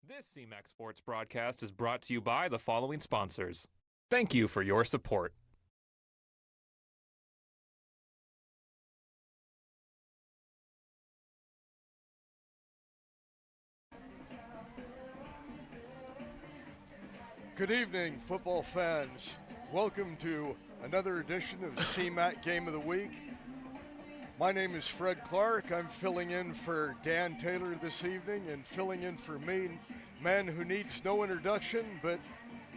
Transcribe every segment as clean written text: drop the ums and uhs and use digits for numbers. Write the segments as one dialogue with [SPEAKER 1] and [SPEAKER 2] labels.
[SPEAKER 1] This CMAC Sports broadcast is brought to you by the following sponsors. Thank you for your support.
[SPEAKER 2] Good evening, football fans. Welcome to another edition of CMAC Game of the Week. My name is Fred Clark. I'm filling in for Dan Taylor this evening and filling in for me, man who needs no introduction, but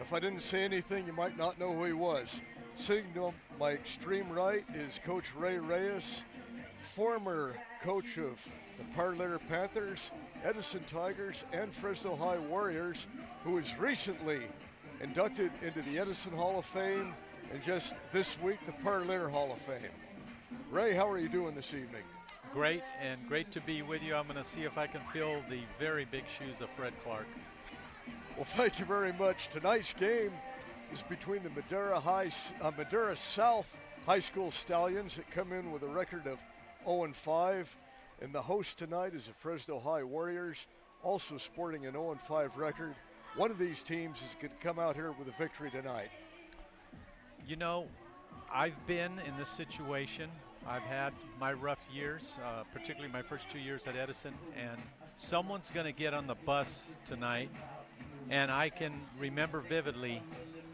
[SPEAKER 2] if I didn't say anything, you might not know who he was. Sitting to my extreme right is Coach Ray Reyes, former coach of the Parlor Panthers, Edison Tigers, and Fresno High Warriors, who was recently inducted into the Edison Hall of Fame and just this week the Parlor Hall of Fame. Ray, how are you doing this evening?
[SPEAKER 3] Great, and great to be with you. I'm going to see if I can fill the very big shoes of Fred Clark.
[SPEAKER 2] Well, thank you very much. Tonight's game is between the Madera South High School Stallions that come in with a record of 0-5, and the host tonight is the Fresno High Warriors, also sporting an 0-5 record. One of these teams is going to come out here with a victory tonight.
[SPEAKER 3] You know, I've been in this situation. I've had my rough years, particularly my first 2 years at Edison, and someone's going to get on the bus tonight, and I can remember vividly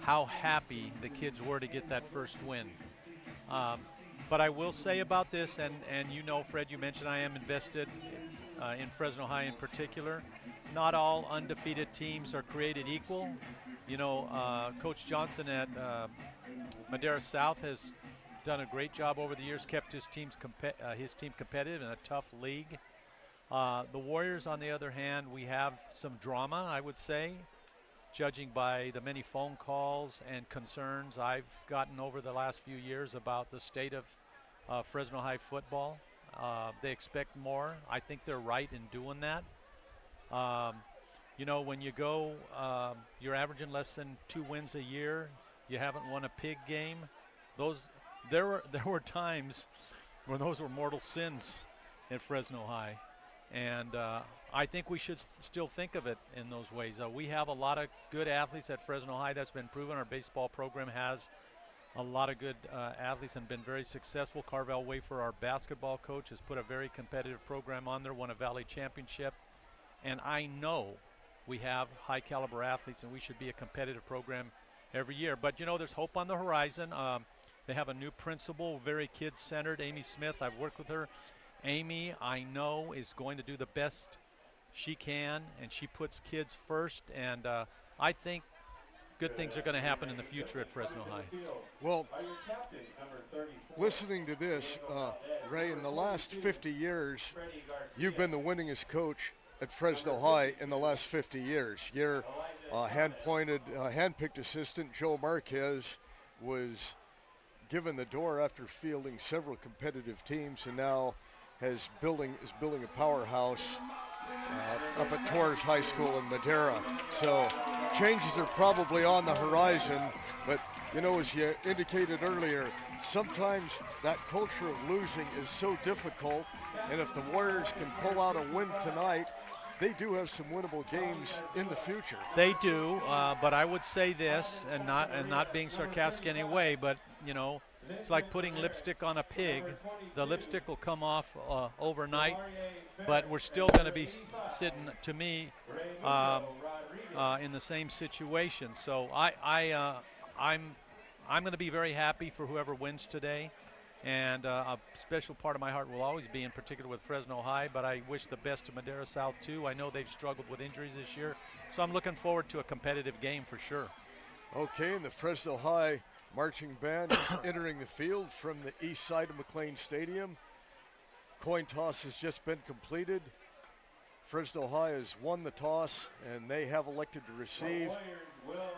[SPEAKER 3] how happy the kids were to get that first win. But I will say about this, and you know, Fred, you mentioned I am invested in Fresno High in particular. Not all undefeated teams are created equal. You know, Coach Johnson at Madera South has done a great job over the years, kept his team competitive in a tough league. The Warriors, on the other hand, we have some drama, I would say, judging by the many phone calls and concerns I've gotten over the last few years about the state of Fresno High football. They expect more. I think they're right in doing that. You know, when you go, you're averaging less than 2 wins a year. You haven't won a pig game. There were times when those were mortal sins at Fresno High, and I think we should still think of it in those ways. We have a lot of good athletes at Fresno High. That's been proven. Our baseball program has a lot of good athletes and been very successful. Carvel Wafer, our basketball coach, has put a very competitive program on there, won a Valley Championship. And I know we have high caliber athletes and we should be a competitive program every year. But you know, there's hope on the horizon. They have a new principal, very kid-centered, Amy Smith. I've worked with her. Amy, I know, is going to do the best she can, and she puts kids first. And I think good things are going to happen in the future at Fresno High.
[SPEAKER 2] Well, listening to this, Ray, in the last 50 years, you've been the winningest coach at Fresno High in the last 50 years. Your hand-picked assistant, Joe Marquez, was given the door after fielding several competitive teams, and now is building a powerhouse up at Torres High School in Madera. So changes are probably on the horizon, but you know, as you indicated earlier, sometimes that culture of losing is so difficult, and if the Warriors can pull out a win tonight, they do have some winnable games in the future.
[SPEAKER 3] They do, but I would say this, and not being sarcastic in any way, but you know, it's like putting lipstick on a pig. The lipstick will come off overnight, but we're still going to be sitting, to me, in the same situation. So I'm going to be very happy for whoever wins today. And a special part of my heart will always be in particular with Fresno High, but I wish the best to Madera South too. I know they've struggled with injuries this year, so I'm looking forward to a competitive game for sure.
[SPEAKER 2] Okay, and the Fresno High marching band is entering the field from the east side of McLean Stadium. Coin toss has just been completed. Fresno High has won the toss, and they have elected to receive.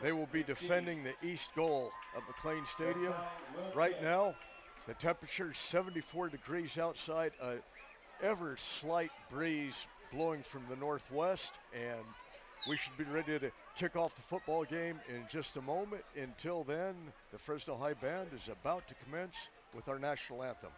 [SPEAKER 2] They will be defending the east goal of McLean Stadium. Right now, the temperature is 74 degrees outside, a ever slight breeze blowing from the northwest, and we should be ready to kick off the football game in just a moment. Until then, the Fresno High Band is about to commence with our national anthem.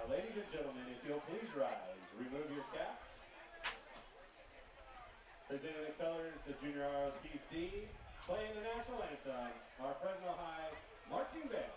[SPEAKER 4] Ladies and gentlemen, if you'll please rise, remove your caps. Presenting the colors, the Junior ROTC, playing the national anthem, our Fresno High marching band.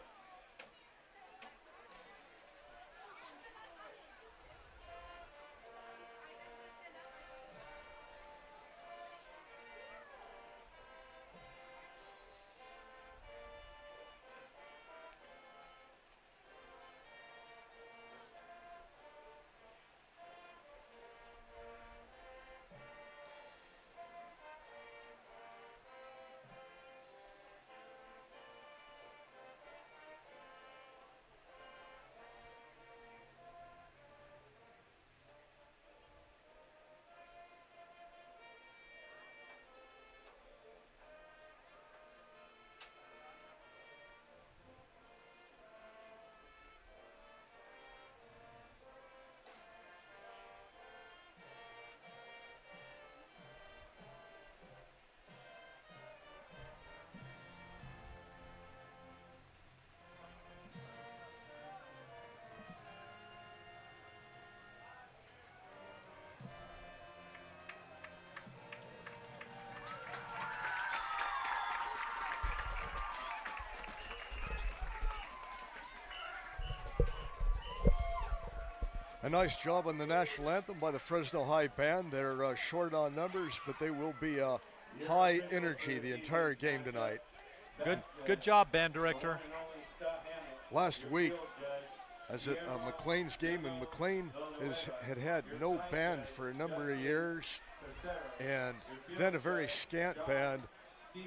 [SPEAKER 2] A nice job on the national anthem by the Fresno High Band. They're short on numbers, but they will be high energy the entire game tonight.
[SPEAKER 3] Good job, band director.
[SPEAKER 2] Last week, as at McLean's game, and McLean had no band for a number of years, and then a very scant band.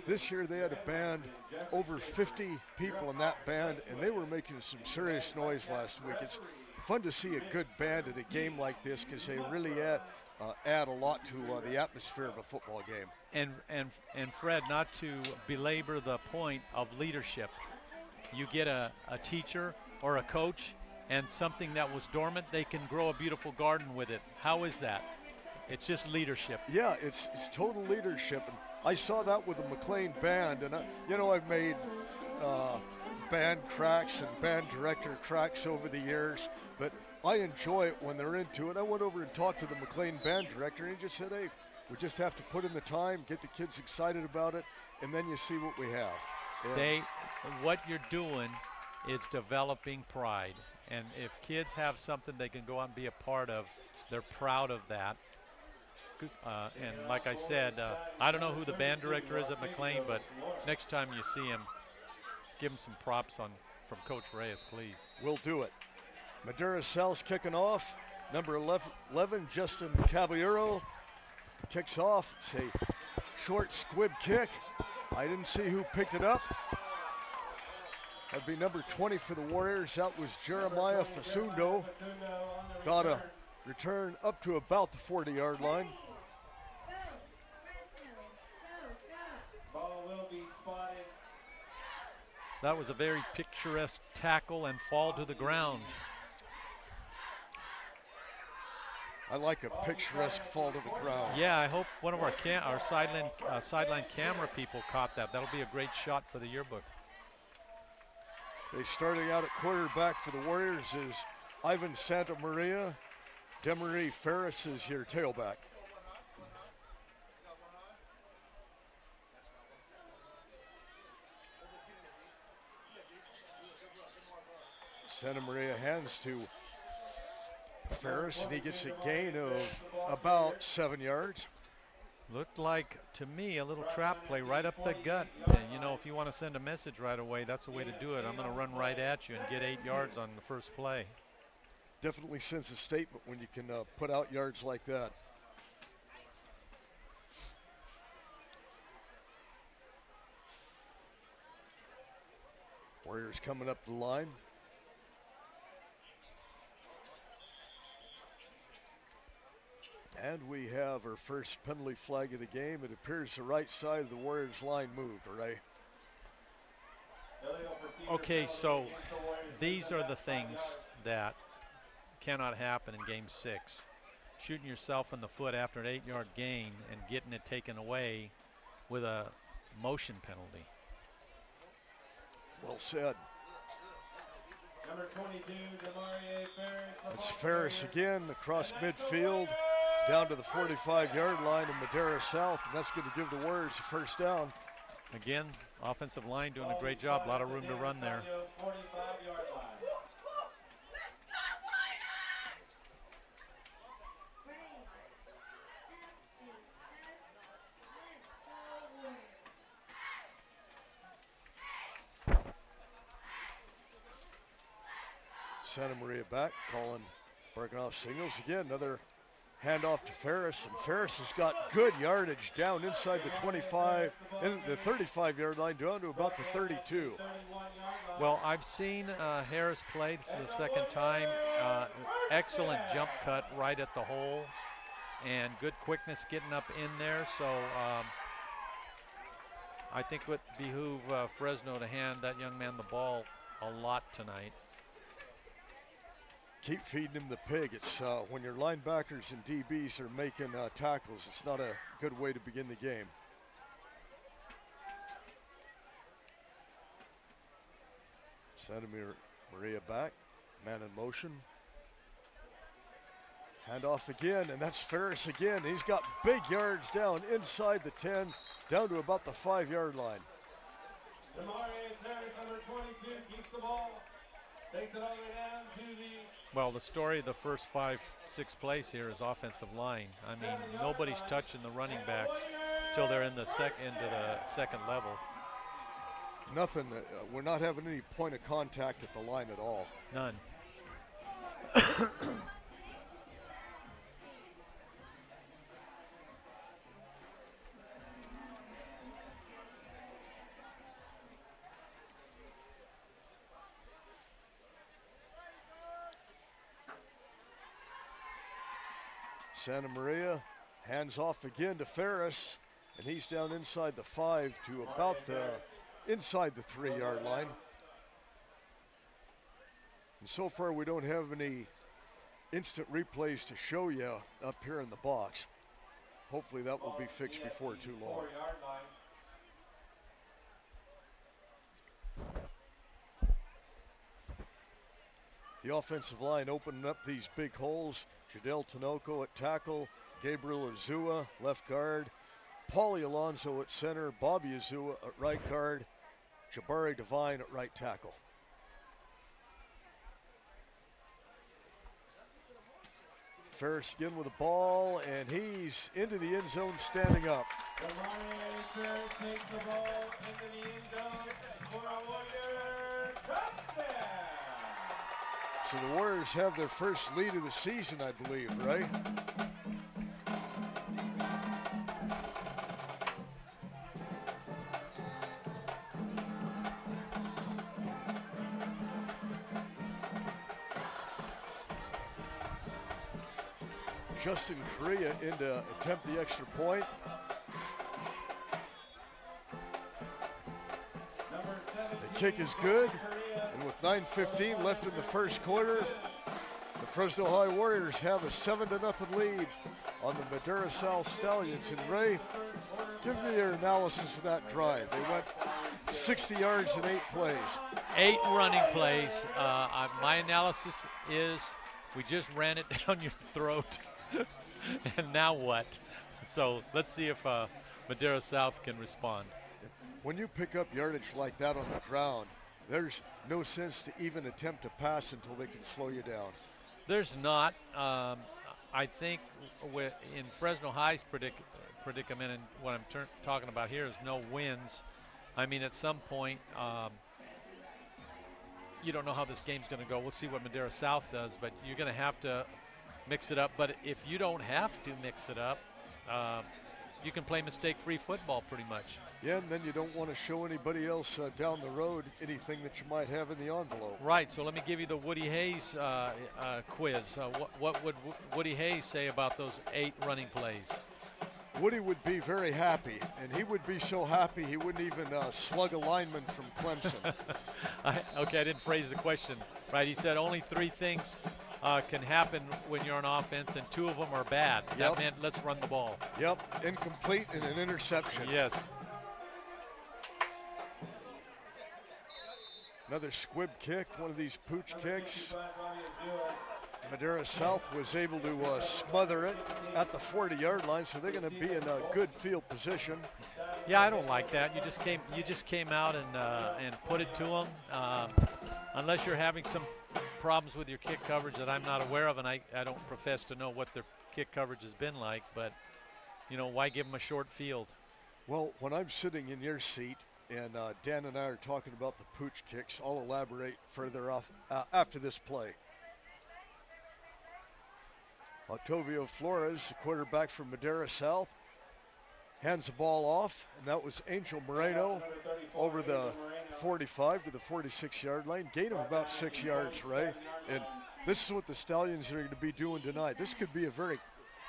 [SPEAKER 2] This year they had a band, over 50 people in that band, and they were making some serious noise last week. It's fun to see a good band at a game like this because they really add a lot to the atmosphere of a football game.
[SPEAKER 3] And Fred, not to belabor the point of leadership, you get a teacher or a coach and something that was dormant, they can grow a beautiful garden with it. How is that? It's just leadership.
[SPEAKER 2] Yeah, it's total leadership. And I saw that with the McLean band, and I've made band cracks and band director cracks over the years, but I enjoy it when they're into it. I went over and talked to the McLean band director, and he just said, hey, we just have to put in the time, get the kids excited about it, and then you see what we have. And
[SPEAKER 3] what you're doing is developing pride, and if kids have something they can go out and be a part of, they're proud of that. And like I said, I don't know who the band director is at McLean, but next time you see him, give him some props from Coach Reyes, please.
[SPEAKER 2] We'll do it. Madera South's kicking off. Number 11, Justin Caballero, kicks off. It's a short squib kick. I didn't see who picked it up. That'd be number 20 for the Warriors. That was Jeremiah Fasundo. Got a return up to about the 40-yard line.
[SPEAKER 4] Ball will be spotted.
[SPEAKER 3] That was a very picturesque tackle and fall to the ground.
[SPEAKER 2] I like a picturesque fall to the ground.
[SPEAKER 3] Yeah, I hope one of our sideline camera people caught that. That'll be a great shot for the yearbook.
[SPEAKER 2] They starting out at quarterback for the Warriors is Ivan Santa Maria. Demarie Ferris is your tailback. Santa Maria hands to Ferris, and he gets a gain of about 7 yards.
[SPEAKER 3] Looked like, to me, a little trap play right up the gut. And, if you want to send a message right away, that's the way to do it. I'm going to run right at you and get 8 yards on the first play.
[SPEAKER 2] Definitely sends a statement when you can put out yards like that. Warriors coming up the line. And we have our first penalty flag of the game. It appears the right side of the Warriors line moved, right?
[SPEAKER 3] Okay, so these are the things that cannot happen in Game 6. Shooting yourself in the foot after an 8-yard gain and getting it taken away with a motion penalty.
[SPEAKER 2] Well said.
[SPEAKER 4] Number 22, Demarie Ferris.
[SPEAKER 2] It's Ferris again across midfield down to the 45-yard line of Madera South, and that's going to give the Warriors a first down.
[SPEAKER 3] Again, offensive line doing a great job. A lot of room to run there.
[SPEAKER 4] 45-yard line.
[SPEAKER 2] Santa Maria back, calling, breaking off signals. Again, another handoff to Ferris, and Ferris has got good yardage down inside the 25, in the 35-yard line, down to about the 32.
[SPEAKER 3] Well, I've seen Harris play. This is the second time. Excellent jump cut right at the hole, and good quickness getting up in there. So I think it would behoove Fresno to hand that young man the ball a lot tonight.
[SPEAKER 2] Keep feeding him the pig. It's when your linebackers and DBs are making tackles, it's not a good way to begin the game. Santa Maria back, man in motion. Handoff again, and that's Ferris again. He's got big yards down inside the 10, down to about the 5-yard line.
[SPEAKER 4] Demarie Ferris, number 22, keeps the ball. Takes it all the way down to the...
[SPEAKER 3] Well, the story of the first 5-6 plays here is offensive line. I mean, nobody's touching the running backs till they're in the into the second level.
[SPEAKER 2] Nothing. We're not having any point of contact at the line at all.
[SPEAKER 3] None.
[SPEAKER 2] Santa Maria hands off again to Ferris, and he's down inside the 5 to about the inside the 3-yard line. And so far we don't have any instant replays to show you up here in the box. Hopefully that will be fixed before too long. The offensive line opening up these big holes. Jadel Tinoco at tackle, Gabriel Azua, left guard, Paulie Alonso at center, Bobby Azua at right guard, Jabari Devine at right tackle. Ferris again with the ball, and he's into the end zone standing up.
[SPEAKER 4] Demarie Ferris takes the ball into the end zone for a Warrior touchdown.
[SPEAKER 2] So the Warriors have their first lead of the season, I believe, right? Justin Correa in to attempt the extra point. The kick is good. And with 9:15 left in the first quarter, the Fresno High Warriors have a 7-0 lead on the Madera South Stallions. And Ray, give me your analysis of that drive. They went 60 yards in 8 plays.
[SPEAKER 3] 8 running plays. My analysis is we just ran it down your throat. And now what? So let's see if Madera South can respond.
[SPEAKER 2] When you pick up yardage like that on the ground, there's no sense to even attempt to pass until they can slow you down.
[SPEAKER 3] There's not. I think in Fresno High's predicament, and what I'm talking about here is no wins. I mean, at some point, you don't know how this game's going to go. We'll see what Madera South does, but you're going to have to mix it up. But if you don't have to mix it up, you can play mistake-free football pretty much.
[SPEAKER 2] Yeah, and then you don't want to show anybody else down the road anything that you might have in the envelope.
[SPEAKER 3] Right, so let me give you the Woody Hayes quiz. What would Woody Hayes say about those 8 running plays?
[SPEAKER 2] Woody would be very happy, and he would be so happy he wouldn't even slug a lineman from Clemson.
[SPEAKER 3] Okay, I didn't phrase the question right. He said only 3 things can happen when you're on offense, and 2 of them are bad.
[SPEAKER 2] Yep.
[SPEAKER 3] That meant let's run the ball.
[SPEAKER 2] Yep, incomplete and an interception.
[SPEAKER 3] Yes.
[SPEAKER 2] Another squib kick, one of these pooch kicks. Madera South was able to smother it at the 40-yard line, so they're going to be in a good field position.
[SPEAKER 3] Yeah, I don't like that. You just came out and put it to them. Unless you're having some problems with your kick coverage that I'm not aware of, and I don't profess to know what their kick coverage has been like, but, you know, why give them a short field?
[SPEAKER 2] Well, when I'm sitting in your seat and Dan and I are talking about the pooch kicks, I'll elaborate further off after this play. Octavio Flores, the quarterback from Madera South, hands the ball off, and that was Angel Moreno over the 45 to the 46-yard line. Gain of about 6 yards, Ray. And this is what the Stallions are going to be doing tonight. This could be a very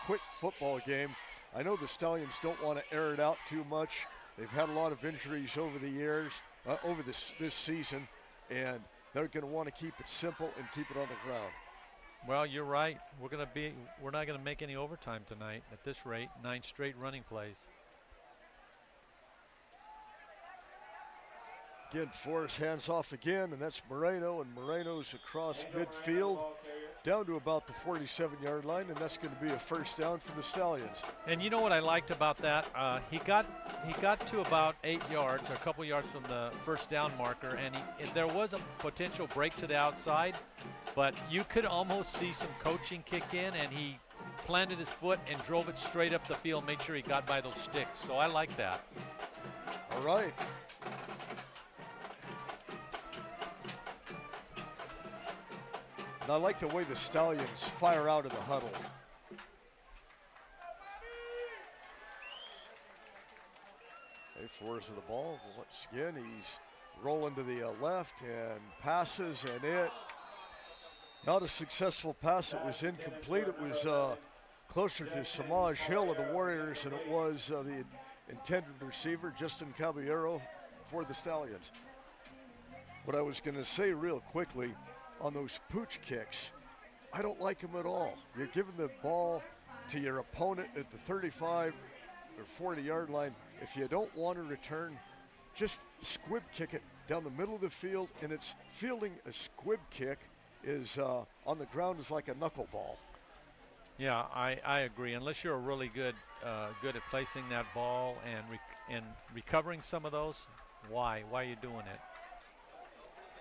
[SPEAKER 2] quick football game. I know the Stallions don't want to air it out too much. They've had a lot of injuries over the years, over this season, and they're going to want to keep it simple and keep it on the ground.
[SPEAKER 3] Well, you're right. We're not going to make any overtime tonight at this rate. 9 straight running plays.
[SPEAKER 2] Again, Flores hands off again, and that's Moreno, and Moreno's across midfield down to about the 47-yard line, and that's going to be a first down for the Stallions.
[SPEAKER 3] And you know what I liked about that? He got to about 8 yards, or a couple yards from the first down marker, and there was a potential break to the outside, but you could almost see some coaching kick in, and he planted his foot and drove it straight up the field, made sure he got by those sticks. So I like that.
[SPEAKER 2] All right. And I like the way the Stallions fire out of the huddle. Hey, Flores of the ball. Once again, he's rolling to the left and passes, and it, not a successful pass. It was incomplete. It was closer to Samaj Hill of the Warriors than it was the intended receiver, Justin Caballero, for the Stallions. What I was going to say real quickly on those pooch kicks, I don't like them at all. You're giving the ball to your opponent at the 35 or 40-yard line. If you don't want to return, just squib kick it down the middle of the field, and it's fielding a squib kick is on the ground is like a knuckleball.
[SPEAKER 3] Yeah, I agree. Unless you're really good at placing that ball and recovering some of those, why are you doing it?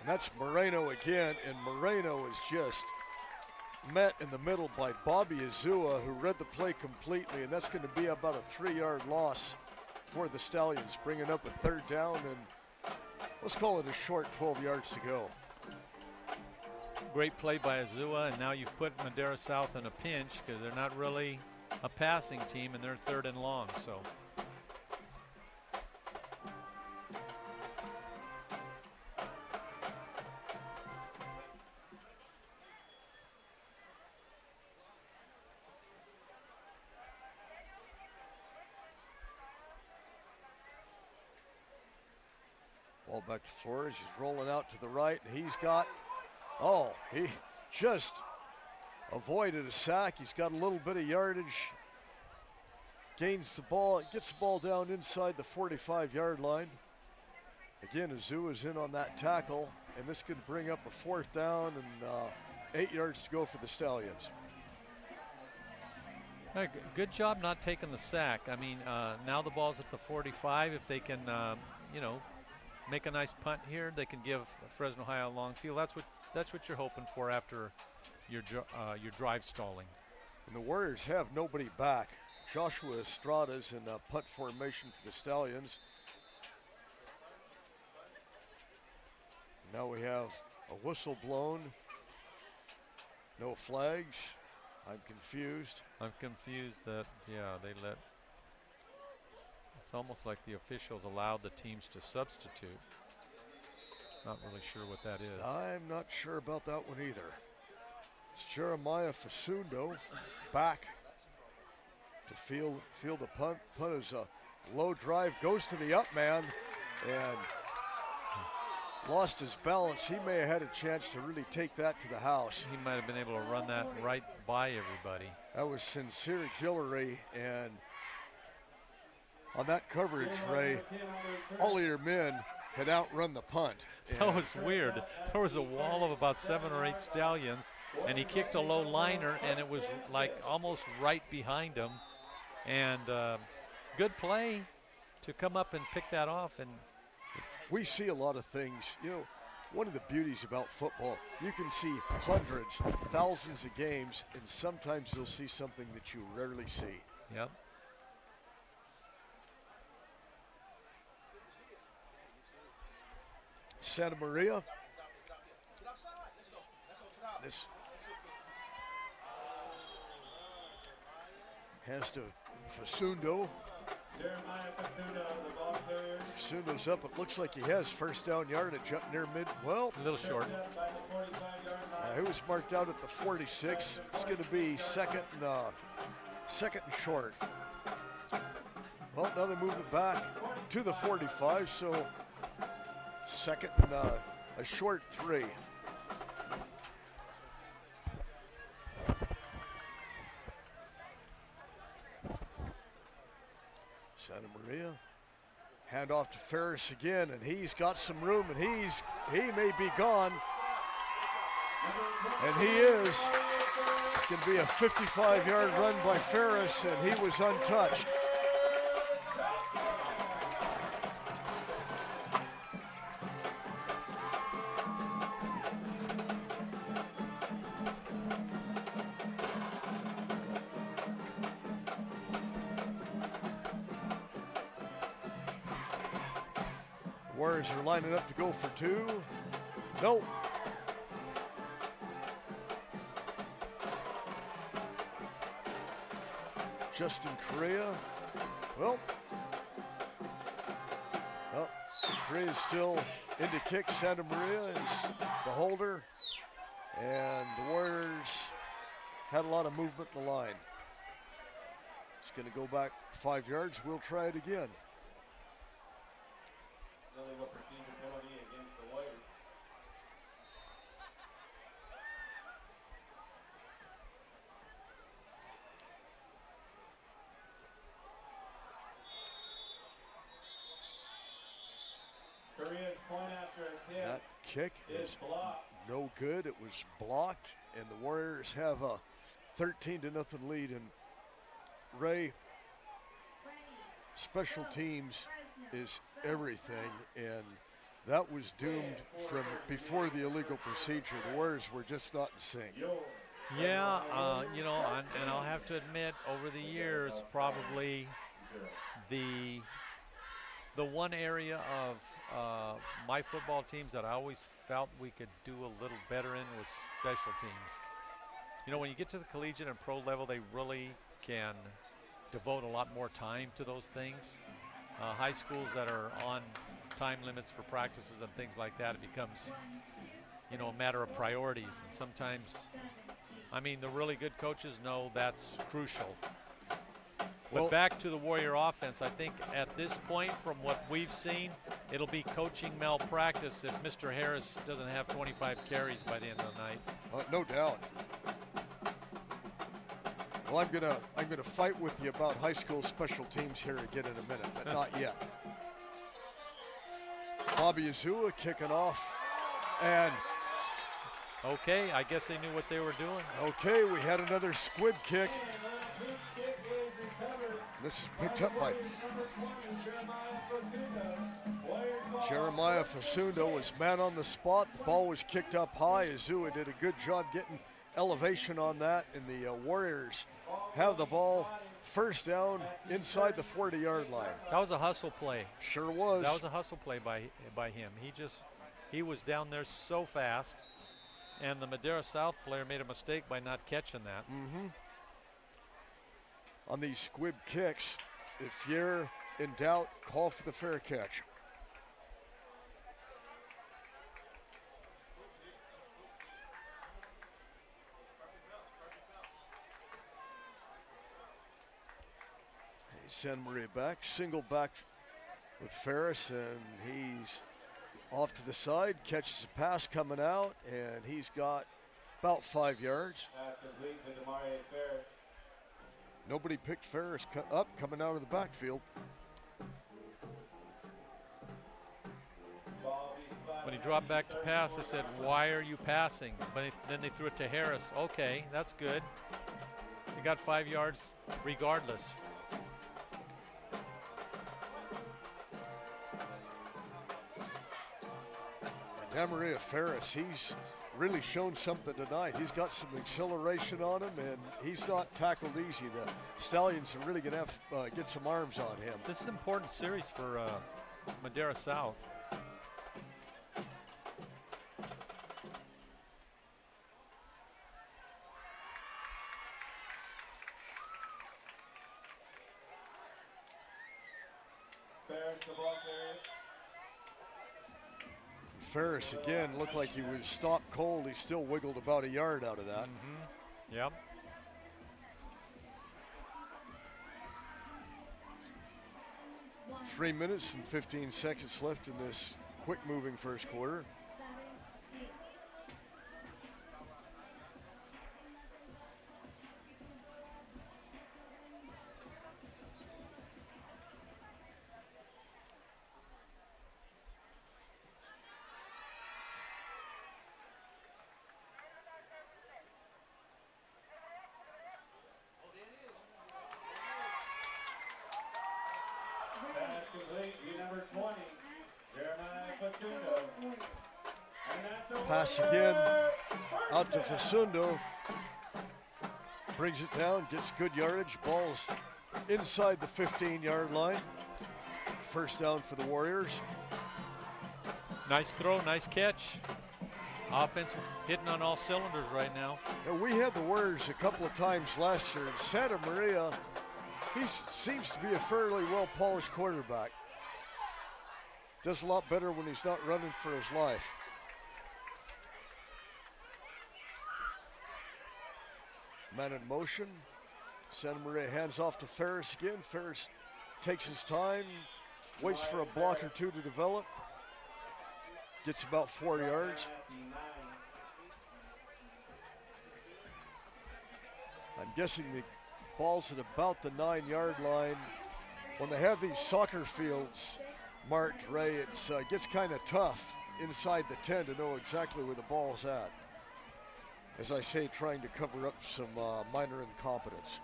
[SPEAKER 2] And that's Moreno again, and Moreno is just met in the middle by Bobby Azua, who read the play completely, and that's going to be about a 3-yard loss for the Stallions, bringing up a third down, and let's call it a short 12 yards to go.
[SPEAKER 3] Great play by Azua, and now you've put Madera South in a pinch because they're not really a passing team, and they're 3rd and long. So.
[SPEAKER 2] Ball back to Flores. He's rolling out to the right, and he's got, he just avoided a sack. He's got a little bit of yardage. Gains the ball, gets the ball down inside the 45-yard line. Again, Azua's in on that tackle, and this could bring up a 4th down and 8 yards to go for the Stallions.
[SPEAKER 3] Good job not taking the sack. I mean, now the ball's at the 45. If they can, make a nice punt here, they can give Fresno High a long field. That's what you're hoping for after your drive stalling.
[SPEAKER 2] And the Warriors have nobody back. Joshua Estrada's in punt formation for the Stallions. Now we have a whistle blown. No flags. I'm confused.
[SPEAKER 3] I'm confused that, they let. It's almost like the officials allowed the teams to substitute. Not really sure what that is.
[SPEAKER 2] I'm not sure about that one either. It's Jeremiah Fasundo back to field the punt. Punt is a low drive, goes to the up man, and lost his balance. He may have had a chance to really take that to the house.
[SPEAKER 3] He might have been able to run that right by everybody.
[SPEAKER 2] That was Sincere Guillory, and on that coverage, Ray, all of your men had outrun the punt.
[SPEAKER 3] That was weird. There was a wall of about 7 or 8 Stallions, and he kicked a low liner, and it was like almost right behind him. And good play to come up and pick that off. And
[SPEAKER 2] we see a lot of things. You know, one of the beauties about football, you can see hundreds, thousands of games, and sometimes you'll see something that you rarely see.
[SPEAKER 3] Yep.
[SPEAKER 2] Santa Maria. This has to Fasundo. Fasundo's up. It looks like he has first down yardage up near mid. Well,
[SPEAKER 3] a little short.
[SPEAKER 2] He was marked out at the 46. It's going to be second and short. Well, now they move it back to the 45. So second and a short 3. Santa Maria, hand off to Ferris again, and he's got some room, and he may be gone, and he is. It's going to be a 55-yard run by Ferris, and he was untouched. Warriors are lining up to go for 2. Nope. Justin Correa. Well, Correa is still into kick. Santa Maria is the holder. And the Warriors had a lot of movement in the line. It's going to go back 5 yards. We'll try it again.
[SPEAKER 4] Illegal procedure penalty against the Warriors. Korea's point after a kick.
[SPEAKER 2] That kick is
[SPEAKER 4] blocked.
[SPEAKER 2] No good. It was blocked, and the Warriors have a 13-0 lead. And Ray, special teams is everything, and that was doomed from before the illegal procedure. The Warriors were just not in sync.
[SPEAKER 3] Yeah, you know, and I'll have to admit, over the years, probably the one area of my football teams that I always felt we could do a little better in was special teams. You know, when you get to the collegiate and pro level, they really can devote a lot more time to those things. High schools that are on time limits for practices and things like that, it becomes, you know, a matter of priorities. And sometimes, I mean, the really good coaches know that's crucial. But back to the Warrior offense, I think at this point, from what we've seen, it'll be coaching malpractice if Mr. Harris doesn't have 25 carries by the end of the night.
[SPEAKER 2] No doubt. Well, I'm gonna fight with you about high school special teams here again in a minute, but not yet. Bobby Azua kicking off, and
[SPEAKER 3] okay, I guess they knew what they were doing.
[SPEAKER 2] Okay, we had another squib kick. This is picked up by Jeremiah Fasundo. Was man on the spot. The ball was kicked up high. Azua did a good job getting elevation on that, and the Warriors have the ball first down inside the 40-yard line.
[SPEAKER 3] That was a hustle play.
[SPEAKER 2] Sure was.
[SPEAKER 3] That was a hustle play by him. He was down there so fast, and the Madera South player made a mistake by not catching that.
[SPEAKER 2] On these squib kicks, if you're in doubt, call for the fair catch. Santa Maria back, single back with Ferris, and he's off to the side, catches a pass coming out, and he's got about 5 yards.
[SPEAKER 4] Pass complete to Demario Ferris.
[SPEAKER 2] Nobody picked Ferris up coming out of the backfield.
[SPEAKER 3] When he dropped back to pass, I said, why are you passing? But then they threw it to Harris. Okay, that's good. He got 5 yards regardless.
[SPEAKER 2] Damaria Ferris, he's really shown something tonight. He's got some acceleration on him, and he's not tackled easy. The Stallions are really going to have to get some arms on him.
[SPEAKER 3] This is an important series for Madera South.
[SPEAKER 4] Ferris, the ball carrier.
[SPEAKER 2] Ferris again looked like he was stopped cold. He still wiggled about a yard out of that.
[SPEAKER 3] Yep.
[SPEAKER 2] .3 minutes and 15 seconds left in this quick moving first quarter.
[SPEAKER 4] Pass complete to number 20, Jeremiah Facundo. And that's a
[SPEAKER 2] Pass
[SPEAKER 4] Warrior
[SPEAKER 2] again
[SPEAKER 4] first
[SPEAKER 2] out to
[SPEAKER 4] down.
[SPEAKER 2] Facundo. Brings it down, gets good yardage. Ball's inside the 15-yard line. First down for the Warriors.
[SPEAKER 3] Nice throw, nice catch. Offense hitting on all cylinders right now.
[SPEAKER 2] Now, we had the Warriors a couple of times last year. In Santa Maria, he seems to be a fairly well-polished quarterback. Does a lot better when he's not running for his life. Man in motion. Santa Maria hands off to Ferris again. Ferris takes his time, waits for a block or two to develop. Gets about 4 yards. I'm guessing the ball's at about the 9-yard line. When they have these soccer fields marked, Ray, it gets kind of tough inside the 10 to know exactly where the ball's at. As I say, trying to cover up some minor incompetence.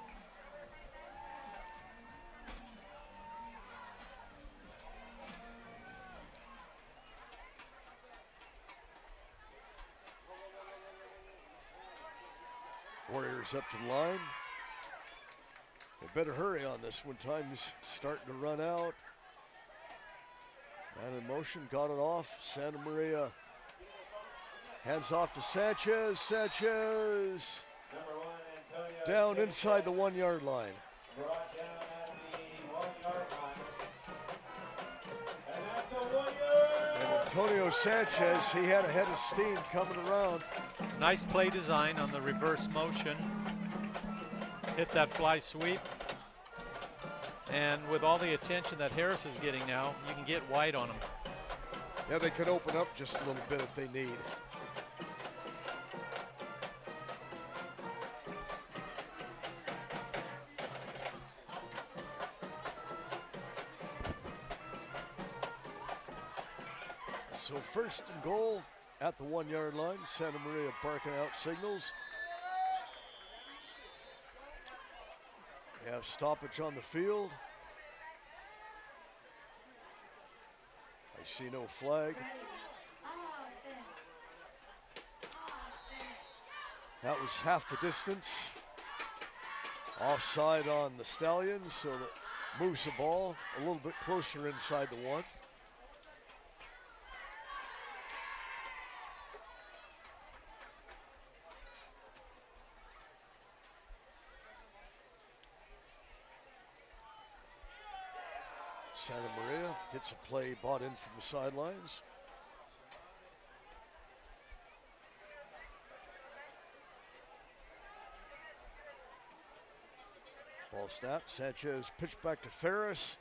[SPEAKER 2] Warriors up to the line. They better hurry on this one. Time's starting to run out. Man in motion, got it off. Santa Maria hands off to Sanchez. Sanchez
[SPEAKER 4] Number 1, Antonio
[SPEAKER 2] down
[SPEAKER 4] Sanchez,
[SPEAKER 2] inside the 1-yard line.
[SPEAKER 4] brought down at the 1-yard line. And that's a Warrior.
[SPEAKER 2] And Antonio Sanchez, he had a head of steam coming around.
[SPEAKER 3] Nice play design on the reverse motion. Hit that fly sweep. And with all the attention that Harris is getting now, you can get wide on him.
[SPEAKER 2] Yeah, they could open up just a little bit if they need. So first and goal at the 1-yard line. Santa Maria barking out signals. We have stoppage on the field. I see no flag. That was half the distance. Offside on the Stallions, so that moves the ball a little bit closer inside the 1. Santa Maria gets a play bought in from the sidelines. Ball snapped. Sanchez pitched back to Ferris.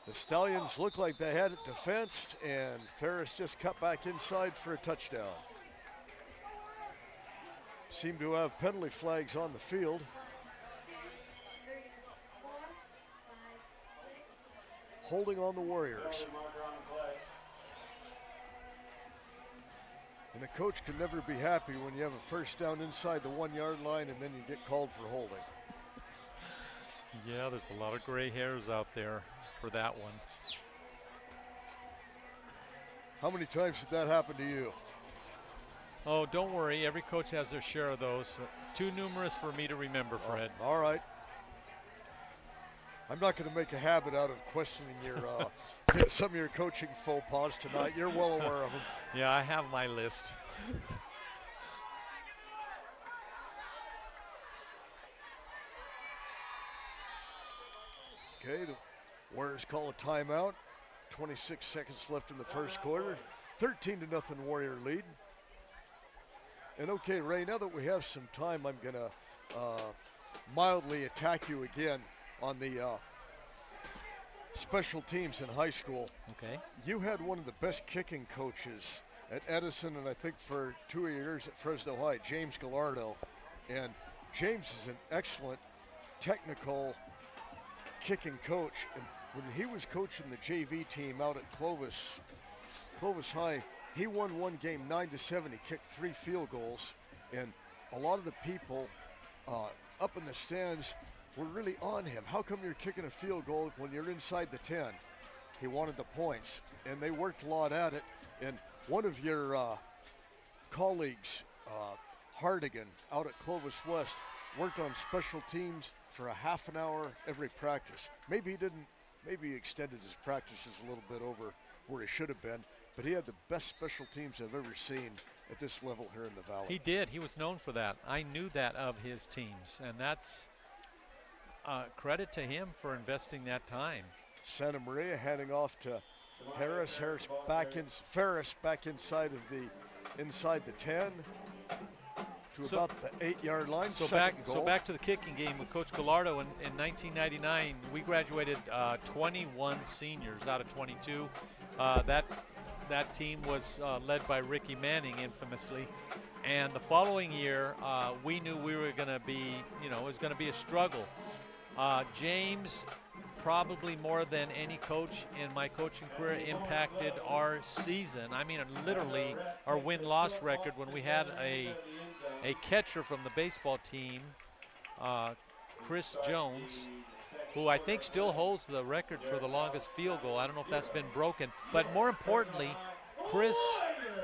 [SPEAKER 2] The Stallions look like they had it defensed, and Ferris just cut back inside for a touchdown. Seem to have penalty flags on the field. Holding on the Warriors.
[SPEAKER 4] Marker on the play.
[SPEAKER 2] And a coach can never be happy when you have a first down inside the 1 yard line and then you get called for holding.
[SPEAKER 3] Yeah, there's a lot of gray hairs out there for that one.
[SPEAKER 2] How many times did that happen to you?
[SPEAKER 3] Oh, don't worry. Every coach has their share of those. Too numerous for me to remember, Fred.
[SPEAKER 2] All right. I'm not going to make a habit out of questioning your some of your coaching faux pas tonight. You're well aware of them.
[SPEAKER 3] Yeah, I have my list.
[SPEAKER 2] Okay, the Warriors call a timeout. 26 seconds left in the first quarter. 13-0 Warrior lead. And okay, Ray, now that we have some time, I'm going to mildly attack you again on the special teams in high school.
[SPEAKER 3] Okay.
[SPEAKER 2] You had one of the best kicking coaches at Edison and I think for 2 years at Fresno High, James Gallardo. And James is an excellent technical kicking coach. And when he was coaching the JV team out at Clovis High, he won one game 9-7. He kicked 3 field goals. And a lot of the people up in the stands were really on him. How come you're kicking a field goal when you're inside the 10? He wanted the points, and they worked a lot at it. And one of your colleagues, Hardigan, out at Clovis West, worked on special teams for a half an hour every practice. Maybe he extended his practices a little bit over where he should have been, but he had the best special teams I've ever seen at this level here in the Valley.
[SPEAKER 3] He did. He was known for that. I knew that of his teams, and that's credit to him for investing that time.
[SPEAKER 2] Santa Maria handing off to Harris. Ferris back inside the 10 to about the 8 yard line.
[SPEAKER 3] So back to the kicking game with Coach Gallardo in 1999. We graduated 21 seniors out of 22. That team was led by Ricky Manning, infamously. And the following year, we knew we were going to be, it was going to be a struggle. James, probably more than any coach in my coaching career, impacted our season. I mean, literally our win-loss record when we had a catcher from the baseball team, Chris Jones, who I think still holds the record for the longest field goal. I don't know if that's been broken. But more importantly, Chris,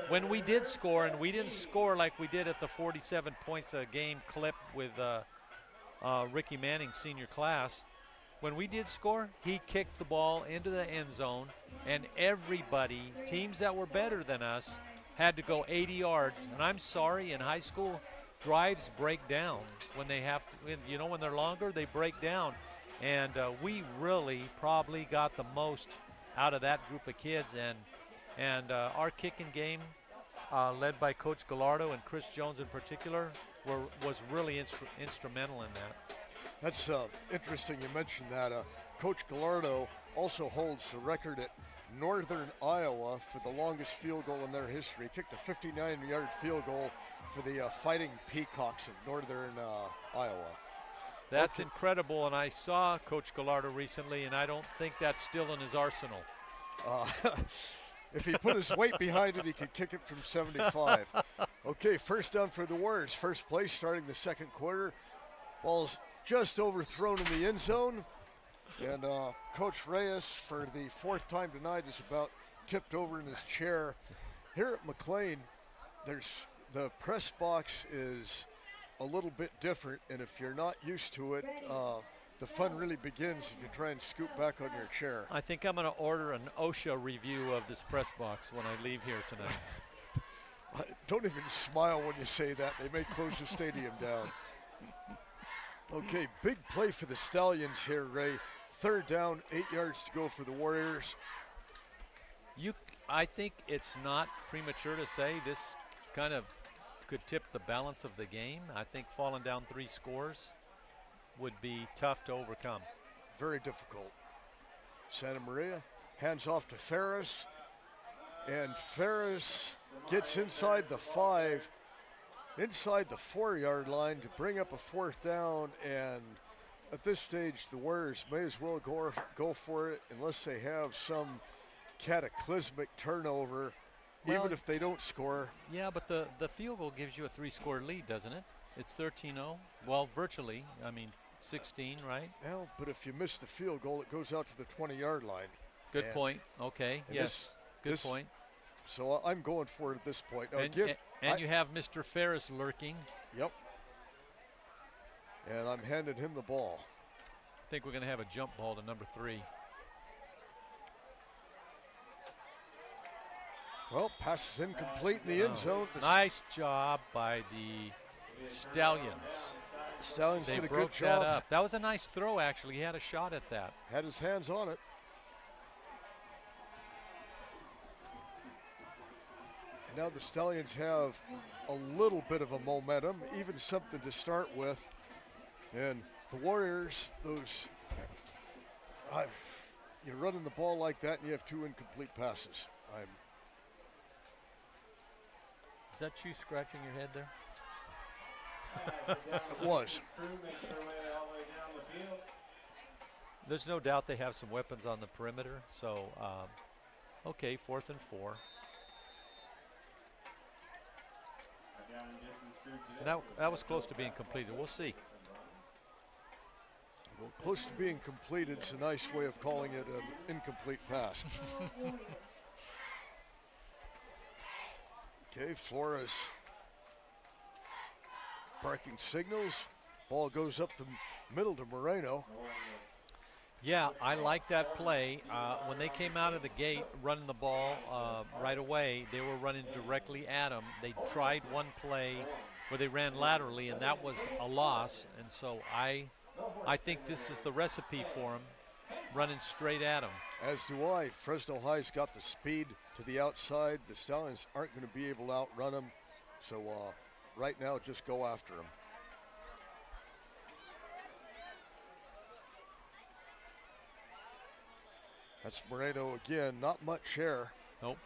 [SPEAKER 3] when we did score, and we didn't score like we did at the 47 points a game clip with Ricky Manning's senior class, when we did score, he kicked the ball into the end zone, and everybody, teams that were better than us, had to go 80 yards. And I'm sorry, in high school, drives break down when they have to, when they're longer, they break down. And we really probably got the most out of that group of kids. And our kicking game, led by Coach Gallardo and Chris Jones in particular, was really instrumental in that.
[SPEAKER 2] That's interesting you mentioned that. Coach Gallardo also holds the record at Northern Iowa for the longest field goal in their history. He kicked a 59-yard field goal for the Fighting Peacocks of Northern Iowa.
[SPEAKER 3] That's incredible, and I saw Coach Gallardo recently, and I don't think that's still in his arsenal.
[SPEAKER 2] If he put his weight behind it, he could kick it from 75. Okay, first down for the Warriors. First play starting the second quarter. Ball's just overthrown in the end zone. And Coach Reyes, for the 4th time tonight, is about tipped over in his chair. Here at McLean, the press box is a little bit different, and if you're not used to it, the fun really begins if you try and scoot back on your chair.
[SPEAKER 3] I think I'm going to order an OSHA review of this press box when I leave here tonight.
[SPEAKER 2] Don't even smile when you say that. They may close the stadium down. Okay, big play for the Stallions here, Ray. 3rd down, 8 yards to go for the Warriors.
[SPEAKER 3] I think it's not premature to say this kind of could tip the balance of the game. I think falling down 3 scores would be tough to overcome.
[SPEAKER 2] Very difficult. Santa Maria hands off to Ferris, and Ferris gets inside the 5, inside the 4-yard line to bring up a 4th down, and at this stage the Warriors may as well go for it unless they have some cataclysmic turnover
[SPEAKER 3] Well,
[SPEAKER 2] even if they don't score.
[SPEAKER 3] Yeah, but the field goal gives you a 3-score lead, doesn't it? It's 13-0. Well, virtually. I mean, 16, right?
[SPEAKER 2] Well, but if you miss the field goal, it goes out to the 20-yard line.
[SPEAKER 3] Good point. Okay. Yes. Good point.
[SPEAKER 2] So I'm going for it at this point. Now,
[SPEAKER 3] And you have Mr. Ferris lurking.
[SPEAKER 2] Yep. And I'm handing him the ball.
[SPEAKER 3] I think we're going to have a jump ball to number 3.
[SPEAKER 2] Well, pass is incomplete in the end zone.
[SPEAKER 3] Nice job by the Stallions.
[SPEAKER 2] Stallions
[SPEAKER 3] They
[SPEAKER 2] did a
[SPEAKER 3] broke
[SPEAKER 2] good job.
[SPEAKER 3] that up. That was a nice throw, actually. He had a shot at that.
[SPEAKER 2] Had his hands on it. And now the Stallions have a little bit of a momentum, even something to start with. And the Warriors, you're running the ball like that and you have 2 incomplete passes.
[SPEAKER 3] Is that you scratching your head there?
[SPEAKER 2] It was.
[SPEAKER 3] There's no doubt they have some weapons on the perimeter. So, okay, 4th and 4. That was close to being completed. We'll see.
[SPEAKER 2] Well, close to being completed is a nice way of calling it an incomplete pass. Okay, Flores barking signals. Ball goes up the middle to Moreno.
[SPEAKER 3] Yeah, I like that play. When they came out of the gate running the ball right away, they were running directly at him. They tried one play where they ran laterally, and that was a loss. And so I think this is the recipe for him, running straight at him.
[SPEAKER 2] As do I. Fresno High's got the speed to the outside. The Stallions aren't going to be able to outrun them. So right now, just go after them. That's Moreno again. Not much air.
[SPEAKER 3] Nope.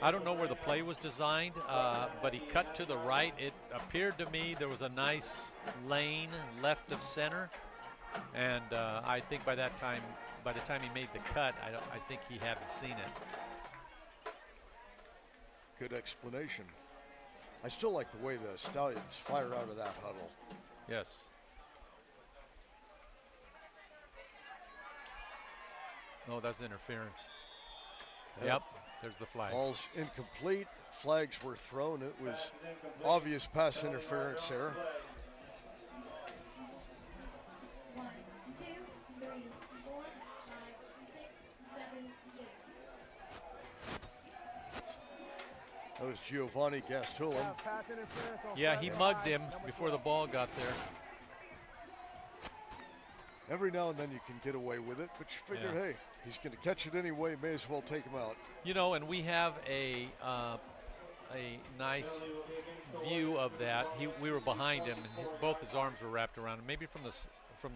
[SPEAKER 3] I don't know where the play was designed, but he cut to the right. It appeared to me there was a nice lane left of center, and I think by the time he made the cut, I think he hadn't seen it.
[SPEAKER 2] Good explanation. I still like the way the Stallions fire out of that huddle.
[SPEAKER 3] Yes. No, that's interference. Yep. There's the flag.
[SPEAKER 2] Ball's incomplete. Flags were thrown. It was obvious pass interference there.
[SPEAKER 5] 1, 2, 3, 4, 5, 6, 7, 8.
[SPEAKER 2] That was Giovanni Gastullum.
[SPEAKER 3] Yeah, he mugged him before the ball got there.
[SPEAKER 2] Every now and then you can get away with it, but you figure, hey, he's going to catch it anyway. May as well take him out.
[SPEAKER 3] You know, and we have a nice view of that. We were behind him, and both his arms were wrapped around him. Maybe from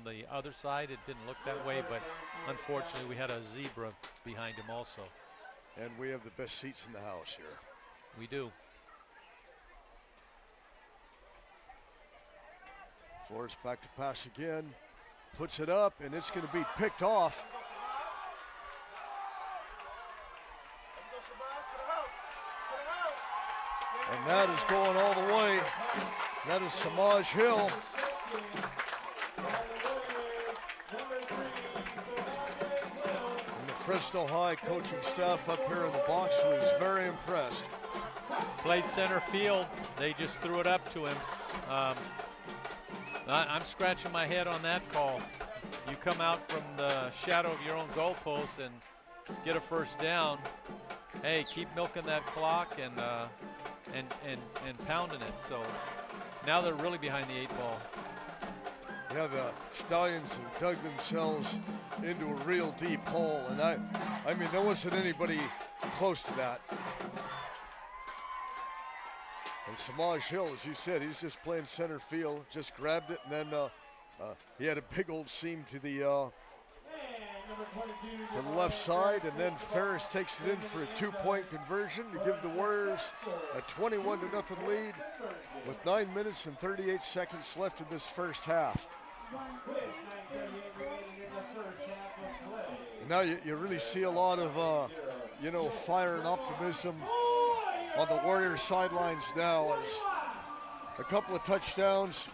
[SPEAKER 3] the other side, it didn't look that way, but unfortunately, we had a zebra behind him also.
[SPEAKER 2] And we have the best seats in the house here.
[SPEAKER 3] We do.
[SPEAKER 2] Flores back to pass again. Puts it up, and it's going to be picked off. And that is going all the way. That is Samaj Hill. And the Fresno High coaching staff up here in the box was very impressed.
[SPEAKER 3] Played center field. They just threw it up to him. I'm scratching my head on that call. You come out from the shadow of your own goalpost and get a first down. Hey, keep milking that clock and pounding it. So now they're really behind the 8 ball.
[SPEAKER 2] Yeah, the Stallions have dug themselves into a real deep hole, and I mean there wasn't anybody close to that. And Samaj Hill, as you said, he's just playing center field, just grabbed it, and then he had a big old seam to the left side, and then Ferris takes it in for a 2-point conversion to give the Warriors a 21-0 lead with 9 minutes and 38 seconds left in this first half. Now you really see a lot of, you know, fire and optimism on the Warriors sidelines now as a couple of touchdowns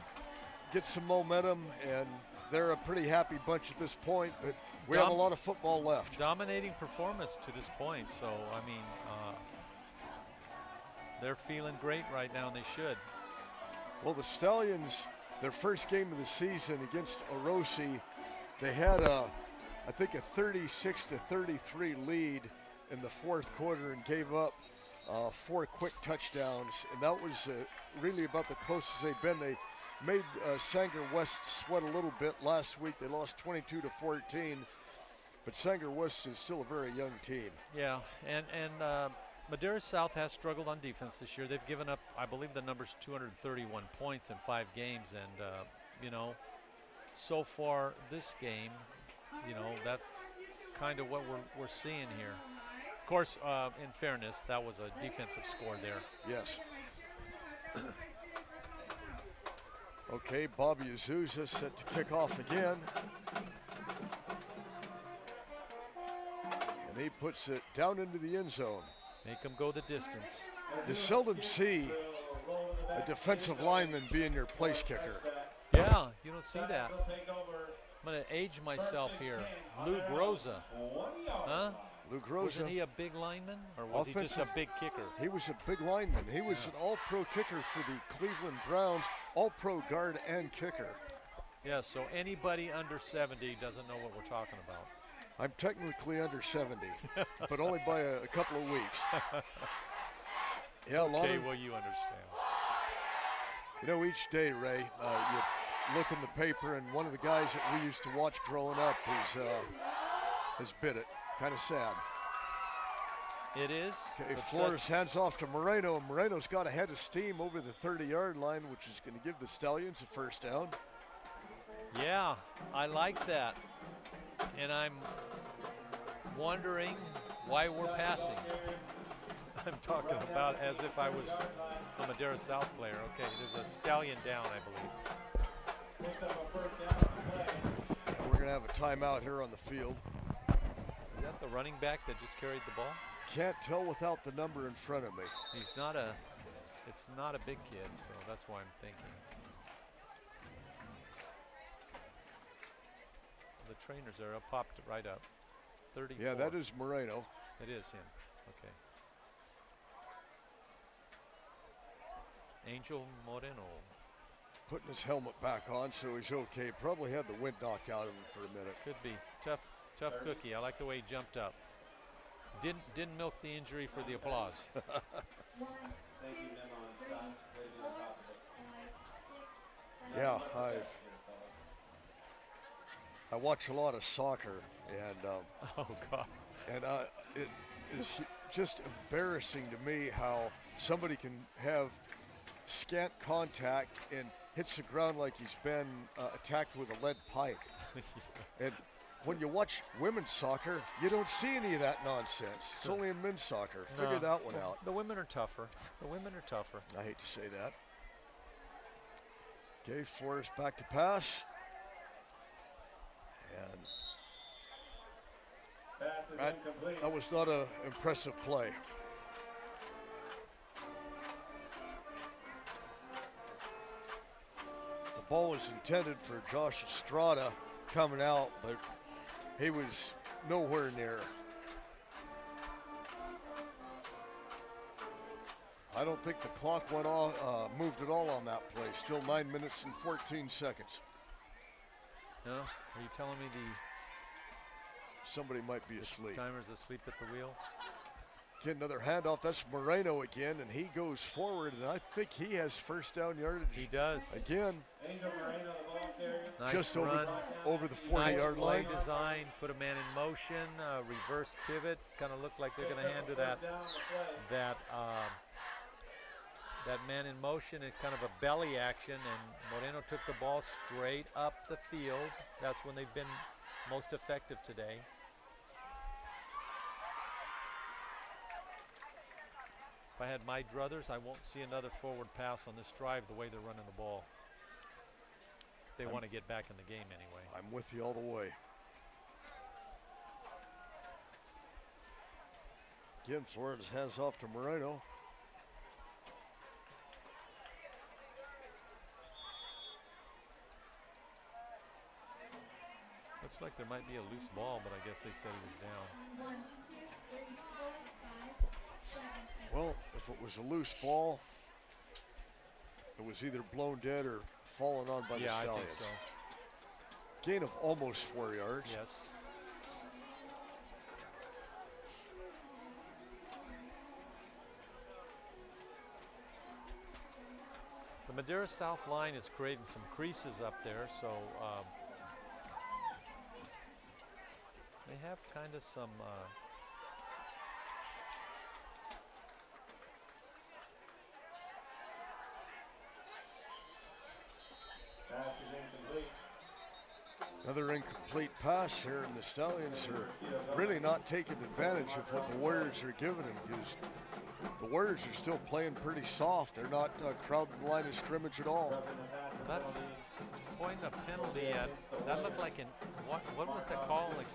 [SPEAKER 2] get some momentum, and they're a pretty happy bunch at this point, but we have a lot of football left.
[SPEAKER 3] Dominating performance to this point, so, I mean, they're feeling great right now, and they should.
[SPEAKER 2] Well, the Stallions, their first game of the season against Orosi, they had I think a 36-33 lead in the fourth quarter and gave up 4 quick touchdowns, and that was really about the closest they've been. They made Sanger West sweat a little bit last week. They lost 22-14, but Sanger West is still a very young team.
[SPEAKER 3] Yeah, and Madera South has struggled on defense this year. They've given up, I believe the number's 231 points in 5 games, and you know, so far this game, you know, that's kind of what we're seeing here. Of course, in fairness, that was a defensive score there.
[SPEAKER 2] Yes. Okay, Bobby Azusa set to kick off again. And he puts it down into the end zone.
[SPEAKER 3] Make them go the distance.
[SPEAKER 2] You seldom see a defensive lineman being your place kicker.
[SPEAKER 3] Yeah, you don't see that. I'm going to age myself here. Lou Groza. Huh?
[SPEAKER 2] Lou Groza.
[SPEAKER 3] Wasn't he a big lineman, or was he just a big kicker?
[SPEAKER 2] He was a big lineman. He was an all-pro kicker for the Cleveland Browns, all-pro guard and kicker.
[SPEAKER 3] Yeah, so anybody under 70 doesn't know what we're talking about.
[SPEAKER 2] I'm technically under 70, but only by a couple of weeks. Yeah, a lot of,
[SPEAKER 3] well, you understand.
[SPEAKER 2] You know, each day, Ray, you look in the paper, and one of the guys that we used to watch growing up has bit it. Kind of sad.
[SPEAKER 3] It is.
[SPEAKER 2] Okay, Flores hands off to Moreno. Moreno's got a head of steam over the 30-yard line, which is going to give the Stallions a first down.
[SPEAKER 3] Yeah, I like that. And I'm wondering why we're passing. I'm talking about as if I was a Madera South player. Okay, there's a Stallion down, I believe.
[SPEAKER 2] We're going to have a timeout here on the field.
[SPEAKER 3] Is that the running back that just carried the ball?
[SPEAKER 2] Can't tell without the number in front of me.
[SPEAKER 3] It's not a big kid, so that's why I'm thinking. The trainers are up, popped right up. 34.
[SPEAKER 2] Yeah, that is Moreno.
[SPEAKER 3] It is him. Okay. Angel Moreno.
[SPEAKER 2] Putting his helmet back on, so he's okay. Probably had the wind knocked out of him for a minute.
[SPEAKER 3] Could be. Tough cookie. I like the way he jumped up. Didn't milk the injury for the applause.
[SPEAKER 2] Yeah, I watch a lot of soccer, and
[SPEAKER 3] oh God,
[SPEAKER 2] and it is just embarrassing to me how somebody can have scant contact and hits the ground like he's been attacked with a lead pipe. And when you watch women's soccer, you don't see any of that nonsense. It's only in men's soccer. Figure that one out.
[SPEAKER 3] The women are tougher.
[SPEAKER 2] I hate to say that. Okay, Flores back to pass. And that was not an impressive play. The ball was intended for Josh Estrada coming out, but he was nowhere near. I don't think the clock went off, moved at all on that play. Still 9 minutes and 14 seconds.
[SPEAKER 3] No, are you telling me
[SPEAKER 2] Somebody might be asleep.
[SPEAKER 3] Timer's asleep at the wheel?
[SPEAKER 2] Get another handoff. That's Moreno again, and he goes forward, and I think he has first down yardage.
[SPEAKER 3] He does.
[SPEAKER 2] Again.
[SPEAKER 3] Nice
[SPEAKER 2] just
[SPEAKER 3] run.
[SPEAKER 2] over the 40-yard line.
[SPEAKER 3] Nice play design, put a man in motion, reverse pivot. Kind of looked like they're going to hand to that man in motion and kind of a belly action, and Moreno took the ball straight up the field. That's when they've been most effective today. If I had my druthers, I won't see another forward pass on this drive the way they're running the ball. They want to get back in the game anyway.
[SPEAKER 2] I'm with you all the way. Again, Flores hands off to Moreno.
[SPEAKER 3] Looks like there might be a loose ball, but I guess they said he was down.
[SPEAKER 5] 1, 2, 3, 4, 5, 7, 8.
[SPEAKER 2] Well, if it was a loose ball, it was either blown dead or fallen on by the
[SPEAKER 3] Yeah, I
[SPEAKER 2] Stallions.
[SPEAKER 3] think so.
[SPEAKER 2] Gain of almost 4 yards.
[SPEAKER 3] Yes. The Madera South line is creating some creases up there, so they have kind of some
[SPEAKER 4] Pass is incomplete.
[SPEAKER 2] Another incomplete pass here, and the Stallions are really not taking advantage of what the Warriors are giving them, because the Warriors are still playing pretty soft. They're not crowding the line of scrimmage at all.
[SPEAKER 3] that's pointing a penalty at. That looked like what was that call? Like,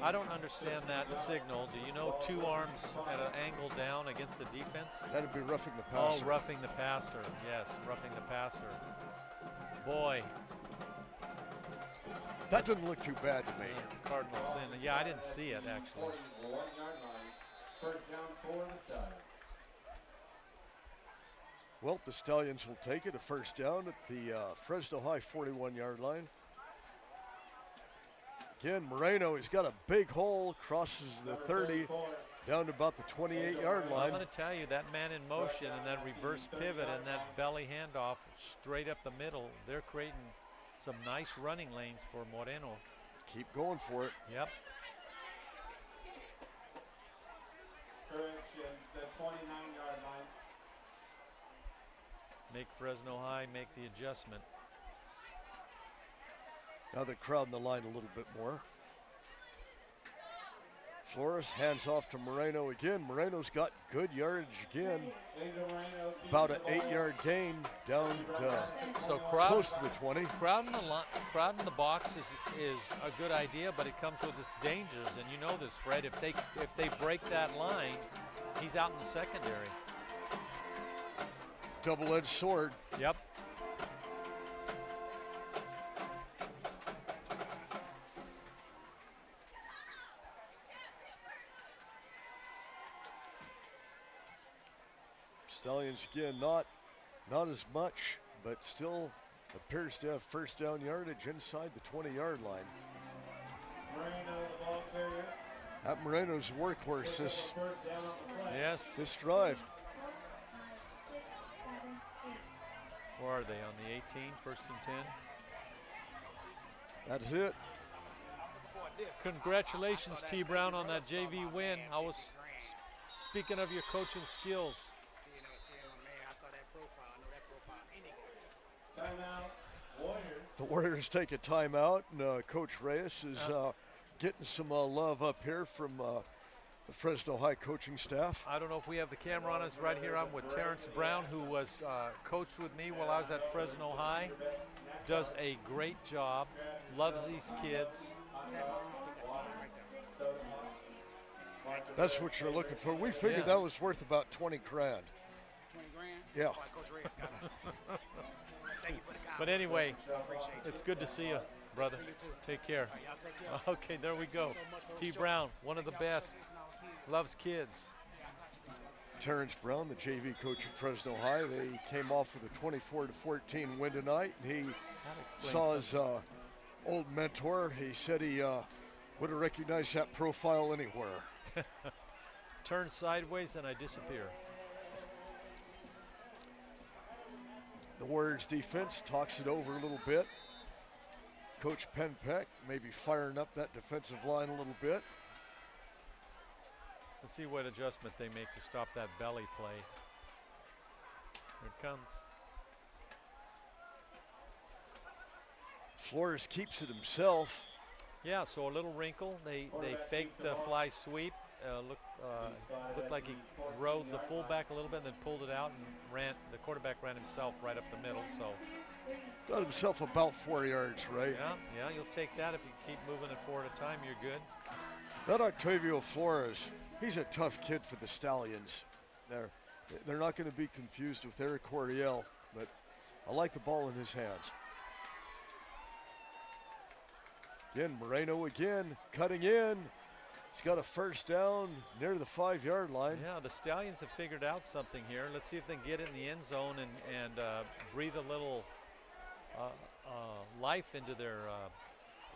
[SPEAKER 3] I don't understand that signal. Do you know 2 arms at an angle down against the defense?
[SPEAKER 2] That'd be roughing the
[SPEAKER 3] Oh,
[SPEAKER 2] passer.
[SPEAKER 3] roughing the passer. Yes, roughing the passer. Boy,
[SPEAKER 2] That doesn't look too bad to me.
[SPEAKER 3] that's a cardinal sin. Yeah, I didn't see it actually.
[SPEAKER 4] 41-yard line. First down for the Stallions.
[SPEAKER 2] Well, the Stallions will take it, a first down at the Fresno High 41-yard line. Again, Moreno, he's got a big hole, crosses the 30, down to about the 28-yard
[SPEAKER 3] I'm
[SPEAKER 2] line.
[SPEAKER 3] going to tell you, that man in motion and that reverse pivot and that belly handoff straight up the middle, they're creating some nice running lanes for Moreno.
[SPEAKER 2] Keep going for it.
[SPEAKER 3] Yep.
[SPEAKER 4] Correction, the 29-yard line.
[SPEAKER 3] Make Fresno High make the adjustment.
[SPEAKER 2] Now they're crowding the line a little bit more. Flores hands off to Moreno again. Moreno's got good yardage again.
[SPEAKER 4] Angel Moreno keeps
[SPEAKER 2] About an
[SPEAKER 4] the ball.
[SPEAKER 2] 8-yard gain down
[SPEAKER 3] So
[SPEAKER 2] close to the 20.
[SPEAKER 3] crowding the box is a good idea, but it comes with its dangers, and you know this, Fred. If they break that line, he's out in the secondary.
[SPEAKER 2] Double-edged sword.
[SPEAKER 3] Yep.
[SPEAKER 2] Stallions again, not as much, but still appears to have first down yardage inside the 20-yard line.
[SPEAKER 4] Moreno, the ball carrier.
[SPEAKER 2] That Moreno's workhorse
[SPEAKER 4] Picks
[SPEAKER 2] this
[SPEAKER 4] up the first down on the play.
[SPEAKER 3] Yes.
[SPEAKER 2] drive.
[SPEAKER 5] 4, 5, 6, 7, 8.
[SPEAKER 3] Where are they, on the 18, first and 10?
[SPEAKER 2] That's it.
[SPEAKER 3] Congratulations, T. Brown, on that JV win. I was speaking of your coaching skills.
[SPEAKER 4] Timeout, Warriors.
[SPEAKER 2] The Warriors take a timeout, and Coach Reyes is getting some love up here from the Fresno High coaching staff.
[SPEAKER 3] I don't know if we have the camera on us right here. I'm with Terrence Brown, who was coached with me while I was at Fresno High. Does a great job, loves these kids.
[SPEAKER 2] That's what you're looking for. We figured
[SPEAKER 3] Yeah.
[SPEAKER 2] that was worth about 20 grand.
[SPEAKER 6] 20 grand?
[SPEAKER 2] Yeah.
[SPEAKER 6] Boy, Coach Reyes got it. Thank you for the comment.
[SPEAKER 3] But anyway,
[SPEAKER 6] Appreciate you.
[SPEAKER 3] it's good to see you, brother.
[SPEAKER 6] See you too.
[SPEAKER 3] Take care.
[SPEAKER 6] All right, y'all take care.
[SPEAKER 3] Okay, there we go.
[SPEAKER 6] so much for
[SPEAKER 3] T.
[SPEAKER 6] the show.
[SPEAKER 3] Brown, one of the
[SPEAKER 6] Thank y'all for
[SPEAKER 3] best,
[SPEAKER 6] listening to our kids.
[SPEAKER 3] loves kids.
[SPEAKER 2] Terrence Brown, the JV coach of Fresno High, they came off with a 24-14 win tonight. He
[SPEAKER 3] That explains
[SPEAKER 2] saw his
[SPEAKER 3] something.
[SPEAKER 2] old mentor. He said he would have recognized that profile anywhere.
[SPEAKER 3] Turn sideways and I disappear.
[SPEAKER 2] The Warriors defense talks it over a little bit. Coach Penpeck maybe firing up that defensive line a little bit.
[SPEAKER 3] Let's see what adjustment they make to stop that belly play. Here it comes.
[SPEAKER 2] Flores keeps it himself.
[SPEAKER 3] Yeah, so a little wrinkle. They faked the fly sweep. Looked like he rode the fullback a little bit and then pulled it out and ran. The quarterback ran himself right up the middle. So
[SPEAKER 2] Got himself about 4 yards, right?
[SPEAKER 3] yeah, you'll take that if you keep moving it 4 at a time. You're good.
[SPEAKER 2] That Octavio Flores, He's a tough kid for the Stallions. They're not going to be confused with Eric Coriel, but I like the ball in his hands. Again, Moreno again, cutting in. He's got a first down near the 5-yard line.
[SPEAKER 3] Yeah, the Stallions have figured out something here. Let's see if they can get in the end zone and breathe a little life into their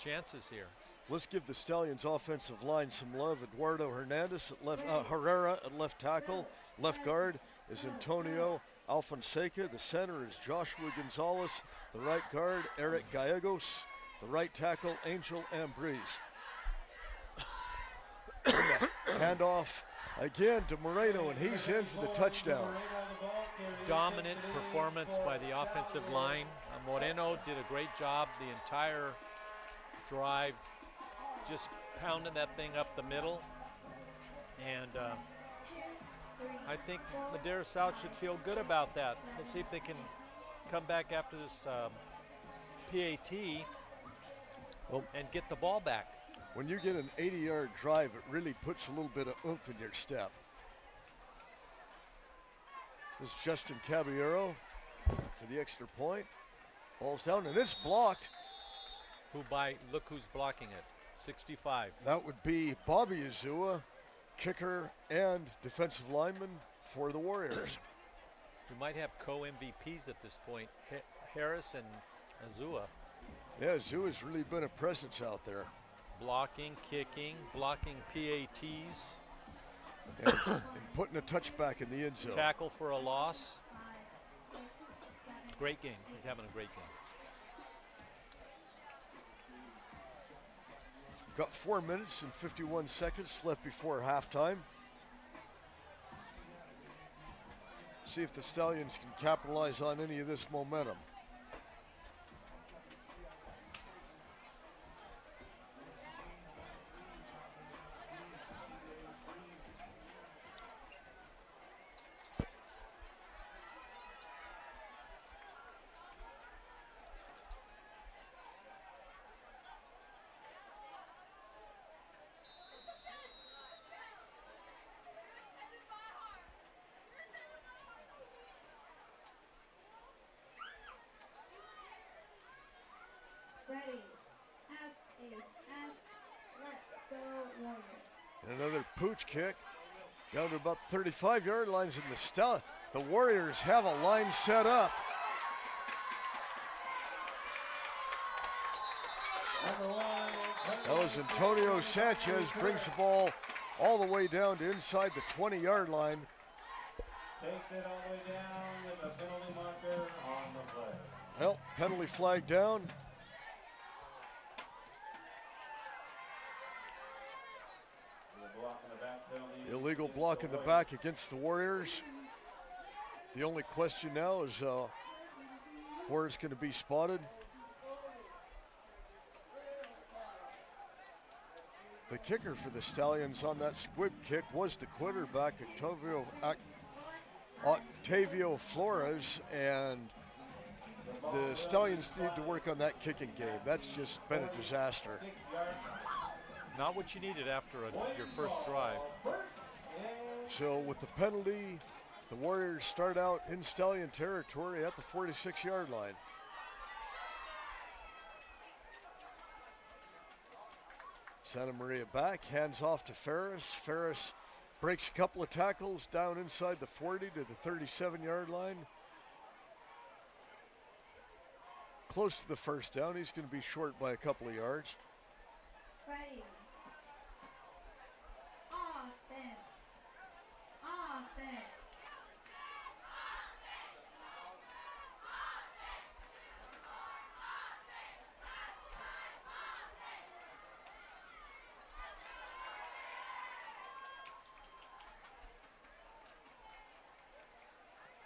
[SPEAKER 3] chances here.
[SPEAKER 2] Let's give the Stallions offensive line some love. Eduardo Hernandez at left, Herrera at left tackle. Left guard is Antonio Alfonseca. The center is Joshua Gonzalez. The right guard, Eric Gallegos. The right tackle, Angel Ambriz. Handoff again to Moreno, and he's in for the touchdown.
[SPEAKER 3] Dominant performance by the offensive line. Moreno did a great job the entire drive, just pounding that thing up the middle. And I think Madera South should feel good about that. Let's see if they can come back after this PAT and get the ball back.
[SPEAKER 2] When you get an 80-yard drive, it really puts a little bit of oomph in your step. This is Justin Caballero for the extra point. Ball's down, and it's blocked.
[SPEAKER 3] Look who's blocking it, 65.
[SPEAKER 2] That would be Bobby Azua, kicker and defensive lineman for the Warriors.
[SPEAKER 3] We might have co-MVPs at this point, Harris and Azua.
[SPEAKER 2] Yeah, Azua's really been a presence out there.
[SPEAKER 3] Blocking, kicking, blocking PATs.
[SPEAKER 2] And putting a touchback in the end zone.
[SPEAKER 3] Tackle for a loss. Great game. He's having a great game.
[SPEAKER 2] We've got 4 minutes and 51 seconds left before halftime. See if the Stallions can capitalize on any of this momentum.
[SPEAKER 5] Ready. F-A-S. Let's go Warriors.
[SPEAKER 2] And another pooch kick down to about 35-yard lines in the Warriors have a line set up. That was Antonio Sanchez, brings the ball all the way down to inside the 20-yard line.
[SPEAKER 4] Takes it all the way down with a penalty marker on the play.
[SPEAKER 2] Well, penalty flag down. Illegal block in the back against the Warriors. The only question now is where it's going to be spotted. The kicker for the Stallions on that squib kick was the quarterback, Octavio Flores, and the Stallions need to work on that kicking game. That's just been a disaster.
[SPEAKER 3] Not what you needed after your first drive.
[SPEAKER 2] So with the penalty, the Warriors start out in Stallion territory at the 46-yard line. Santa Maria back, hands off to Ferris. Ferris breaks a couple of tackles down inside the 40 to the 37-yard line. Close to the first down. He's going to be short by a couple of yards.
[SPEAKER 5] Ready. Offense. Offense.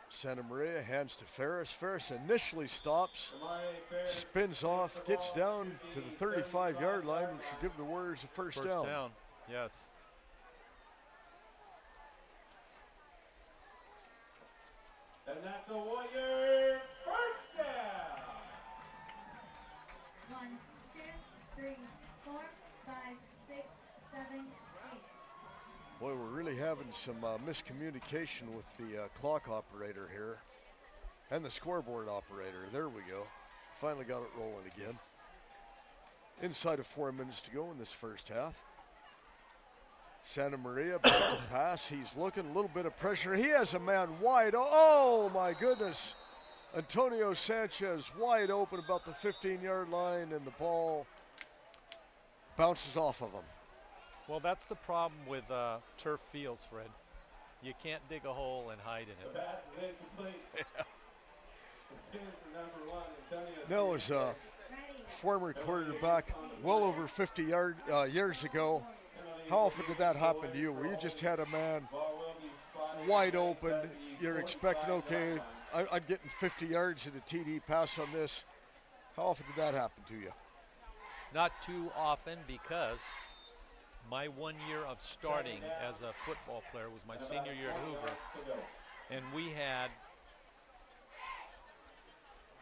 [SPEAKER 2] Santa Maria hands to Ferris. Ferris initially stops, spins off, gets down to the 35-yard line, which should give the Warriors a first down.
[SPEAKER 3] First down, yes.
[SPEAKER 4] And that's a Warrior first down.
[SPEAKER 5] 1, 2, 3, 4, 5, 6, 7, 8.
[SPEAKER 2] Boy, we're really having some miscommunication with the clock operator here and the scoreboard operator. There we go. Finally got it rolling again. Inside of 4 minutes to go in this first half. Santa Maria, back to pass. He's looking, a little bit of pressure. He has a man wide. Oh my goodness. Antonio Sanchez wide open about the 15-yard line, and the ball bounces off of him.
[SPEAKER 3] Well, that's the problem with turf fields, Fred. You can't dig a hole and hide in it.
[SPEAKER 4] The pass is incomplete. Continuing for number 1, Antonio
[SPEAKER 2] That was a former quarterback well over 50 years ago. How often did that happen to you, where you just had a man wide open, you're expecting, okay, I'm getting 50 yards in a TD pass on this. How often did that happen to you?
[SPEAKER 3] Not too often, because my 1 year of starting as a football player was my senior year at Hoover, and we had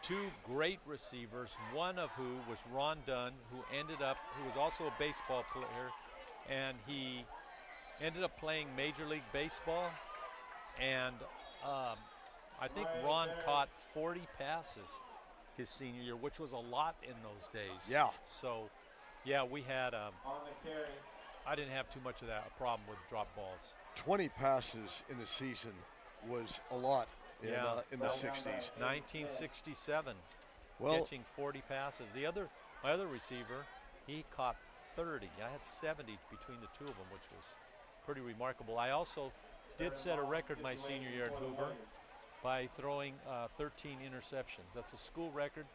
[SPEAKER 3] 2 great receivers, one of who was Ron Dunn, who was also a baseball player, and he ended up playing Major League Baseball, and I think Ron caught 40 passes his senior year, which was a lot in those days.
[SPEAKER 2] Yeah.
[SPEAKER 3] So, yeah, we had,
[SPEAKER 4] on the carry.
[SPEAKER 3] I didn't have too much of that problem with drop balls.
[SPEAKER 2] 20 passes in a season was a lot in the 60s.
[SPEAKER 3] 1967,
[SPEAKER 2] Well,
[SPEAKER 3] catching 40 passes. My other receiver, he caught 30. I had 70 between the two of them, which was pretty remarkable. I also did set a record my senior year at Hoover by throwing 13 interceptions. That's a school record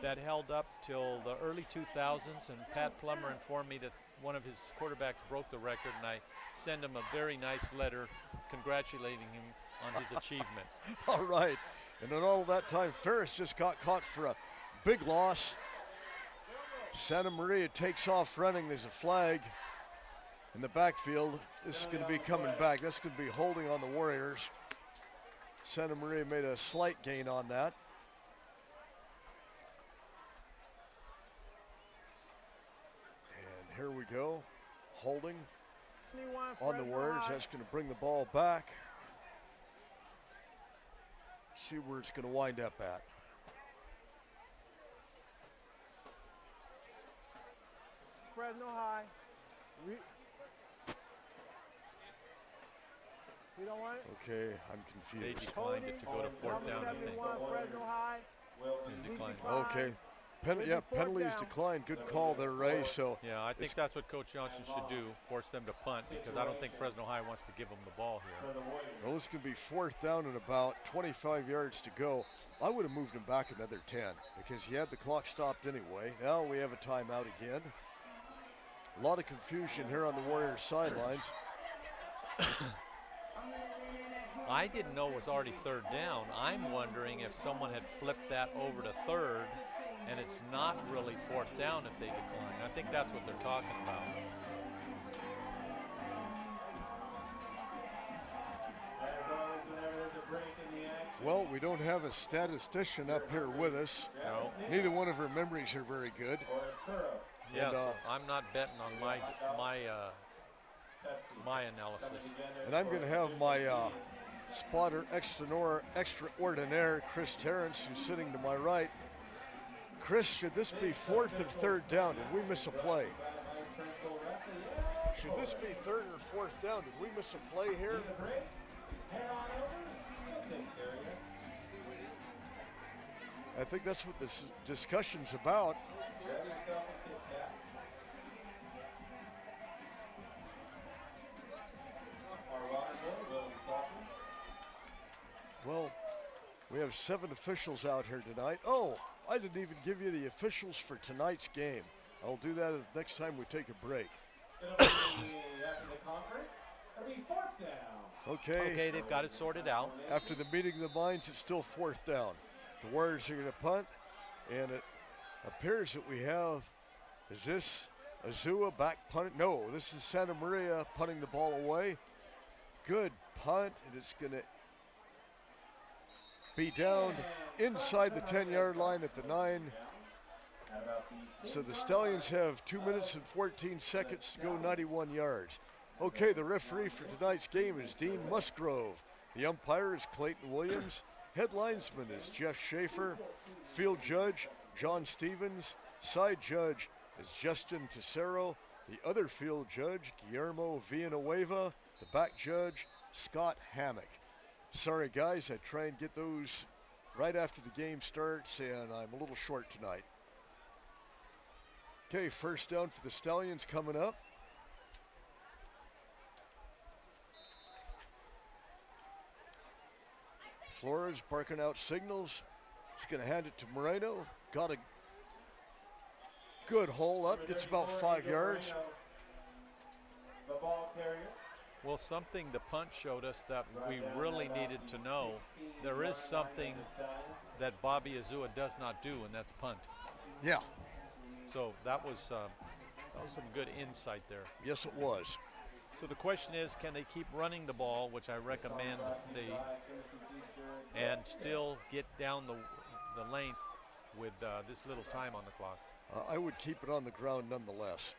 [SPEAKER 3] that held up till the early 2000s, and Pat Plummer informed me that one of his quarterbacks broke the record, and I sent him a very nice letter congratulating him on his achievement.
[SPEAKER 2] all right. And in all that time, Ferris just got caught for a big loss. Santa Maria takes off running. There's a flag in the backfield. This is going to be coming back. That's going to be holding on the Warriors. Santa Maria made a slight gain on that. And here we go. Holding on the Warriors. That's going to bring the ball back. See where it's going to wind up at.
[SPEAKER 7] Fresno High. We don't want it?
[SPEAKER 2] Okay, I'm
[SPEAKER 3] They
[SPEAKER 2] confused.
[SPEAKER 3] declined it to go to 4th down, I think.
[SPEAKER 7] Fresno High.
[SPEAKER 3] They declined.
[SPEAKER 2] Okay. Penalties declined. Good call there, Ray. So
[SPEAKER 3] Yeah, I think that's what Coach Johnson should do, force them to punt, because I don't think Fresno High wants to give them the ball here.
[SPEAKER 2] well, this could be 4th down and about 25 yards to go. I would have moved him back another 10 because he had the clock stopped anyway. Now we have a timeout again. A lot of confusion here on the Warriors sidelines.
[SPEAKER 3] I didn't know it was already 3rd down. I'm wondering if someone had flipped that over to 3rd, and it's not really 4th down if they decline. I think that's what they're talking about.
[SPEAKER 2] Well, we don't have a statistician up here with us.
[SPEAKER 3] No.
[SPEAKER 2] Neither one of our memories are very good.
[SPEAKER 3] Yes,
[SPEAKER 2] And,
[SPEAKER 3] I'm not betting on my analysis.
[SPEAKER 2] And I'm going to have my spotter extraordinaire, Chris Terrence, who's sitting to my right. Chris, should this be 4th and 3rd down? Did we miss a play? Should this be 3rd or 4th down? Did we miss a play here? I think that's what this discussion's about. Well, we have 7 officials out here tonight. Oh, I didn't even give you the officials for tonight's game. I'll do that the next time we take a break.
[SPEAKER 3] Okay, they've got it sorted out.
[SPEAKER 2] After the meeting of the minds, it's still 4th down. The Warriors are going to punt, and it appears that we have, is this Azua back punt? No, this is Santa Maria punting the ball away. Good punt, and it's going to be down inside the 10-yard line at the 9. So the Stallions have 2 minutes and 14 seconds to go, 91 yards. Okay, the referee for tonight's game is Dean Musgrove. The umpire is Clayton Williams. Head linesman is Jeff Schaefer. Field judge, John Stevens. Side judge is Justin Tessero. The other field judge, Guillermo Villanueva. The back judge, Scott Hammock. Sorry guys, I try and get those right after the game starts, and I'm a little short tonight. Okay, first down for the Stallions coming up. Flores barking out signals. He's going to hand it to Moreno. Got a good hole up. It's about 5 yards.
[SPEAKER 4] The ball carrier.
[SPEAKER 3] Well, something the punt showed us that we really needed to know. There is something that Bobby Azua does not do, and that's punt.
[SPEAKER 2] Yeah.
[SPEAKER 3] So that was some good insight there.
[SPEAKER 2] Yes, it was.
[SPEAKER 3] So the question is, can they keep running the ball, which I recommend they, and still get down the length with this little time on the clock?
[SPEAKER 2] I would keep it on the ground nonetheless.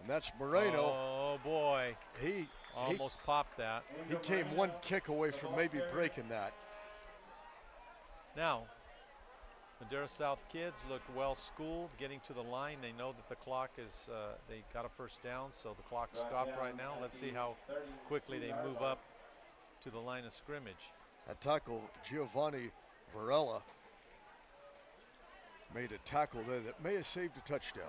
[SPEAKER 2] And that's Moreno.
[SPEAKER 3] Oh boy,
[SPEAKER 2] He
[SPEAKER 3] almost popped that.
[SPEAKER 2] He came one kick away from maybe breaking that.
[SPEAKER 3] Now, Madera South kids look well schooled, getting to the line. They know that the clock is, they got a first down, so the clock stopped right now. Let's see how quickly they move up to the line of scrimmage.
[SPEAKER 2] That tackle, Giovanni Varela made a tackle there that may have saved a touchdown.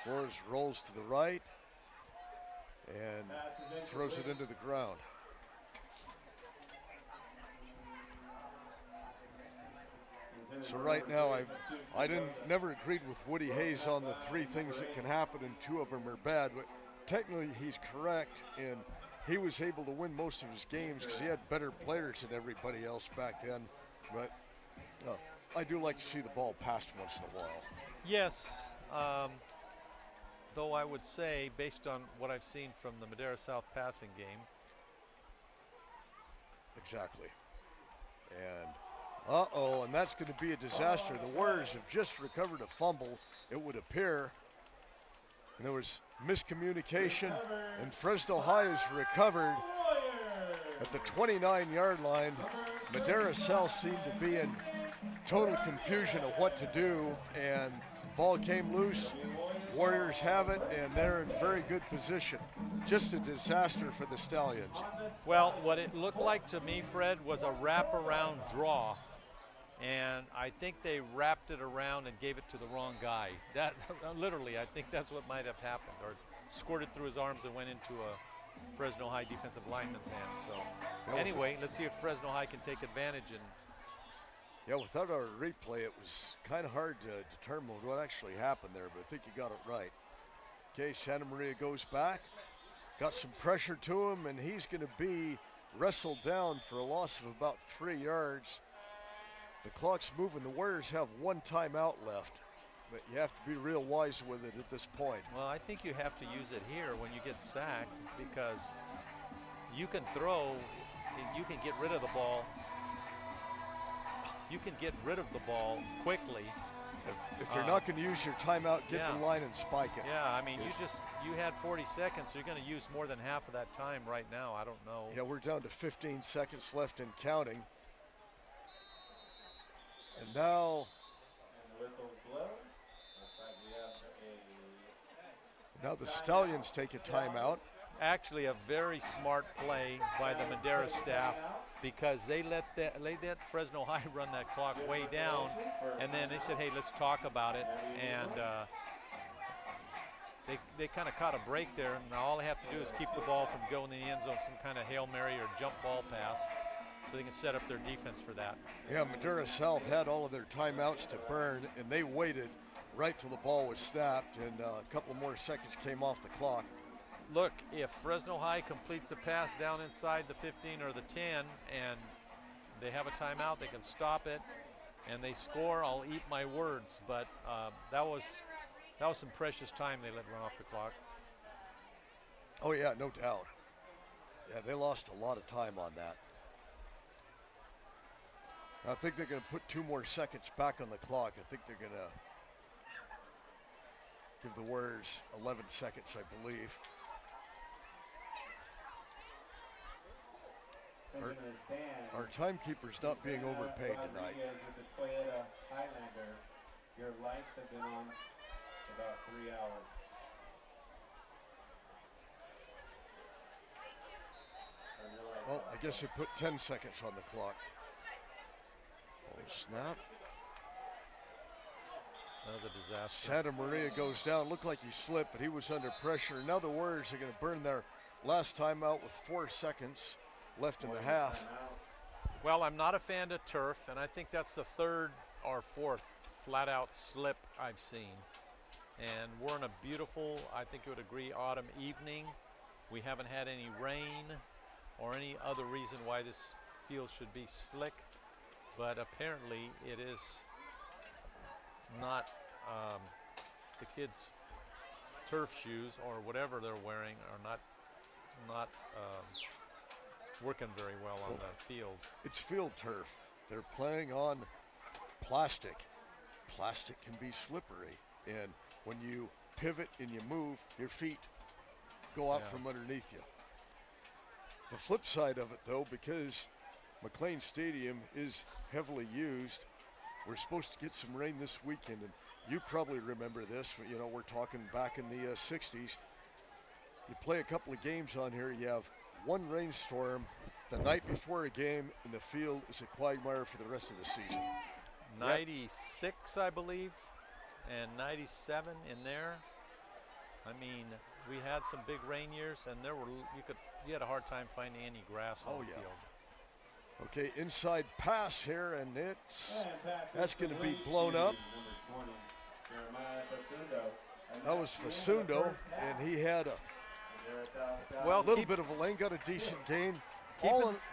[SPEAKER 2] Flores rolls to the right and throws it into the ground. So right now, I never agreed with Woody Hayes on the three things that can happen, and two of them are bad. But technically, he's correct, and he was able to win most of his games because he had better players than everybody else back then. But I do like to see the ball passed once in a while.
[SPEAKER 3] Yes, though I would say, based on what I've seen from the Madera South passing game.
[SPEAKER 2] Exactly. And and that's going to be a disaster. The Warriors have just recovered a fumble, it would appear. And there was miscommunication, and Fresno High has recovered at the 29-yard line. Madera South seemed to be in total confusion of what to do, and the ball came loose. Warriors have it, and they're in very good position. Just a disaster for the Stallions.
[SPEAKER 3] Well, what it looked like to me, Fred, was a wraparound draw. And I think they wrapped it around and gave it to the wrong guy. That literally, I think that's what might have happened, or squirted through his arms and went into a Fresno High defensive lineman's hands. So anyway, let's see if Fresno High can take advantage. And
[SPEAKER 2] yeah, without our replay, it was kind of hard to determine what actually happened there, but I think you got it right. Okay, Santa Maria goes back, got some pressure to him, and he's going to be wrestled down for a loss of about 3 yards. The clock's moving. The Warriors have one timeout left, but you have to be real wise with it at this point.
[SPEAKER 3] Well, I think you have to use it here when you get sacked, because you can throw, you can get rid of the ball. You can get rid of the ball quickly.
[SPEAKER 2] If you're not going to use your timeout, get the line and spike it.
[SPEAKER 3] Yeah, I mean, you had 40 seconds, so you're going to use more than half of that time right now. I don't know.
[SPEAKER 2] Yeah, we're down to 15 seconds left and counting. And now, the Stallions take a timeout.
[SPEAKER 3] Actually, a very smart play by the Madera staff, because they let Fresno High run that clock way down, and then they said, hey, let's talk about it. And they kind of caught a break there, and now all they have to do is keep the ball from going in the end zone, some kind of Hail Mary or jump ball pass, so they can set up their defense for that.
[SPEAKER 2] Yeah, Madera South had all of their timeouts to burn, and they waited right till the ball was snapped, and a couple more seconds came off the clock.
[SPEAKER 3] Look, if Fresno High completes a pass down inside the 15 or the 10, and they have a timeout, they can stop it, and they score, I'll eat my words. But that was some precious time they let run off the clock.
[SPEAKER 2] Oh yeah, no doubt. Yeah, they lost a lot of time on that. I think they're going to put 2 more seconds back on the clock. I think they're going to give the Warriors 11 seconds, I believe. Our timekeeper's not being overpaid tonight.
[SPEAKER 4] With the Toyota Highlander, your lights have been on about 3 hours.
[SPEAKER 2] Well, I guess they put 10 seconds on the clock. Oh, snap.
[SPEAKER 3] Another disaster.
[SPEAKER 2] Santa Maria goes down. Looked like he slipped, but he was under pressure. Now the Warriors are going to burn their last timeout with 4 seconds left in the half.
[SPEAKER 3] Well, I'm not a fan of turf, and I think that's the third or fourth flat-out slip I've seen. And we're in a beautiful, I think you would agree, autumn evening. We haven't had any rain or any other reason why this field should be slick, but apparently it is not the kids' turf shoes or whatever they're wearing are not working very well on the field.
[SPEAKER 2] It's field turf. They're playing on plastic. Plastic can be slippery, and when you pivot and you move, your feet go out from underneath you. The flip side of it, though, because McLean Stadium is heavily used, we're supposed to get some rain this weekend, and you probably remember this. You know, we're talking back in the 60s. You play a couple of games on here, you have one rainstorm the night before a game, and the field is a quagmire for the rest of the season.
[SPEAKER 3] 96, I believe, and 97 in there. I mean, we had some big rain years, and you had a hard time finding any grass on the field.
[SPEAKER 2] Okay, inside pass here, and that's going to be blown up. That was Fasundo, and he had a little bit of a lane, got a decent gain.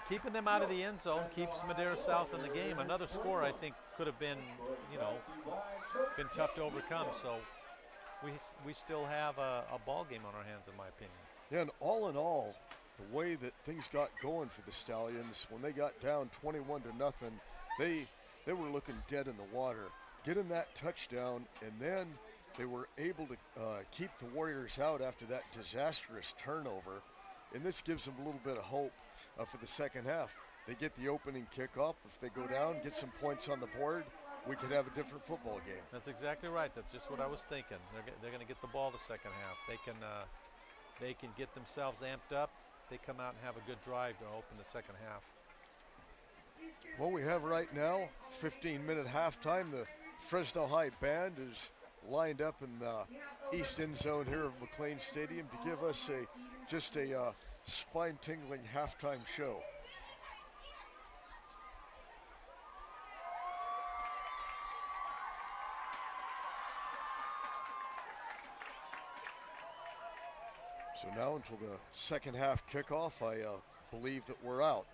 [SPEAKER 3] Keeping them out of the end zone keeps Madera South in the game. Another score, I think, could have been, been tough to overcome. So we still have a ball game on our hands, in my opinion.
[SPEAKER 2] Yeah, and all in all, the way that things got going for the Stallions, when they got down 21-0, they were looking dead in the water. Getting that touchdown, and then they were able to keep the Warriors out after that disastrous turnover, and this gives them a little bit of hope for the second half. They get the opening kickoff. If they go down, get some points on the board, we could have a different football game.
[SPEAKER 3] That's exactly right. That's just what I was thinking. They're going to get the ball the second half. They can get themselves amped up. They come out and have a good drive to open the second half.
[SPEAKER 2] Well, we have right now 15-minute halftime. The Fresno High band is lined up in the east end zone here of McLean Stadium to give us just a spine-tingling halftime show. So now until the second half kickoff, I believe that we're out.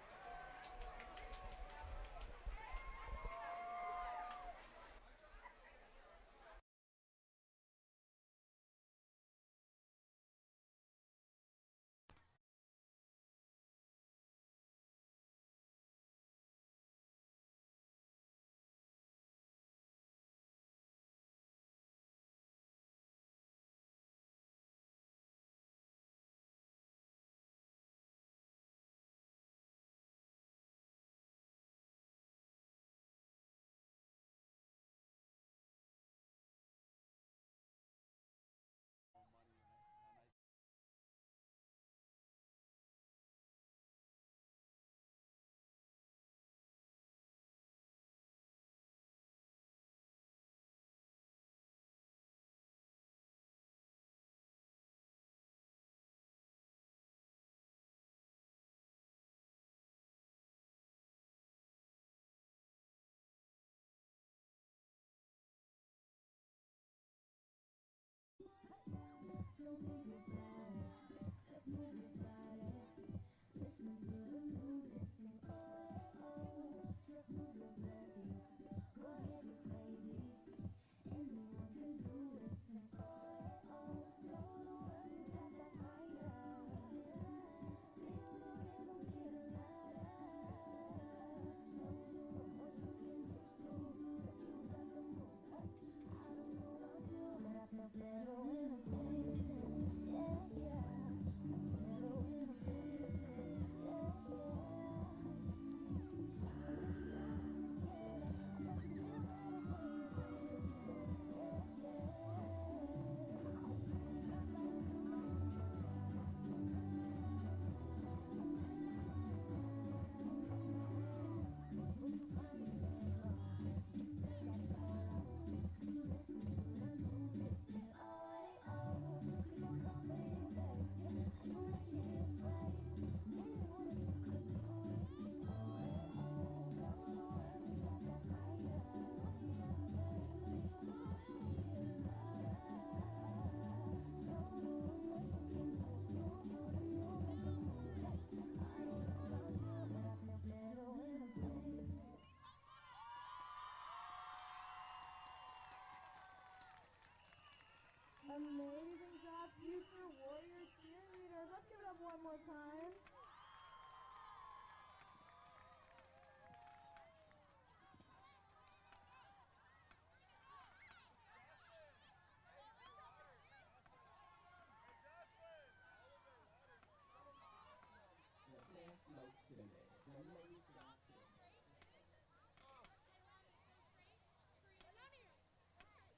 [SPEAKER 5] Amazing job, future Warriors cheerleaders. Let's give it up one more time.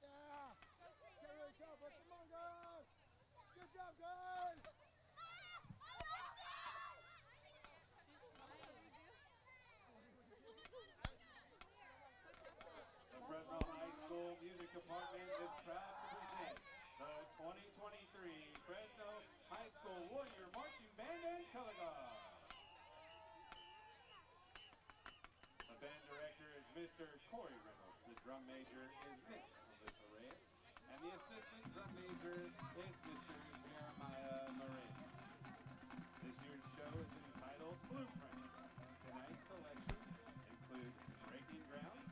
[SPEAKER 7] Yeah. Get really tough, but come on, guys. Good job, guys.
[SPEAKER 4] The Fresno High School Music Department is proud to present the 2023 Fresno High School Warrior Marching Band and Color Guard. The band director is Mr. Corey Reynolds. The drum major is Miss Melissa Reyes. And the assistant drum major is Mr. Jeremiah Moran. This year's show is entitled Blueprint. Tonight's selections include Breaking Ground,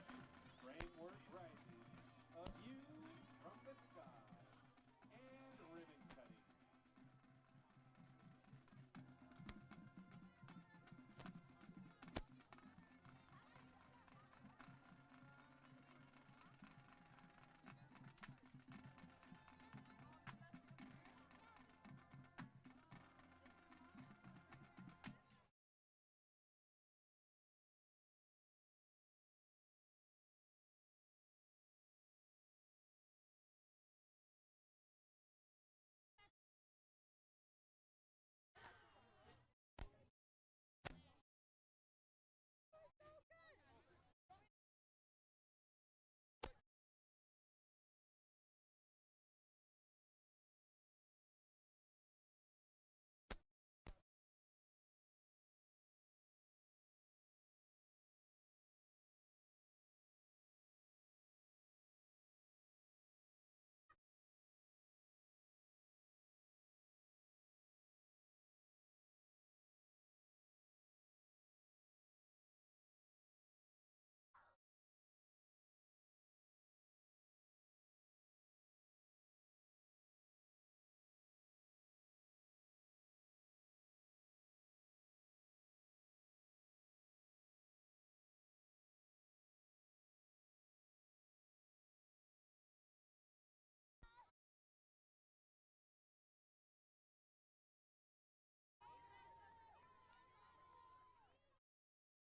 [SPEAKER 4] Framework Rising, A View from the Sky, and Ribbon Cutting.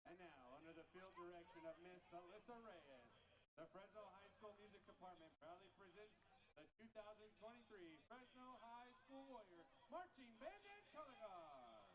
[SPEAKER 4] And now, under the field direction of Miss Alyssa Reyes, the Fresno High School Music Department proudly presents the 2023 Fresno High School Warrior Marching Band and Color Guard.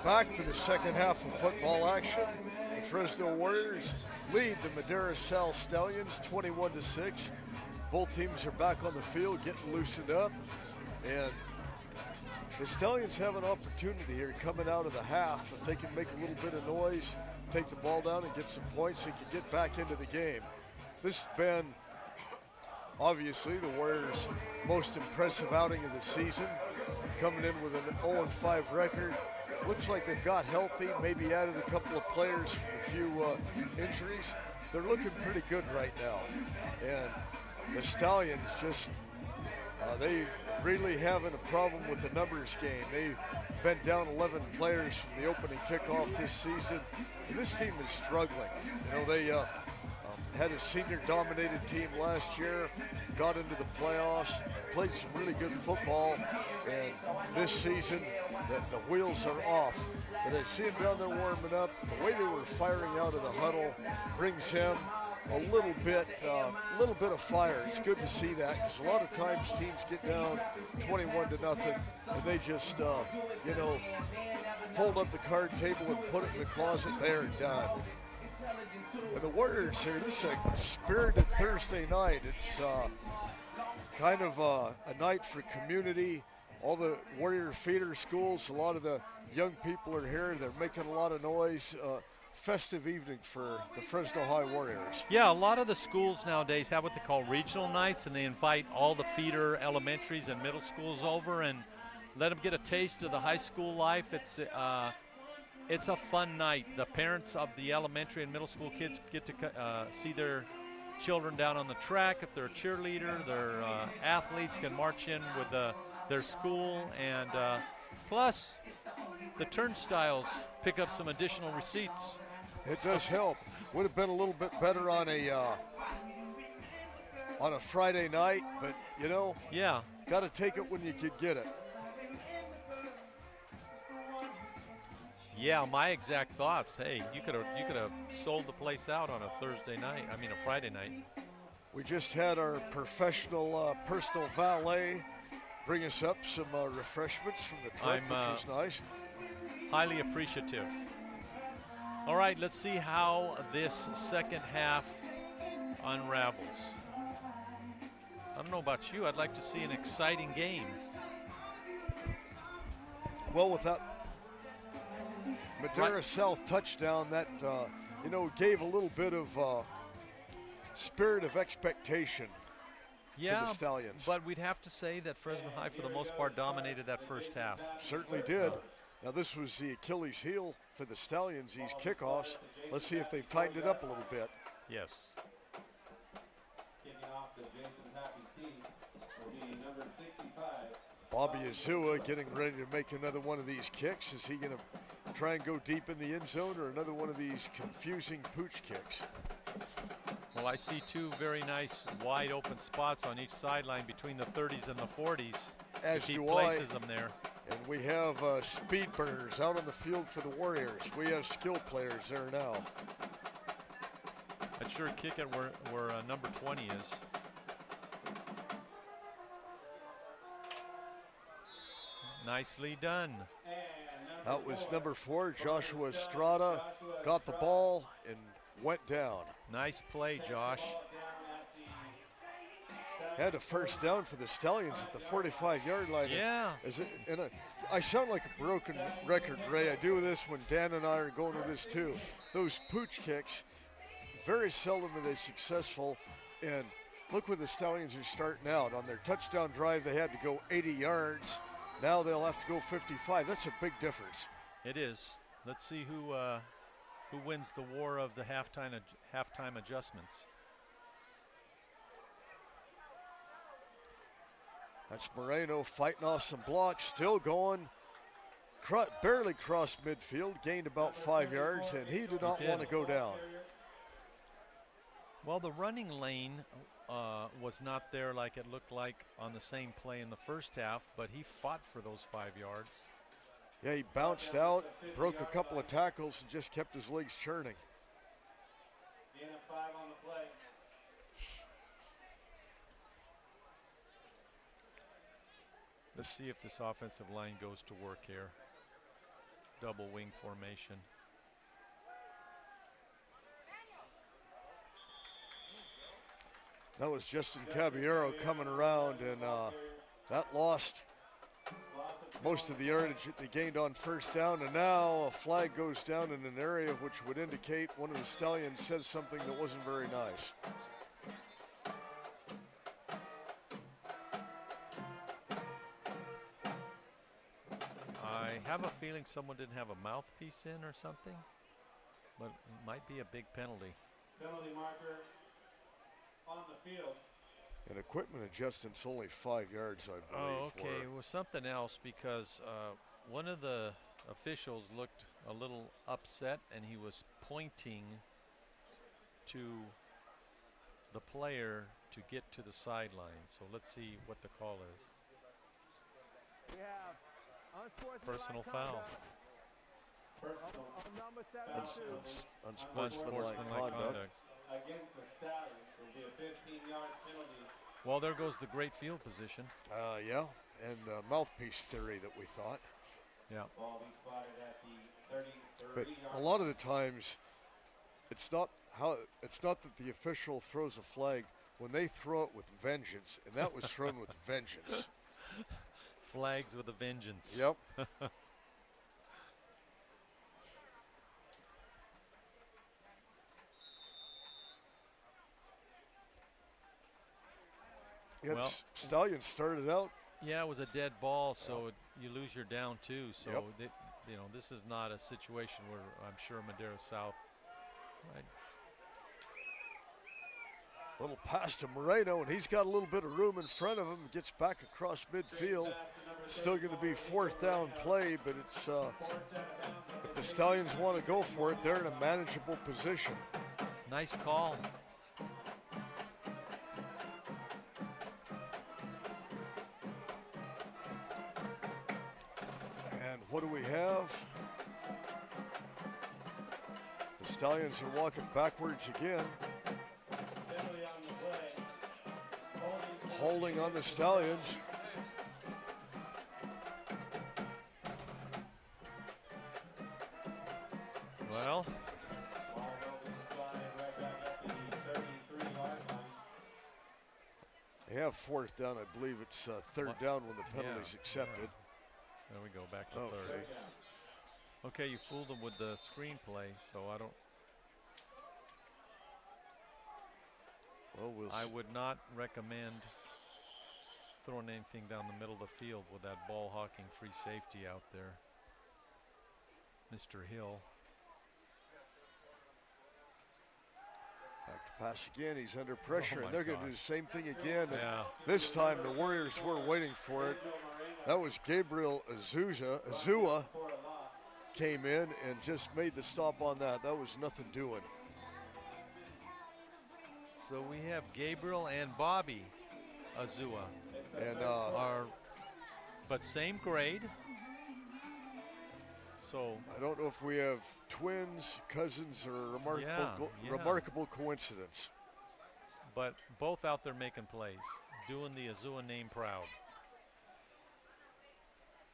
[SPEAKER 2] back for the second half of football action. The Fresno Warriors lead the Madera Stallions 21-6. Both teams are back on the field, getting loosened up, and the Stallions have an opportunity here coming out of the half. If they can make a little bit of noise, take the ball down and get some points, they can get back into the game. This has been obviously the Warriors' most impressive outing of the season, coming in with an 0-5 record. Looks like they've got healthy, maybe added a couple of players from a few injuries. They're looking pretty good right now. And the Stallions just, they really having a problem with the numbers game. They've been down 11 players from the opening kickoff this season. And this team is struggling. You know, they had a senior-dominated team last year, got into the playoffs, played some really good football, and this season, the wheels are off. But I see them down there warming up. The way they were firing out of the huddle brings him a little bit of fire. It's good to see that, because a lot of times teams get down 21-0, and they just, you know, fold up the card table and put it in the closet. They're done. And the Warriors here, this is a spirited Thursday night. It's kind of a night for community. All the Warrior feeder schools, a lot of the young people are here. They're making a lot of noise. Festive evening for the Fresno High Warriors.
[SPEAKER 3] Yeah, a lot of the schools nowadays have what they call regional nights, and they invite all the feeder elementaries and middle schools over and let them get a taste of the high school life. It's a fun night. The parents of the elementary and middle school kids get to see their children down on the track. If they're a cheerleader, their athletes can march in with their school, and plus the turnstiles pick up some additional receipts.
[SPEAKER 2] It does help. Would have been a little bit better on a Friday night, but you know,
[SPEAKER 3] yeah,
[SPEAKER 2] got to take it when you could get it.
[SPEAKER 3] Yeah, my exact thoughts. Hey, you could have sold the place out on a Thursday night. I mean, a Friday night.
[SPEAKER 2] We just had our professional personal valet bring us up some refreshments from the truck, which is nice.
[SPEAKER 3] Highly appreciative. All right, let's see how this second half unravels. I don't know about you. I'd like to see an exciting game.
[SPEAKER 2] Well, with that Madera South touchdown, that you know, gave a little bit of spirit of expectation to the Stallions.
[SPEAKER 3] But we'd have to say that Fresno High, for the most part, dominated that first half.
[SPEAKER 2] Certainly did. Now, this was the Achilles heel for the Stallions, these kickoffs. Let's see if they've tightened it up a little bit.
[SPEAKER 3] Yes.
[SPEAKER 4] Kicking off the Jason Happy team will be number 65.
[SPEAKER 2] Bobby Azua getting ready to make another one of these kicks. Is he going to try and go deep in the end zone, or another one of these confusing pooch kicks?
[SPEAKER 3] Well, I see two very nice wide open spots on each sideline between the 30s and the 40s.
[SPEAKER 2] As
[SPEAKER 3] if he
[SPEAKER 2] do
[SPEAKER 3] places them there.
[SPEAKER 2] And we have speed burners out on the field for the Warriors. We have skilled players there now.
[SPEAKER 3] I'd sure kick it where number 20 is. Nicely done.
[SPEAKER 2] That was number 4, Joshua Estrada, got the ball and went down.
[SPEAKER 3] Nice play, Josh.
[SPEAKER 2] Had a first down for the Stallions at the 45-yard line.
[SPEAKER 3] Yeah.
[SPEAKER 2] I sound like a broken record, Ray. I do this when Dan and I are going to this too. Those pooch kicks, very seldom are they successful. And look where the Stallions are starting out. On their touchdown drive, they had to go 80 yards. Now they'll have to go 55. That's a big difference.
[SPEAKER 3] It is. Let's see who wins the war of the halftime adjustments.
[SPEAKER 2] That's Moreno fighting off some blocks, still going. Barely crossed midfield, gained about 5 yards, and he did not want to go down.
[SPEAKER 3] Well, the running lane was not there like it looked like on the same play in the first half, but he fought for those 5 yards.
[SPEAKER 2] Yeah, he bounced out, broke a couple of tackles, and just kept his legs churning.
[SPEAKER 4] Gain of 5 on the play.
[SPEAKER 3] Let's see if this offensive line goes to work here. double wing formation.
[SPEAKER 2] That was Justin Caballero coming around, and that lost most of the yardage that they gained on first down, and now a flag goes down in an area which would indicate one of the Stallions says something that wasn't very nice.
[SPEAKER 3] I have a feeling someone didn't have a mouthpiece in or something, but it might be a big penalty.
[SPEAKER 4] Penalty marker on the field.
[SPEAKER 2] And equipment adjustment's only 5 yards, I believe.
[SPEAKER 3] Oh, okay. It was something else because one of the officials looked a little upset and he was pointing to the player to get to the sideline. So let's see what the call is.
[SPEAKER 7] We have unsportsmanlike
[SPEAKER 3] Personal foul.
[SPEAKER 7] on number 72.
[SPEAKER 2] Unsportsmanlike conduct.
[SPEAKER 4] Against the Stallions will be a 15-yard penalty.
[SPEAKER 3] Well, there goes the great field position.
[SPEAKER 2] Yeah, and the mouthpiece theory that we thought.
[SPEAKER 3] Yeah.
[SPEAKER 4] Ball be spotted at the
[SPEAKER 2] But
[SPEAKER 4] 33-yard
[SPEAKER 2] a lot of the times, it's not that the official throws a flag. When they throw it with vengeance, and that was thrown with vengeance.
[SPEAKER 3] Flags with a vengeance.
[SPEAKER 2] Yep. Yeah,
[SPEAKER 3] Well-
[SPEAKER 2] Stallions started out.
[SPEAKER 3] Yeah, it was a dead ball, so you lose your down two. So
[SPEAKER 2] Yep.
[SPEAKER 3] this is not a situation where I'm sure Madera South. Right.
[SPEAKER 2] Little pass to Moreno, and he's got a little bit of room in front of him. Gets back across midfield. Still going to be fourth down play, but it's if the Stallions want to go for it, they're in a manageable position.
[SPEAKER 3] Nice call.
[SPEAKER 2] And what do we have? The Stallions are walking backwards again.
[SPEAKER 4] penalty on the play.
[SPEAKER 2] Holding on the Stallions.
[SPEAKER 3] Well,
[SPEAKER 4] Ball will be spotted right back at the 33-yard line.
[SPEAKER 2] They have fourth down. I believe it's third down when the penalty's accepted.
[SPEAKER 3] there we go, back to
[SPEAKER 2] Okay.
[SPEAKER 3] third. Okay, you fooled them with the screenplay, so I don't.
[SPEAKER 2] Well,
[SPEAKER 3] I would not recommend throwing anything down the middle of the field with that ball hawking free safety out there, Mr. Hill.
[SPEAKER 2] Back to pass again. He's under pressure,
[SPEAKER 3] my
[SPEAKER 2] and they're going to do
[SPEAKER 3] gosh.
[SPEAKER 2] the same thing again. And
[SPEAKER 3] Yeah.
[SPEAKER 2] this time the Warriors were waiting for it. That was Gabriel Azua came in and just made the stop on that. That was nothing doing.
[SPEAKER 3] So we have Gabriel and Bobby Azua,
[SPEAKER 2] And
[SPEAKER 3] but same grade. So
[SPEAKER 2] I don't know if we have twins, cousins, or
[SPEAKER 3] Yeah.
[SPEAKER 2] remarkable coincidence.
[SPEAKER 3] but both out there making plays, doing the Azua name proud.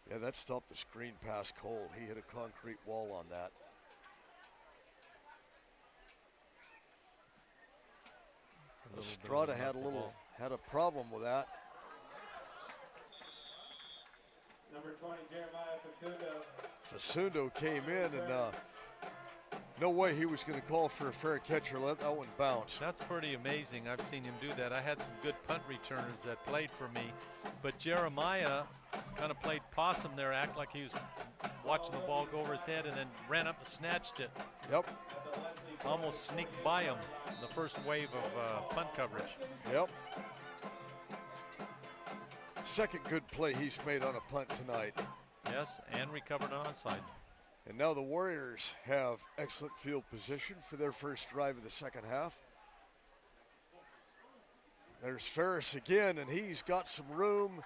[SPEAKER 2] Yeah, that stopped the screen pass cold. He hit a concrete wall on that.
[SPEAKER 3] It's a little bit
[SPEAKER 2] Estrada
[SPEAKER 3] of
[SPEAKER 2] had a
[SPEAKER 3] knuckleball.
[SPEAKER 2] had a problem with that.
[SPEAKER 4] Number 20, Jeremiah Facundo.
[SPEAKER 2] Fasundo came in, and no way he was going to call for a fair catch or let that one bounce.
[SPEAKER 3] That's pretty amazing. I've seen him do that. I had some good punt returners that played for me, but Jeremiah kind of played possum there, act like he was watching the ball go over his head, and then ran up and snatched it.
[SPEAKER 2] Yep,
[SPEAKER 3] Almost sneaked by him the first wave of punt coverage.
[SPEAKER 2] yep. Second good play he's made on a punt tonight.
[SPEAKER 3] Yes, and recovered on onside.
[SPEAKER 2] And now the Warriors have excellent field position for their first drive of the second half. There's Ferris again, and he's got some room.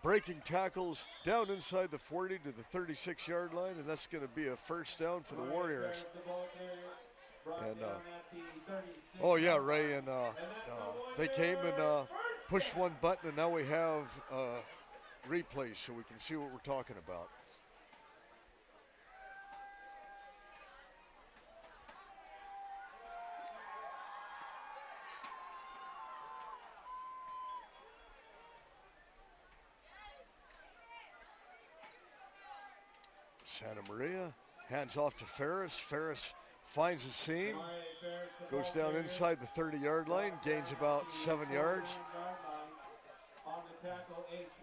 [SPEAKER 2] Breaking tackles down inside the 40 to the 36-yard line, and that's going to be a first down for the Warriors. And oh yeah, Ray, and they came and pushed one button, and now we have replays, so we can see what we're talking about. Santa Maria hands off to Ferris. Ferris finds a seam, goes down inside the 30-yard line, gains about 7 yards.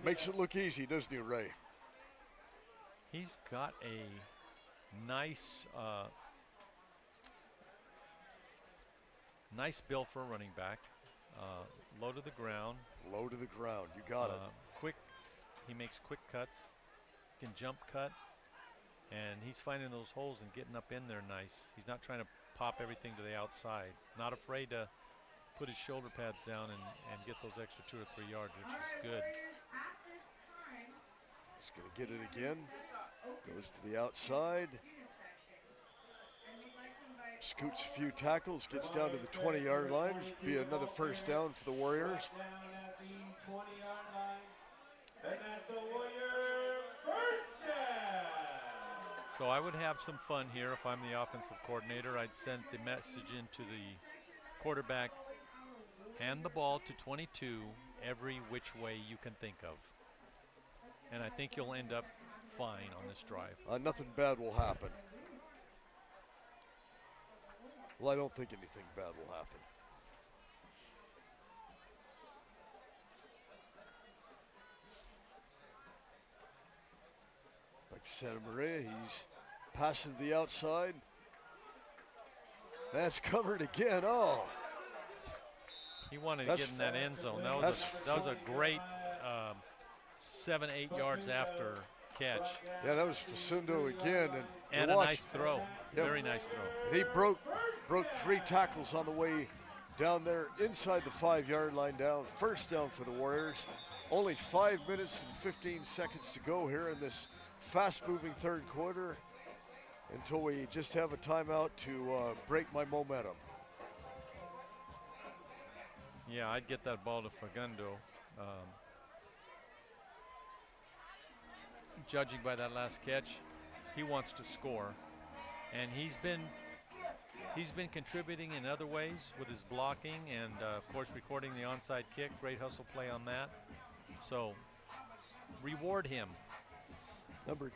[SPEAKER 2] Makes it look easy, doesn't he, Ray?
[SPEAKER 3] He's got a nice nice bill for a running back. Low to the ground.
[SPEAKER 2] Low to the ground, you got it.
[SPEAKER 3] Quick, he makes quick cuts, can jump cut, and he's finding those holes and getting up in there nice. He's not trying to pop everything to the outside. Not afraid to put his shoulder pads down and get those extra 2 or 3 yards, which is good.
[SPEAKER 2] He's going to get it again. Goes to the outside. Scoots a few tackles, gets down to the 20-yard line. Be another first down for the Warriors.
[SPEAKER 3] So I would have some fun here if I'm the offensive coordinator. I'd send the message into the quarterback, hand the ball to 22 every which way you can think of. And I think you'll end up fine on this drive.
[SPEAKER 2] Nothing bad will happen. Well, I don't think anything bad will happen. Back to Santa Maria, he's passing to the outside. That's covered again, oh.
[SPEAKER 3] He wanted to get in that end zone. That was a great 7, 8 yards after catch.
[SPEAKER 2] Yeah, that was Facundo again.
[SPEAKER 3] And a nice throw, very nice throw.
[SPEAKER 2] He broke 3 tackles on the way down there inside the 5-yard line down. First down for the Warriors. Only 5 minutes and 15 seconds to go here in this fast-moving third quarter until we just have a timeout to break my momentum.
[SPEAKER 3] Yeah, I'd get that ball to Facundo. Judging by that last catch, he wants to score, and he's been contributing in other ways with his blocking and of course recording the onside kick. Great hustle play on that. So reward him.
[SPEAKER 2] Number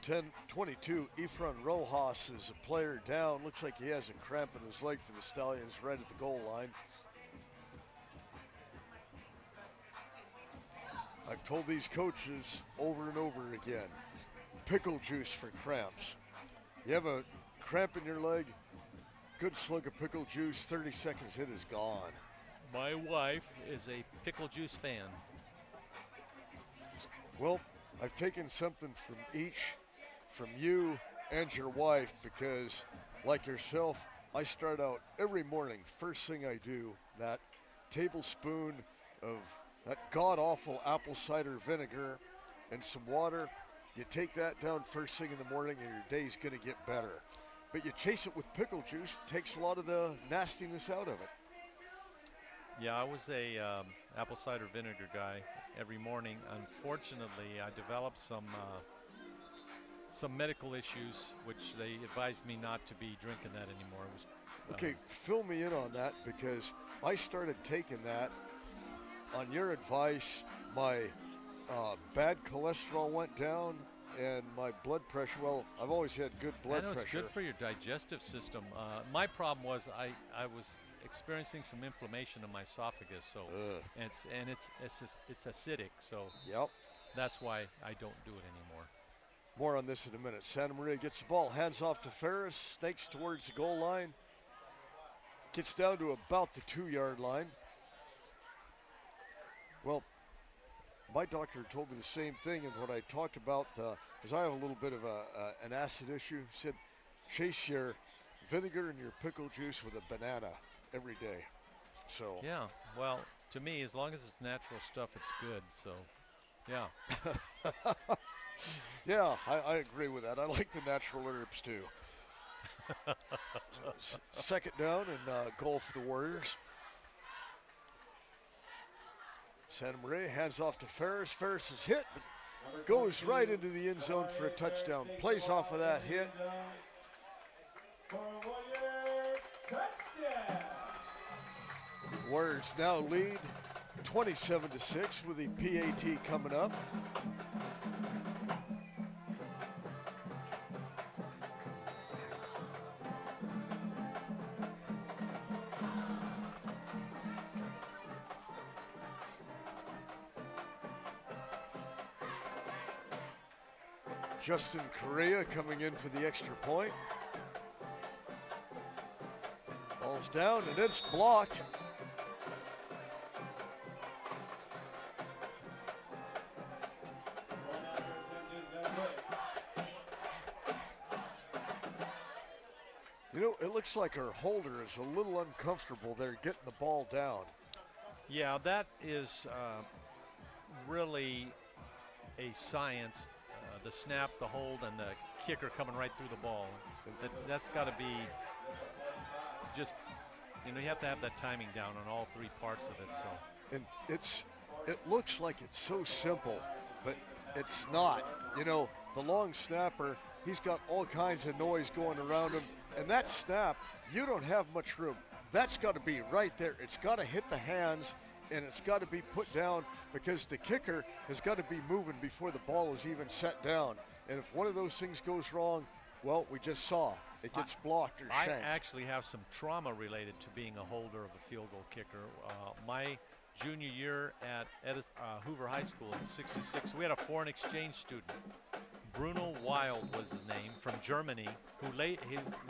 [SPEAKER 2] 22, Efron Rojas is a player down. Looks like he has a cramp in his leg for the Stallions right at the goal line. I've told these coaches over and over again, pickle juice for cramps. You have a cramp in your leg, good slug of pickle juice, 30 seconds, it is gone.
[SPEAKER 3] My wife is a pickle juice fan.
[SPEAKER 2] Well, I've taken something from each, from you and your wife, because like yourself, I start out every morning, first thing I do, that tablespoon of that god-awful apple cider vinegar and some water. You take that down first thing in the morning and your day's gonna get better. But you chase it with pickle juice, takes a lot of the nastiness out of it.
[SPEAKER 3] Yeah, I was a apple cider vinegar guy every morning. Unfortunately, I developed some medical issues, which they advised me not to be drinking that anymore. It was,
[SPEAKER 2] okay, fill me in on that, because I started taking that on your advice. My bad cholesterol went down and my blood pressure, well, I've always had good blood pressure.
[SPEAKER 3] It's good for your digestive system. My problem was I was experiencing some inflammation in my esophagus, so it's acidic, so
[SPEAKER 2] yep,
[SPEAKER 3] that's why I don't do it anymore.
[SPEAKER 2] More on this in a minute. Santa Maria gets the ball, hands off to Ferris, snakes towards the goal line, gets down to about the 2-yard line. Well, my doctor told me the same thing, and what I talked about, because I have a little bit of an acid issue, said chase your vinegar and your pickle juice with a banana every day. So
[SPEAKER 3] yeah, well, to me, as long as it's natural stuff, it's good. So, yeah.
[SPEAKER 2] Yeah, I agree with that. I like the natural herbs too. Second down and goal for the Warriors. Santa Maria hands off to Ferris. Ferris is hit, but goes right into the end zone for a touchdown. Plays off of that hit. Warriors now lead 27-6 with the PAT coming up. Justin Correa coming in for the extra point. Ball's down and it's blocked. You know, it looks like our holder is a little uncomfortable there getting the ball down.
[SPEAKER 3] Yeah, that is really a science. The snap, the hold, and the kicker coming right through the ball. That's got to be just, you know, you have to have that timing down on all three parts of it. So.
[SPEAKER 2] And it looks like it's so simple, but it's not. You know, the long snapper, he's got all kinds of noise going around him. And that snap, you don't have much room. That's got to be right there. It's got to hit the hands, and it's got to be put down because the kicker has got to be moving before the ball is even set down. And if one of those things goes wrong, well, we just saw it gets blocked or shanked.
[SPEAKER 3] I actually have some trauma related to being a holder of a field goal kicker. My junior year at Hoover High School in '66, we had a foreign exchange student. Bruno Wild was his name, from Germany, who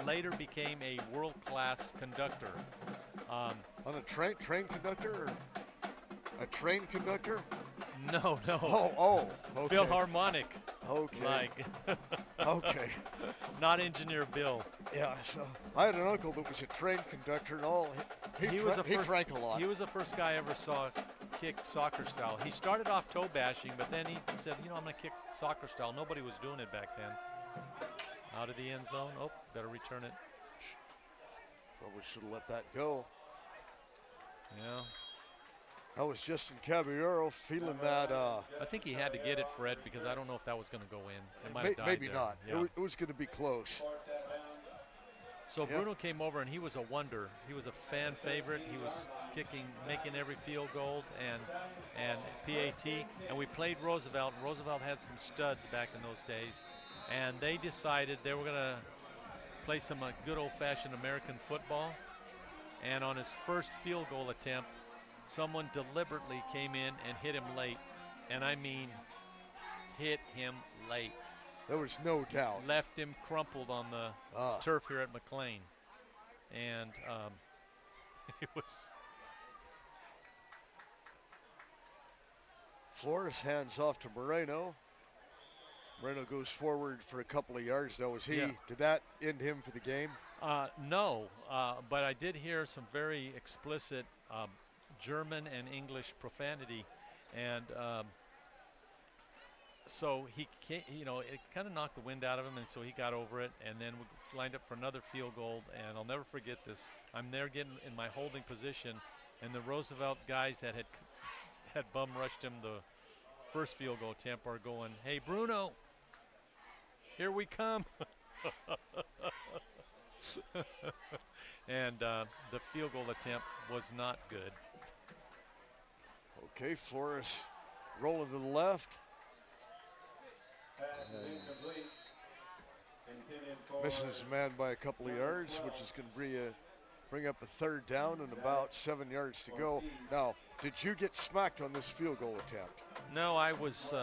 [SPEAKER 3] later became a world-class conductor.
[SPEAKER 2] On a train conductor or a train conductor?
[SPEAKER 3] No.
[SPEAKER 2] Oh, okay.
[SPEAKER 3] Philharmonic.
[SPEAKER 2] Okay.
[SPEAKER 3] Like.
[SPEAKER 2] Okay.
[SPEAKER 3] Not Engineer Bill.
[SPEAKER 2] Yeah, so I had an uncle that was a train conductor and all. He drank a lot.
[SPEAKER 3] He was the first guy I ever saw kick soccer style. He started off toe bashing, but then he said, you know, I'm going to kick soccer style. Nobody was doing it back then. Out of the end zone. Oh, better return it.
[SPEAKER 2] Probably should have let that go.
[SPEAKER 3] Yeah.
[SPEAKER 2] That was Justin Caballero feeling that.
[SPEAKER 3] I think he had to get it, Fred, because I don't know if that was going to go in. It might have died
[SPEAKER 2] maybe
[SPEAKER 3] there.
[SPEAKER 2] not.
[SPEAKER 3] Yeah.
[SPEAKER 2] It was going to be close.
[SPEAKER 3] So Bruno came over and he was a wonder. He was a fan favorite. He was making every field goal and PAT. And we played Roosevelt. Roosevelt had some studs back in those days. And they decided they were going to play some good old-fashioned American football. And on his first field goal attempt, someone deliberately came in and hit him late. And I mean, hit him late.
[SPEAKER 2] There was no doubt.
[SPEAKER 3] Left him crumpled on the turf here at McLean. And it was.
[SPEAKER 2] Flores hands off to Moreno. Moreno goes forward for a couple of yards. Now, did that end him for the game?
[SPEAKER 3] No, but I did hear some very explicit German and English profanity. And so he can't, you know, it kind of knocked the wind out of him, and so he got over it, and then we lined up for another field goal. And I'll never forget this. I'm there getting in my holding position, and the Roosevelt guys that had bum rushed him the first field goal attempt are going, "Hey Bruno, here we come." And the field goal attempt was not good.
[SPEAKER 2] Okay, Flores rolling to the left. Misses the man by a couple of yards, which is going to bring up a third down and about 7 yards to go. Now, did you get smacked on this field goal attempt?
[SPEAKER 3] No, I was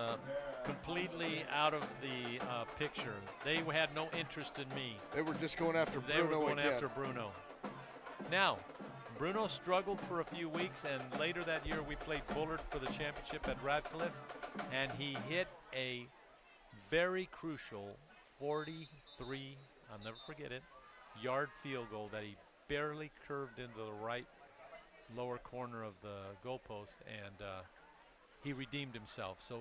[SPEAKER 3] completely out of the picture. They had no interest in me.
[SPEAKER 2] They were just going after Bruno
[SPEAKER 3] They were going
[SPEAKER 2] again.
[SPEAKER 3] after Bruno. Now, Bruno struggled for a few weeks, and later that year we played Bullard for the championship at Radcliffe, and he hit a very crucial 43, I'll never forget it, yard field goal that he barely curved into the right lower corner of the goalpost, and he redeemed himself. So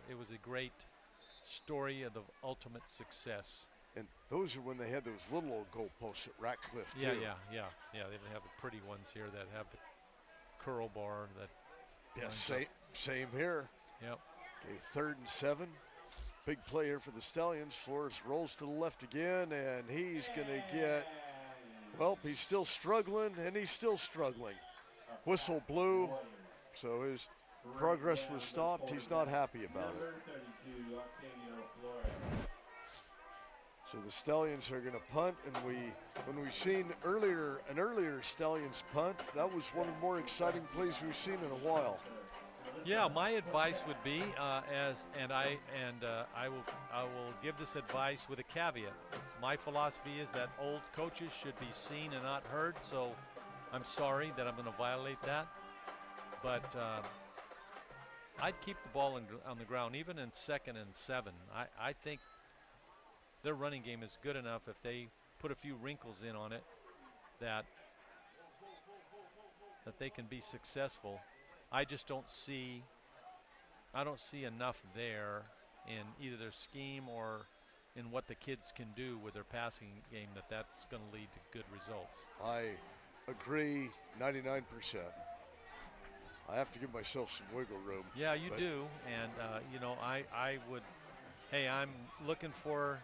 [SPEAKER 3] it was a great story of the ultimate success.
[SPEAKER 2] And those are when they had those little old goalposts at Ratcliffe, too.
[SPEAKER 3] Yeah. They didn't have the pretty ones here that have the curl bar.
[SPEAKER 2] Same here.
[SPEAKER 3] Yep.
[SPEAKER 2] Okay, 3rd and 7. Big play here for the Stallions. Flores rolls to the left again, and he's going to get, well, he's still struggling, and he's still struggling. Whistle blew, so his progress was stopped. He's not happy about it. So the Stallions are going to punt, and when we've seen an earlier Stallions punt, that was one of the more exciting plays we've seen in a while.
[SPEAKER 3] Yeah, my advice would be, I will give this advice with a caveat. My philosophy is that old coaches should be seen and not heard. So, I'm sorry that I'm going to violate that, but I'd keep the ball on the ground, even in 2nd and 7. I think their running game is good enough if they put a few wrinkles in on it that they can be successful. I just don't see enough there in either their scheme or in what the kids can do with their passing game that's going to lead to good results.
[SPEAKER 2] I agree 99%. I have to give myself some wiggle room.
[SPEAKER 3] Yeah, you do. And, I would, hey, I'm looking for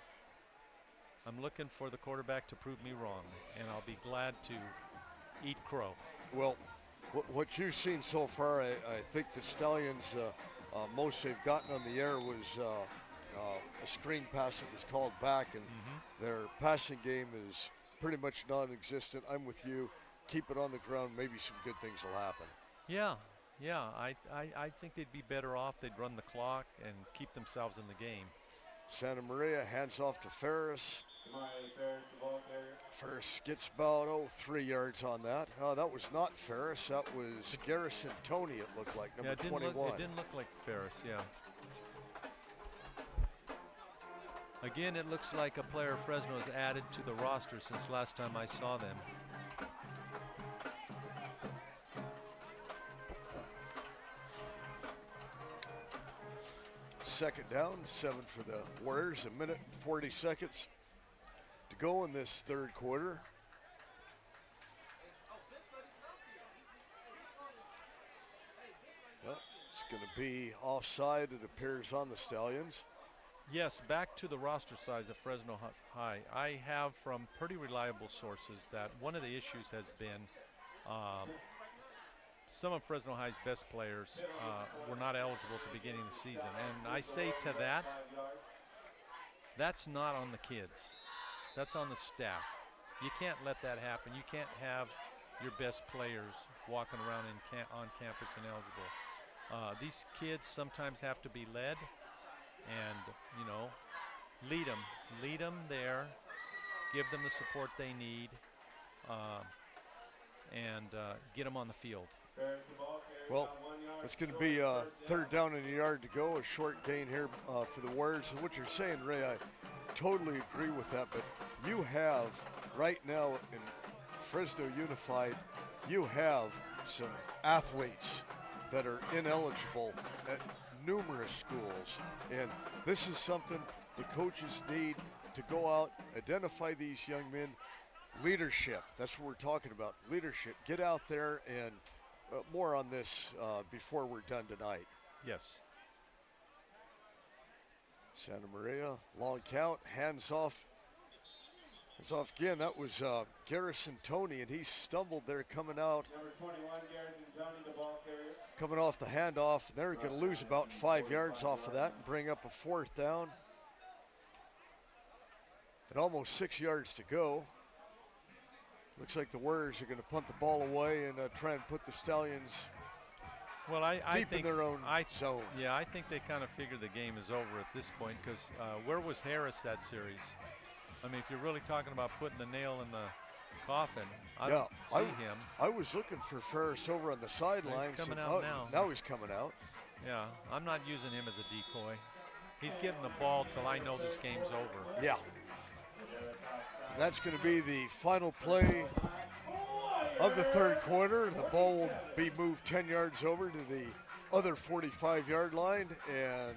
[SPEAKER 3] the quarterback to prove me wrong, and I'll be glad to eat crow.
[SPEAKER 2] Well, what you've seen so far, I think the Stallions, most they've gotten on the air was a screen pass that was called back, and their passing game is pretty much non-existent. I'm with you. Keep it on the ground. Maybe some good things will happen.
[SPEAKER 3] Yeah. I think they'd be better off. They'd run the clock and keep themselves in the game.
[SPEAKER 2] Santa Maria hands off to Ferris.
[SPEAKER 4] Ferris, the ball carrier.
[SPEAKER 2] Ferris gets about 3 yards on that. That was not Ferris. That was Garrison Tony, it looked like, number 21.
[SPEAKER 3] It didn't look like Ferris, yeah. Again, it looks like a player Fresno has added to the roster since last time I saw them.
[SPEAKER 2] Second down, 7 for the Warriors. 1 minute and 40 seconds to go in this third quarter. Well, it's going to be offside, it appears, on the Stallions.
[SPEAKER 3] Yes, back to the roster size of Fresno High. I have from pretty reliable sources that one of the issues has been some of Fresno High's best players were not eligible at the beginning of the season. And I say to that, that's not on the kids. That's on the staff. You can't let that happen. You can't have your best players walking around on campus ineligible. These kids sometimes have to be led and, lead them there, give them the support they need, and get them on the field.
[SPEAKER 2] Well, it's going to be a third down and a yard to go, a short gain here for the Warriors. And what you're saying, Ray, I totally agree with that. But you have right now in Fresno Unified, you have some athletes that are ineligible at numerous schools. And this is something the coaches need to go out, identify these young men. Leadership, that's what we're talking about, leadership. Get out there and more on this before we're done tonight.
[SPEAKER 3] Yes.
[SPEAKER 2] Santa Maria, long count, hands off. Hands off again. That was Garrison Tony, and he stumbled there coming out.
[SPEAKER 4] Number 21, Garrison Johnny, the ball carrier.
[SPEAKER 2] Coming off the handoff. They're going to lose about 5 yards off of that and bring up a fourth down. And almost 6 yards to go. Looks like the Warriors are going to punt the ball away and try and put the Stallions deep in their own zone.
[SPEAKER 3] Yeah, I think they kind of figure the game is over at this point because where was Harris that series? I mean, if you're really talking about putting the nail in the coffin, I don't see him.
[SPEAKER 2] I was looking for Ferris over on the sidelines.
[SPEAKER 3] He's coming out now.
[SPEAKER 2] Now he's coming out.
[SPEAKER 3] Yeah, I'm not using him as a decoy. He's getting the ball till I know this game's over.
[SPEAKER 2] Yeah. That's going to be the final play of the third quarter. The ball will be moved 10 yards over to the other 45-yard line, and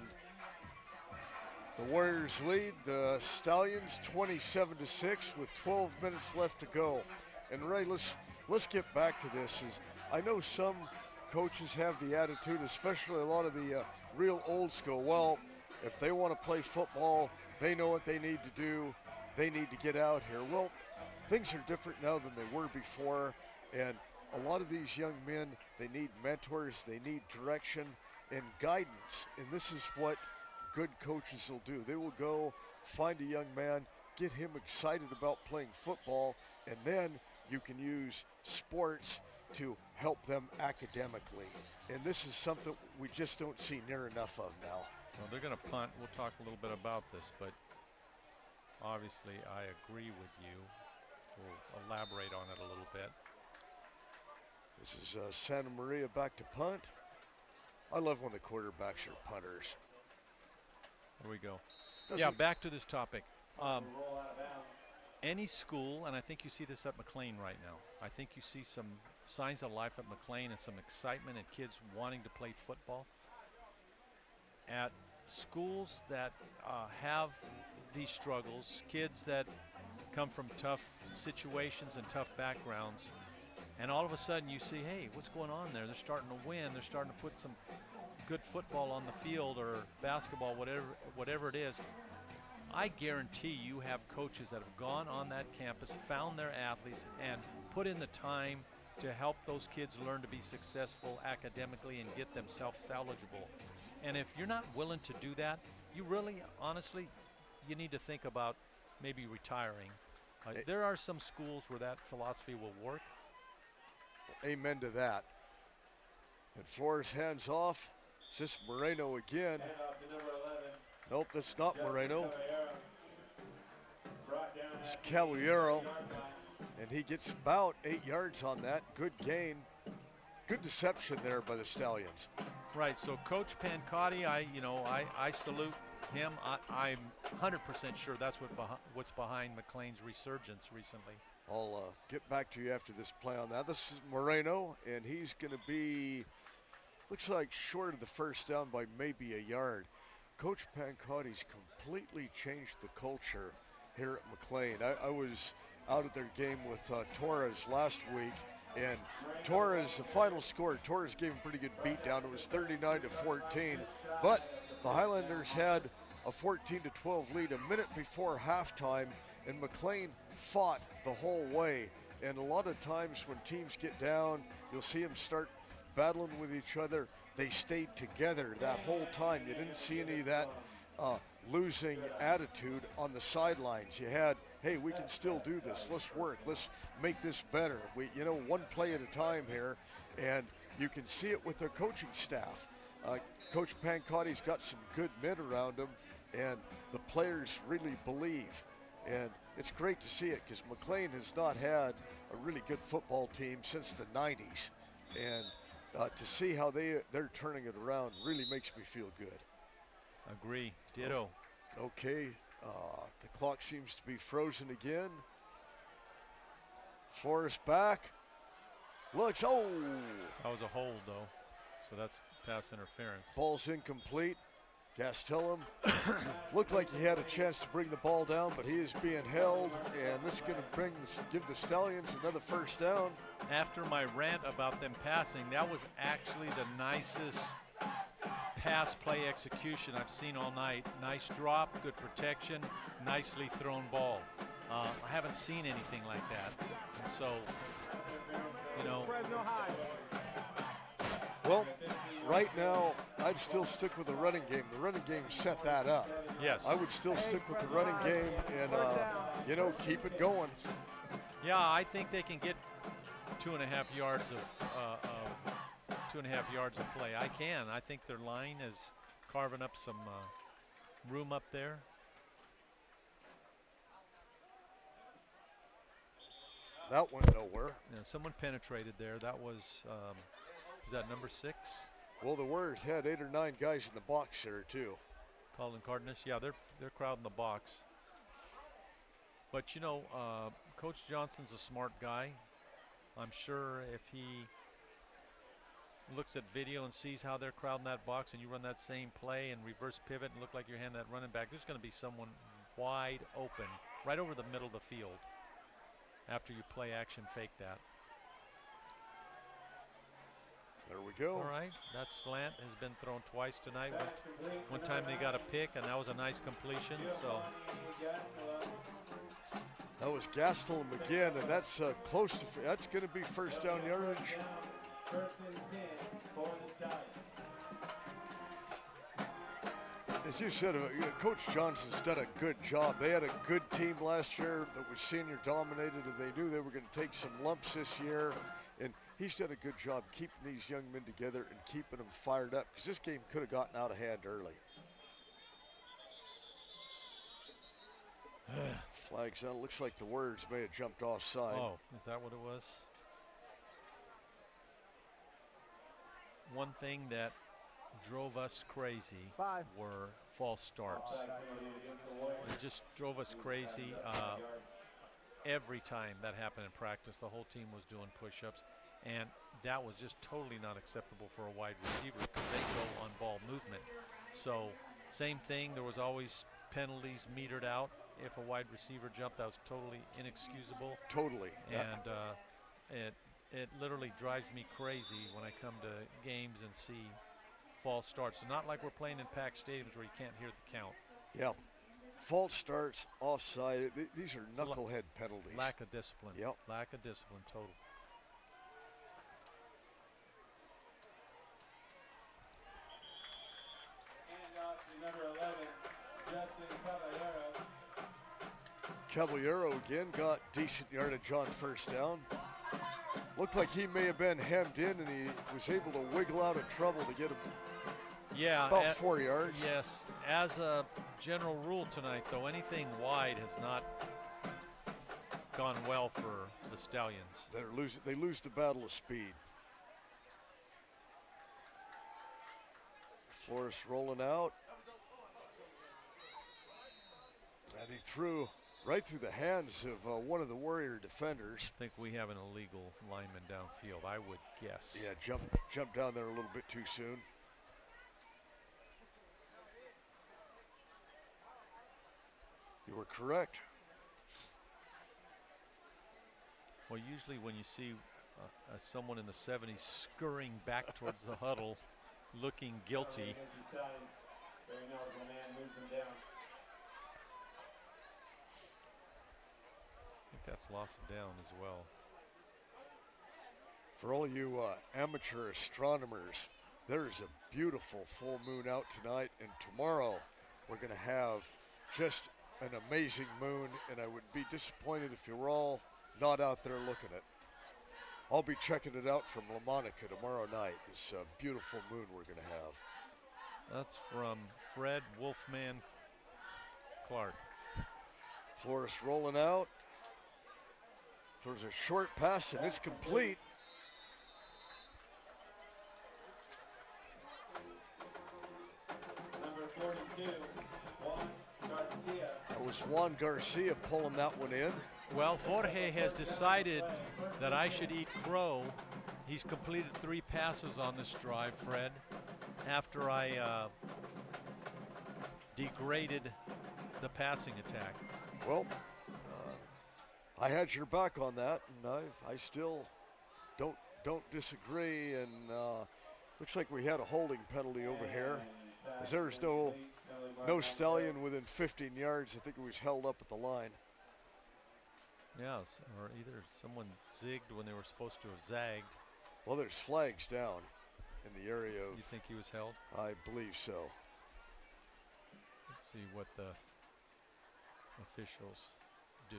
[SPEAKER 2] the Warriors lead the Stallions 27-6 with 12 minutes left to go. And Ray, let's get back to this. I know some coaches have the attitude, especially a lot of the real old school, well, if they want to play football, they know what they need to do. They need to get out here. Well, things are different now than they were before, and a lot of these young men, they need mentors, they need direction and guidance, and this is what good coaches will do. They will go find a young man, get him excited about playing football, and then you can use sports to help them academically. And this is something we just don't see near enough of now.
[SPEAKER 3] Well, they're going to punt. We'll talk a little bit about this, but obviously I agree with you. We'll elaborate on it a little bit.
[SPEAKER 2] This is Santa Maria back to punt. I love when the quarterbacks are punters.
[SPEAKER 3] There we go.
[SPEAKER 2] Doesn't-
[SPEAKER 3] Yeah, back to this topic. Any school, and I think you see this at McLean right now, I think you see some signs of life at McLean and some excitement and kids wanting to play football. At schools that have these struggles, kids that come from tough situations and tough backgrounds, and all of a sudden you see, hey, what's going on there? They're starting to win. They're starting to put some good football on the field or basketball, whatever it is. I guarantee you have coaches that have gone on that campus, found their athletes, and put in the time to help those kids learn to be successful academically and get themselves eligible. And if you're not willing to do that, you really, honestly, you need to think about maybe retiring. There are some schools where that philosophy will work.
[SPEAKER 2] Amen to that. And Flores hands off. Is this Moreno again? Nope, that's not Moreno. It's Caballero. And he gets about 8 yards on that. Good gain. Good deception there by the Stallions.
[SPEAKER 3] Right, so Coach Pancotti, I salute him. I'm 100% sure that's what's behind McLean's resurgence recently.
[SPEAKER 2] I'll get back to you after this play on that. This is Moreno, and he's going to be, looks like short of the first down by maybe a yard. Coach Pancotti's completely changed the culture here at McLean. I was out at their game with Torres last week, and Torres, the final score, Torres gave him a pretty good beat down. It was 39-14, but the Highlanders had a 14-12 lead a minute before halftime, and McLean fought the whole way. And a lot of times when teams get down, you'll see them start battling with each other. They stayed together that whole time. You didn't see any of that losing attitude on the sidelines. You had, hey, we can still do this. Let's work. Let's make this better. One play at a time here, and you can see it with their coaching staff. Coach Pancotti's got some good men around him, and the players really believe. And it's great to see it because McLean has not had a really good football team since the 90s. And to see how they're turning it around really makes me feel good.
[SPEAKER 3] Agree. Ditto.
[SPEAKER 2] Okay. The clock seems to be frozen again. Flores back. Looks,
[SPEAKER 3] That was a hold, though. So that's pass interference.
[SPEAKER 2] Ball's incomplete. Gastelum looked like he had a chance to bring the ball down, but he is being held, and this is going to give the Stallions another first down.
[SPEAKER 3] After my rant about them passing, that was actually the nicest pass play execution I've seen all night. Nice drop, good protection, nicely thrown ball. I haven't seen anything like that. And so,
[SPEAKER 7] Fresno High.
[SPEAKER 2] Well, right now, I'd still stick with the running game. The running game set that up.
[SPEAKER 3] Yes.
[SPEAKER 2] I would still stick with the running game and, keep it going.
[SPEAKER 3] Yeah, I think they can get 2.5 yards of play. I can. I think their line is carving up some room up there.
[SPEAKER 2] That went nowhere.
[SPEAKER 3] Yeah, someone penetrated there. That was, is that number 6?
[SPEAKER 2] Well, the Warriors had 8 or 9 guys in the box there, too.
[SPEAKER 3] Colin Cardenas. Yeah, they're crowding the box. But, Coach Johnson's a smart guy. I'm sure if he looks at video and sees how they're crowding that box and you run that same play and reverse pivot and look like you're handing that running back, there's going to be someone wide open right over the middle of the field after you play action fake that.
[SPEAKER 2] There we go.
[SPEAKER 3] All right, that slant has been thrown twice tonight. One time they got a pick, and that was a nice completion. So
[SPEAKER 2] that was Gastelum again, and that's close to. That's going to be first down yardage.
[SPEAKER 4] First and 10 for the Stallions.
[SPEAKER 2] As you said, Coach Johnson's done a good job. They had a good team last year that was senior dominated, and they knew they were going to take some lumps this year. And he's done a good job keeping these young men together and keeping them fired up, because this game could have gotten out of hand early. Flags on. Looks like the Warriors may have jumped offside.
[SPEAKER 3] Oh, is that what it was? One thing that drove us crazy were false starts. It just drove us crazy. Every time that happened in practice, the whole team was doing push-ups, and that was just totally not acceptable for a wide receiver because they go on ball movement. So same thing, there was always penalties metered out. If a wide receiver jumped, that was totally inexcusable.
[SPEAKER 2] Totally.
[SPEAKER 3] And it literally drives me crazy when I come to games and see false starts. So not like we're playing in packed stadiums where you can't hear the count.
[SPEAKER 2] Yeah. False starts, offside. These are knucklehead penalties.
[SPEAKER 3] Lack of discipline.
[SPEAKER 2] Yep.
[SPEAKER 3] Lack of discipline, total.
[SPEAKER 4] And off to number 11, Justin Caballero.
[SPEAKER 2] Caballero again got decent yardage on first down. Looked like he may have been hemmed in, and he was able to wiggle out of trouble to get him about 4 yards.
[SPEAKER 3] Yes, as a general rule tonight, though, anything wide has not gone well for the Stallions.
[SPEAKER 2] They lose the battle of speed. Flores rolling out. And he threw right through the hands of one of the Warrior defenders.
[SPEAKER 3] I think we have an illegal lineman downfield, I would guess.
[SPEAKER 2] Yeah, jumped down there a little bit too soon. You were correct.
[SPEAKER 3] Well, usually when you see someone in the 70s scurrying back towards the huddle, looking guilty. I think that's loss of down as well.
[SPEAKER 2] For all you amateur astronomers, there's a beautiful full moon out tonight, and tomorrow we're going to have just an amazing moon, and I would be disappointed if you were all not out there looking at it. I'll be checking it out from La Monica tomorrow night, this beautiful moon we're going to have.
[SPEAKER 3] That's from Fred Wolfman Clark.
[SPEAKER 2] Flores rolling out. Throws a short pass, and it's complete.
[SPEAKER 4] Number 42, Juan Garcia.
[SPEAKER 2] That was Juan Garcia pulling that one in.
[SPEAKER 3] Well, Jorge has decided that I should eat crow. He's completed 3 passes on this drive, Fred, after I degraded the passing attack.
[SPEAKER 2] Well, I had your back on that, and I still don't disagree. And looks like we had a holding penalty over here, as there's no Stallion within 15 yards. I think it was held up at the line.
[SPEAKER 3] Yes, or either someone zigged when they were supposed to have zagged.
[SPEAKER 2] Well, there's flags down in the area of.
[SPEAKER 3] You think he was held?
[SPEAKER 2] I believe so.
[SPEAKER 3] Let's see what the officials do.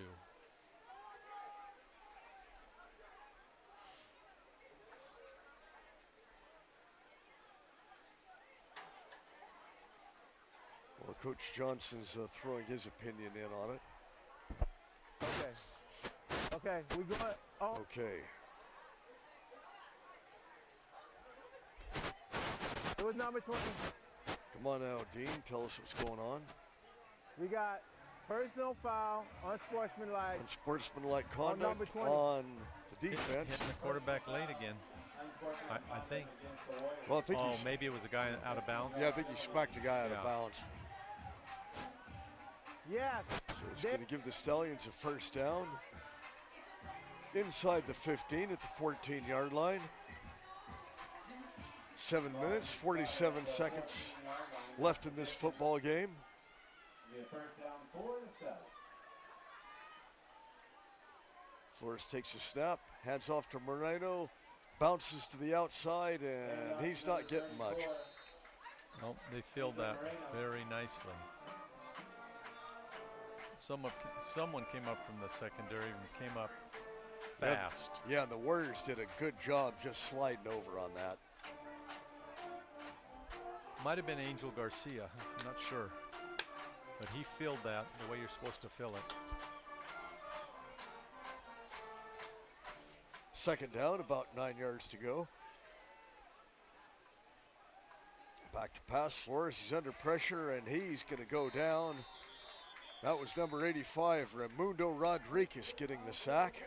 [SPEAKER 2] Well, Coach Johnson's throwing his opinion in on it.
[SPEAKER 7] Okay, we going. Oh.
[SPEAKER 2] Okay.
[SPEAKER 7] It was number 20.
[SPEAKER 2] Come on now, Dean. Tell us what's going on.
[SPEAKER 7] We got personal foul, unsportsmanlike.
[SPEAKER 2] Unsportsmanlike
[SPEAKER 7] On
[SPEAKER 2] conduct
[SPEAKER 7] number 20.
[SPEAKER 2] on the defense.
[SPEAKER 3] Hitting the quarterback late again. I think.
[SPEAKER 2] Well, I think
[SPEAKER 3] Oh, maybe it was a guy out of bounds.
[SPEAKER 2] Yeah, I think he smacked a guy out of bounds.
[SPEAKER 7] Yes.
[SPEAKER 2] So it's going to give the Stallions a first down. Inside the 15 at the 14-yard line. 7 minutes, 47 seconds left in this football game. Flores takes a snap, hands off to Moreno, bounces to the outside, and he's not getting much.
[SPEAKER 3] Oh, they filled that very nicely. Someone came up from the secondary and came up fast.
[SPEAKER 2] Yeah, and the Warriors did a good job just sliding over on that.
[SPEAKER 3] Might have been Angel Garcia, I'm not sure. But he filled that the way you're supposed to fill it.
[SPEAKER 2] Second down, about 9 yards to go. Back to pass Flores, he's under pressure and he's gonna go down. That was number 85, Raimundo Rodriguez getting the sack.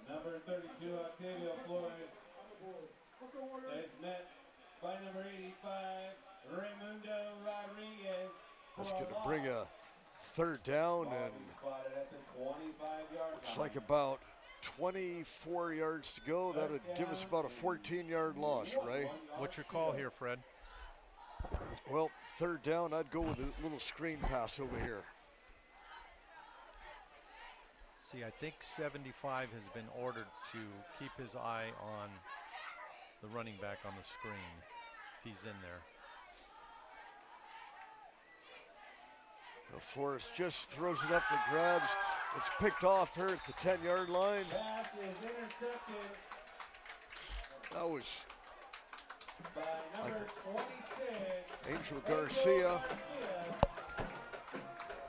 [SPEAKER 4] Number 32, Octavio Flores, is met by number 85, Raimundo Rodriguez.
[SPEAKER 2] That's going to bring a third down and
[SPEAKER 4] Spotted at the 25-yard
[SPEAKER 2] looks
[SPEAKER 4] line.
[SPEAKER 2] like about 24 yards to go. That would give us about a 14-yard loss, Ray.
[SPEAKER 3] What's your call here, Fred?
[SPEAKER 2] Well, third down, I'd go with a little screen pass over here.
[SPEAKER 3] See, I think 75 has been ordered to keep his eye on the running back on the screen if he's in there.
[SPEAKER 2] Well, Flores just throws it up for grabs. It's picked off here at the 10-yard line.
[SPEAKER 4] Pass is intercepted
[SPEAKER 2] That was
[SPEAKER 4] by number 26.
[SPEAKER 2] Angel Garcia.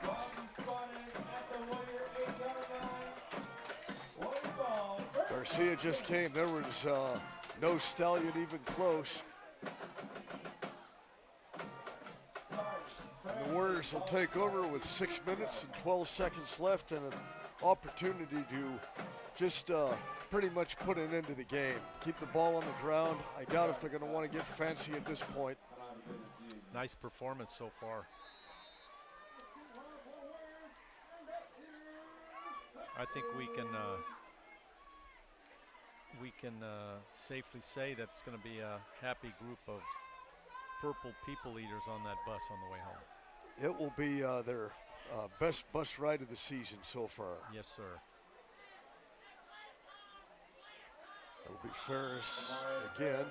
[SPEAKER 4] Bobby spotted at the Warrior 8-yard line. Warrior ball.
[SPEAKER 2] Garcia just came. There was no Stallion even close. And the Warriors will take over with 6 minutes and 12 seconds left and an opportunity to just pretty much put an end to the game. Keep the ball on the ground. I doubt if they're going to want to get fancy at this point.
[SPEAKER 3] Nice performance so far. I think we can safely say that it's going to be a happy group of purple people eaters on that bus on the way home.
[SPEAKER 2] It will be their best bus ride of the season so far.
[SPEAKER 3] Yes, sir.
[SPEAKER 2] It'll be Ferris again.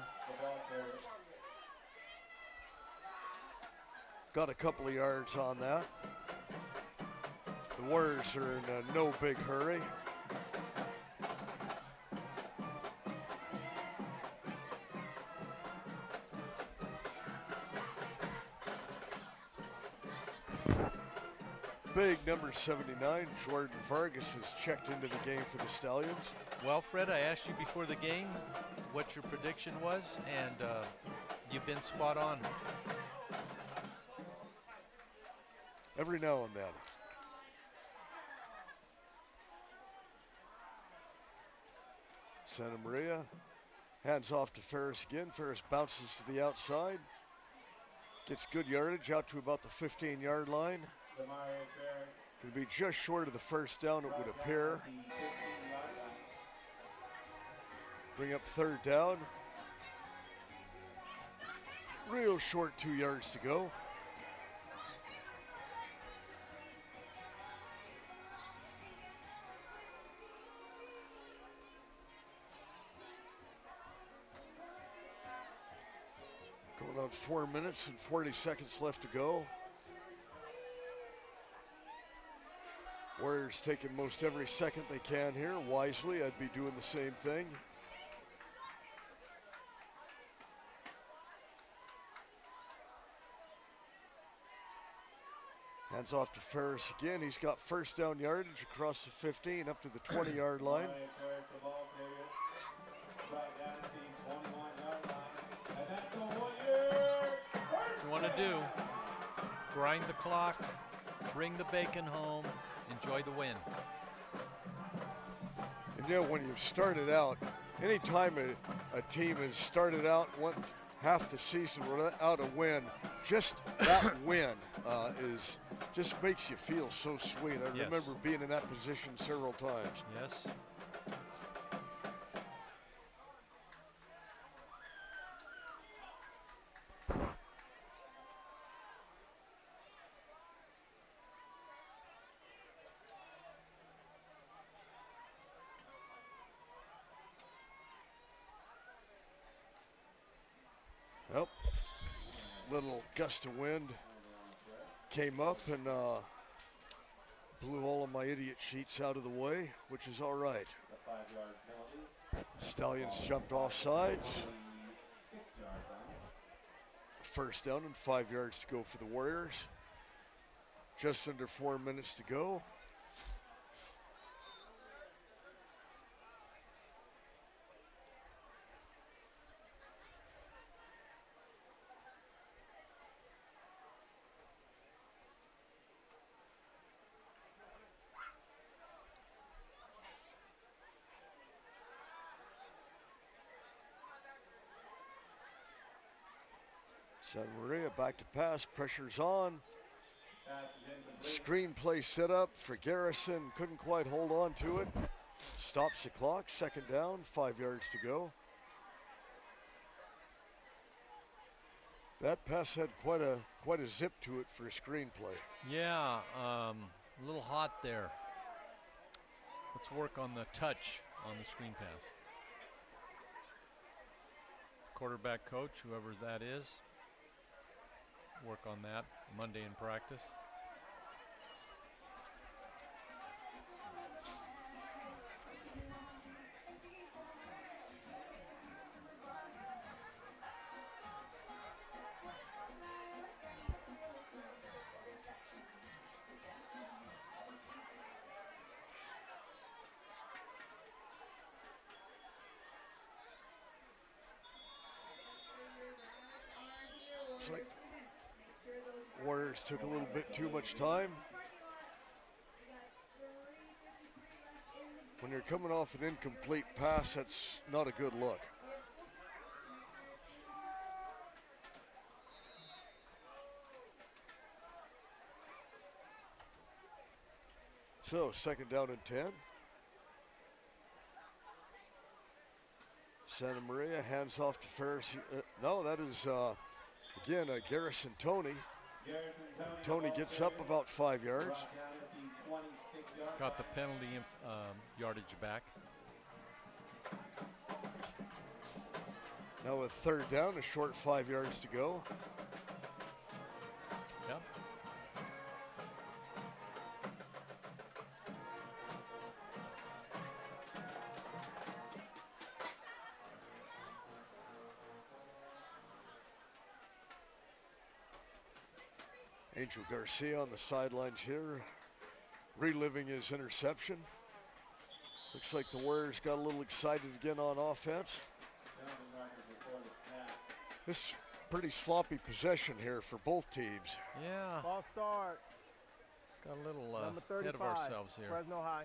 [SPEAKER 2] Got a couple of yards on that. The Warriors are in no big hurry. Big number 79, Jordan Vargas, has checked into the game for the Stallions.
[SPEAKER 3] Well, Fred, I asked you before the game what your prediction was, and you've been spot on.
[SPEAKER 2] Every now and then. Santa Maria hands off to Ferris again. Ferris bounces to the outside. Gets good yardage out to about the 15-yard line. Going to be just short of the first down, it would appear. Bring up third down. Real short 2 yards to go. Going on 4 minutes and 40 seconds left to go. Warriors taking most every second they can here. Wisely, I'd be doing the same thing. Hands off to Ferris again. He's got first down yardage across the 15 up to the 20-yard line.
[SPEAKER 3] What you want to do, grind the clock, bring the bacon home, enjoy the win.
[SPEAKER 2] And you know, when you've started out, anytime a team has started out half the season without a win, just that win just makes you feel so sweet. I
[SPEAKER 3] Yes.
[SPEAKER 2] remember being in that position several times.
[SPEAKER 3] Yes.
[SPEAKER 2] Little gust of wind came up and blew all of my idiot sheets out of the way, which is all right.
[SPEAKER 4] A 5-yard penalty.
[SPEAKER 2] Stallions jumped off sides.
[SPEAKER 4] 6 yard line.
[SPEAKER 2] First down and 5 yards to go for the Warriors. Just under 4 minutes to go. Santa Maria back to pass, pressure's on. Screenplay set up for Garrison, couldn't quite hold on to it. Stops the clock, second down, 5 yards to go. That pass had quite a zip to it for a screenplay.
[SPEAKER 3] Yeah, a little hot there. Let's work on the touch on the screen pass. Quarterback coach, whoever that is, work on that Monday in practice.
[SPEAKER 2] Looks like Warriors took a little bit too much time. When you're coming off an incomplete pass, that's not a good look. So, second down and 10. Santa Maria hands off to Ferris. No, that is, again, Garrison Tony. Tony gets up about 5 yards.
[SPEAKER 3] Got the penalty yardage back.
[SPEAKER 2] Now a third down, a short 5 yards to go.
[SPEAKER 3] Yep.
[SPEAKER 2] Angel Garcia on the sidelines here, reliving his interception. Looks like the Warriors got a little excited again on offense. This pretty sloppy possession here for both teams.
[SPEAKER 3] Yeah.
[SPEAKER 7] Ball start.
[SPEAKER 3] Got a little
[SPEAKER 7] Number 35,
[SPEAKER 3] ahead of ourselves here.
[SPEAKER 7] Fresno High.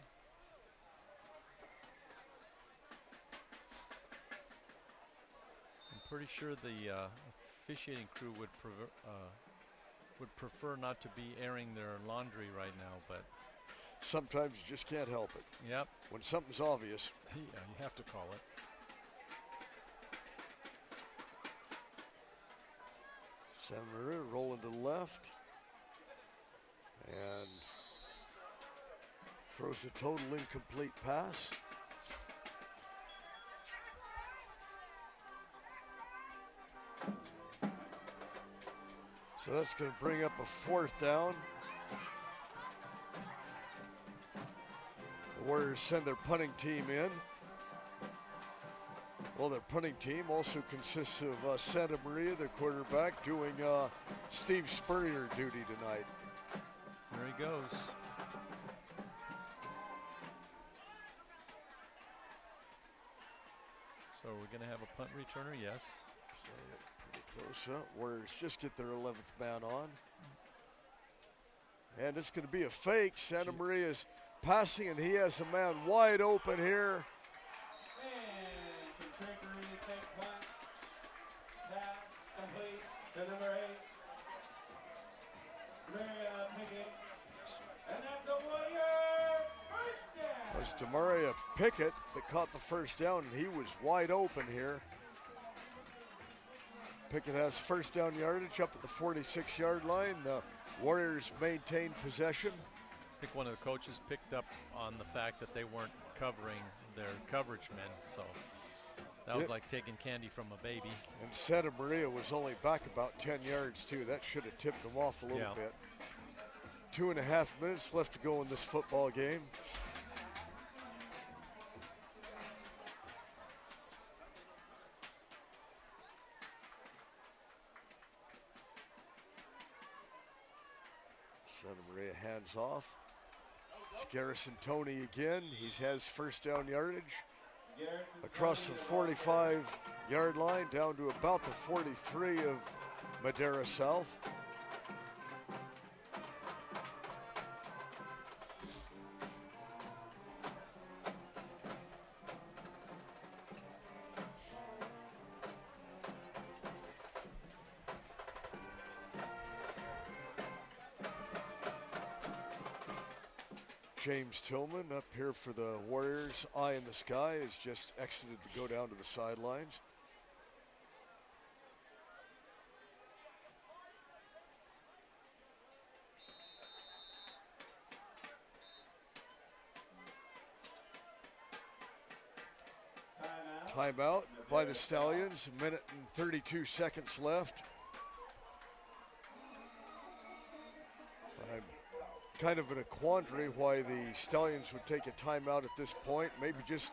[SPEAKER 3] I'm pretty sure the officiating crew would prefer not to be airing their laundry right now, but
[SPEAKER 2] Sometimes you just can't help it.
[SPEAKER 3] yep,
[SPEAKER 2] When something's obvious.
[SPEAKER 3] yeah, you have to call it.
[SPEAKER 2] Santa Maria rolling to the left. And throws a total incomplete pass. So that's going to bring up a fourth down. The Warriors send their punting team in. Well, their punting team also consists of Santa Maria, their quarterback, doing Steve Spurrier duty tonight.
[SPEAKER 3] There he goes. So we're going to have a punt returner, yes.
[SPEAKER 2] Pretty close up. Warriors just get their 11th man on. And it's going to be a fake. Santa Maria's passing, and he has a man wide open here.
[SPEAKER 4] And some trickery, fake punt. Pass complete to number 8. Maria Pickett. And that's a Warrior first down.
[SPEAKER 2] It was Demaria Pickett that caught the first down, and he was wide open here. Pickett has first down yardage up at the 46-yard line. The Warriors maintain possession.
[SPEAKER 3] I think one of the coaches picked up on the fact that they weren't covering their coverage men, so That was like taking candy from a baby.
[SPEAKER 2] And Santa Maria was only back about 10 yards, too. That should have tipped them off a little bit. 2.5 minutes left to go in this football game. Santa Maria hands off. It's Garrison Tony again. He has first down yardage across the 45-yard line down to about the 43 of Madera South. James Tillman up here for the Warriors. Eye in the Sky has just exited to go down to the sidelines. Timeout by the Stallions. 1 minute and 32 seconds left. I'm kind of in a quandary why the Stallions would take a timeout at this point. Maybe just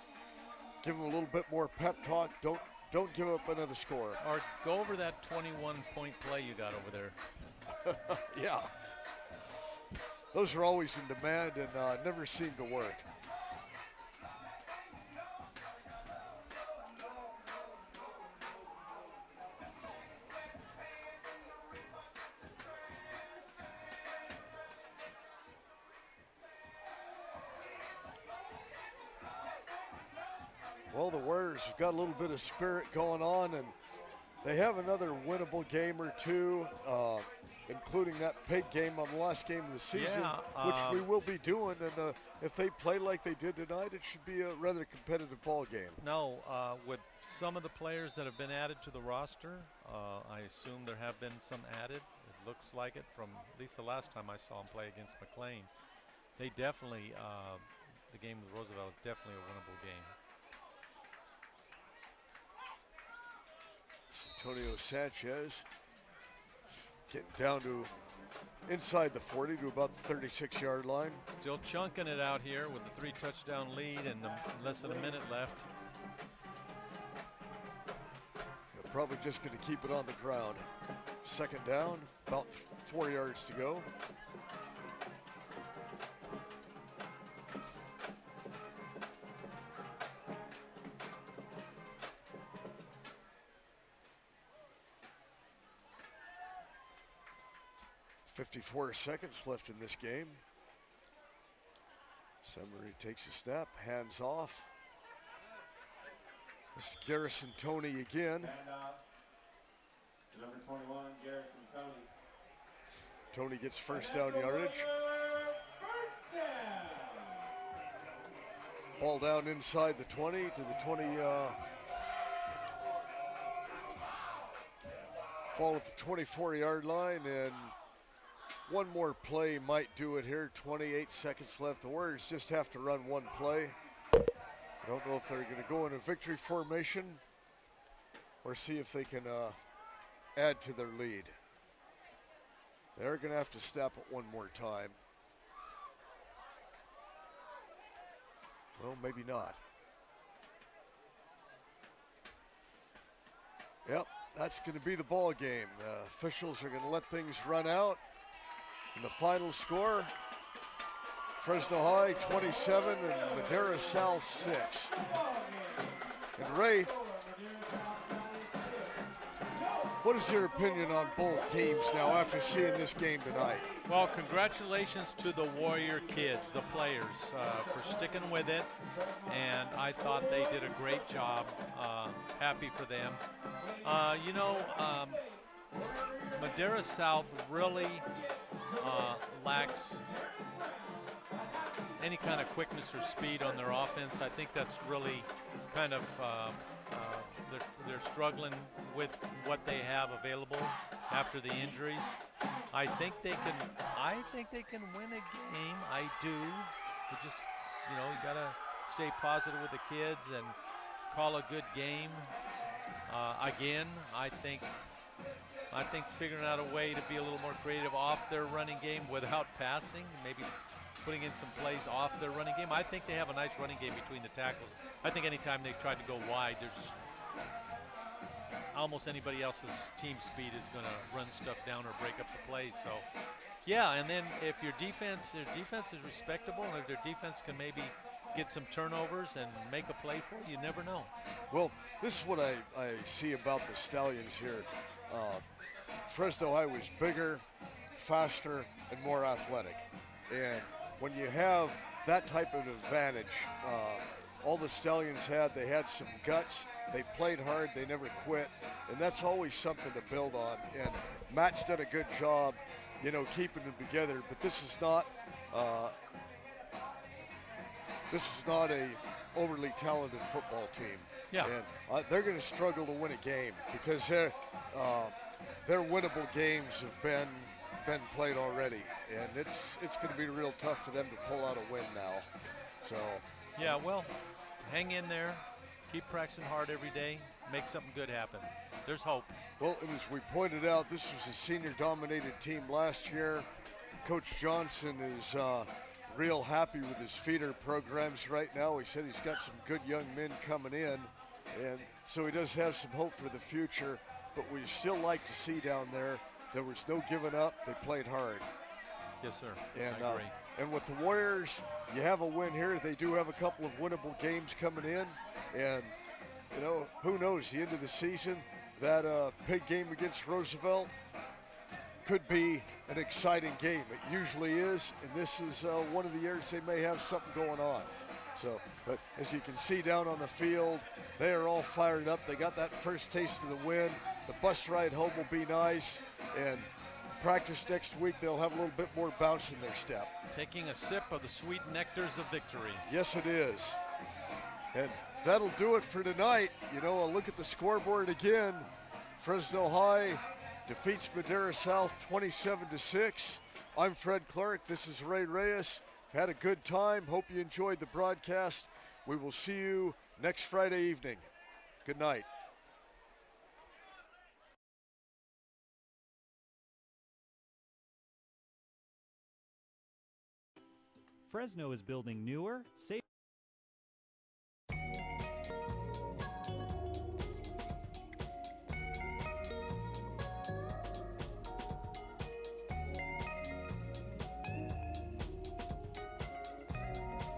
[SPEAKER 2] give them a little bit more pep talk. Don't give up another score.
[SPEAKER 3] Or go over that 21-point play you got over there.
[SPEAKER 2] Yeah. Those are always in demand and never seem to work. Well, the Warriors have got a little bit of spirit going on, and they have another winnable game or two, including that pig game on the last game of the season, which we will be doing. And if they play like they did tonight, it should be a rather competitive ball game.
[SPEAKER 3] No, with some of the players that have been added to the roster, I assume there have been some added. It looks like it from at least the last time I saw them play against McLean. They definitely, the game with Roosevelt is definitely a winnable game.
[SPEAKER 2] Antonio Sanchez getting down to inside the 40 to about the 36-yard line.
[SPEAKER 3] Still chunking it out here with the 3-touchdown lead and less than a minute left.
[SPEAKER 2] They're probably just going to keep it on the ground. Second down, about 4 yards to go. .54 seconds left in this game. Summery takes a step, hands off. This is Garrison Tony again.
[SPEAKER 4] Number 21, Garrison Tony.
[SPEAKER 2] Tony gets first down yardage. Ball down inside the 20 to the 20. Ball at the 24-yard line, and one more play might do it here. 28 seconds left. The Warriors just have to run one play. I don't know if they're going to go in a victory formation or see if they can add to their lead. They're going to have to snap it one more time. Well, maybe not. Yep, that's going to be the ball game. The officials are going to let things run out. And the final score, Fresno High 27 and Madera South 6. And Ray, what is your opinion on both teams now after seeing this game tonight?
[SPEAKER 3] Well, congratulations to the Warrior kids, the players, for sticking with it. And I thought they did a great job. Happy for them. Madera South really lacks any kind of quickness or speed on their offense. I think that's really kind of they're struggling with what they have available after the injuries. I think they can win a game. I do. You just, you gotta stay positive with the kids, and call a good game. Again, I think figuring out a way to be a little more creative off their running game without passing, maybe putting in some plays off their running game. I think they have a nice running game between the tackles. I think anytime they tried to go wide, there's almost anybody else's team speed is going to run stuff down or break up the plays. So, yeah, and then if their defense is respectable, and if their defense can maybe get some turnovers and make a play for you, you never know.
[SPEAKER 2] Well, this is what I see about the Stallions here. Fresno High was bigger, faster, and more athletic. And when you have that type of advantage, all the Stallions had, they had some guts. They played hard. They never quit. And that's always something to build on. And Matt's done a good job, you know, keeping them together. But this is not a overly talented football team.
[SPEAKER 3] Yeah.
[SPEAKER 2] And they're going to struggle to win a game because their winnable games have been played already, and it's going to be real tough for them to pull out a win now. So.
[SPEAKER 3] Yeah, well, hang in there, keep practicing hard every day, make something good happen. There's hope.
[SPEAKER 2] Well, as we pointed out, this was a senior-dominated team last year. Coach Johnson is real happy with his feeder programs right now. He said he's got some good young men coming in, and so he does have some hope for the future. But we still like to see down there, there was no giving up. They played hard.
[SPEAKER 3] Yes, sir.
[SPEAKER 2] And,
[SPEAKER 3] I agree.
[SPEAKER 2] And with the Warriors, you have a win here. They do have a couple of winnable games coming in. And, you know, who knows, the end of the season, that big game against Roosevelt could be an exciting game. It usually is, and this is one of the years they may have something going on. So, but as you can see down on the field, they are all fired up. They got that first taste of the win. The bus ride home will be nice, and practice next week, they'll have a little bit more bounce in their step.
[SPEAKER 3] Taking a sip of the sweet nectars of victory.
[SPEAKER 2] Yes, it is. And that'll do it for tonight. You know, I'll look at the scoreboard again. Fresno High defeats Madera South 27-6. I'm Fred Clark. This is Ray Reyes. Had a good time. Hope you enjoyed the broadcast. We will see you next Friday evening. Good night.
[SPEAKER 8] Fresno is building newer, safer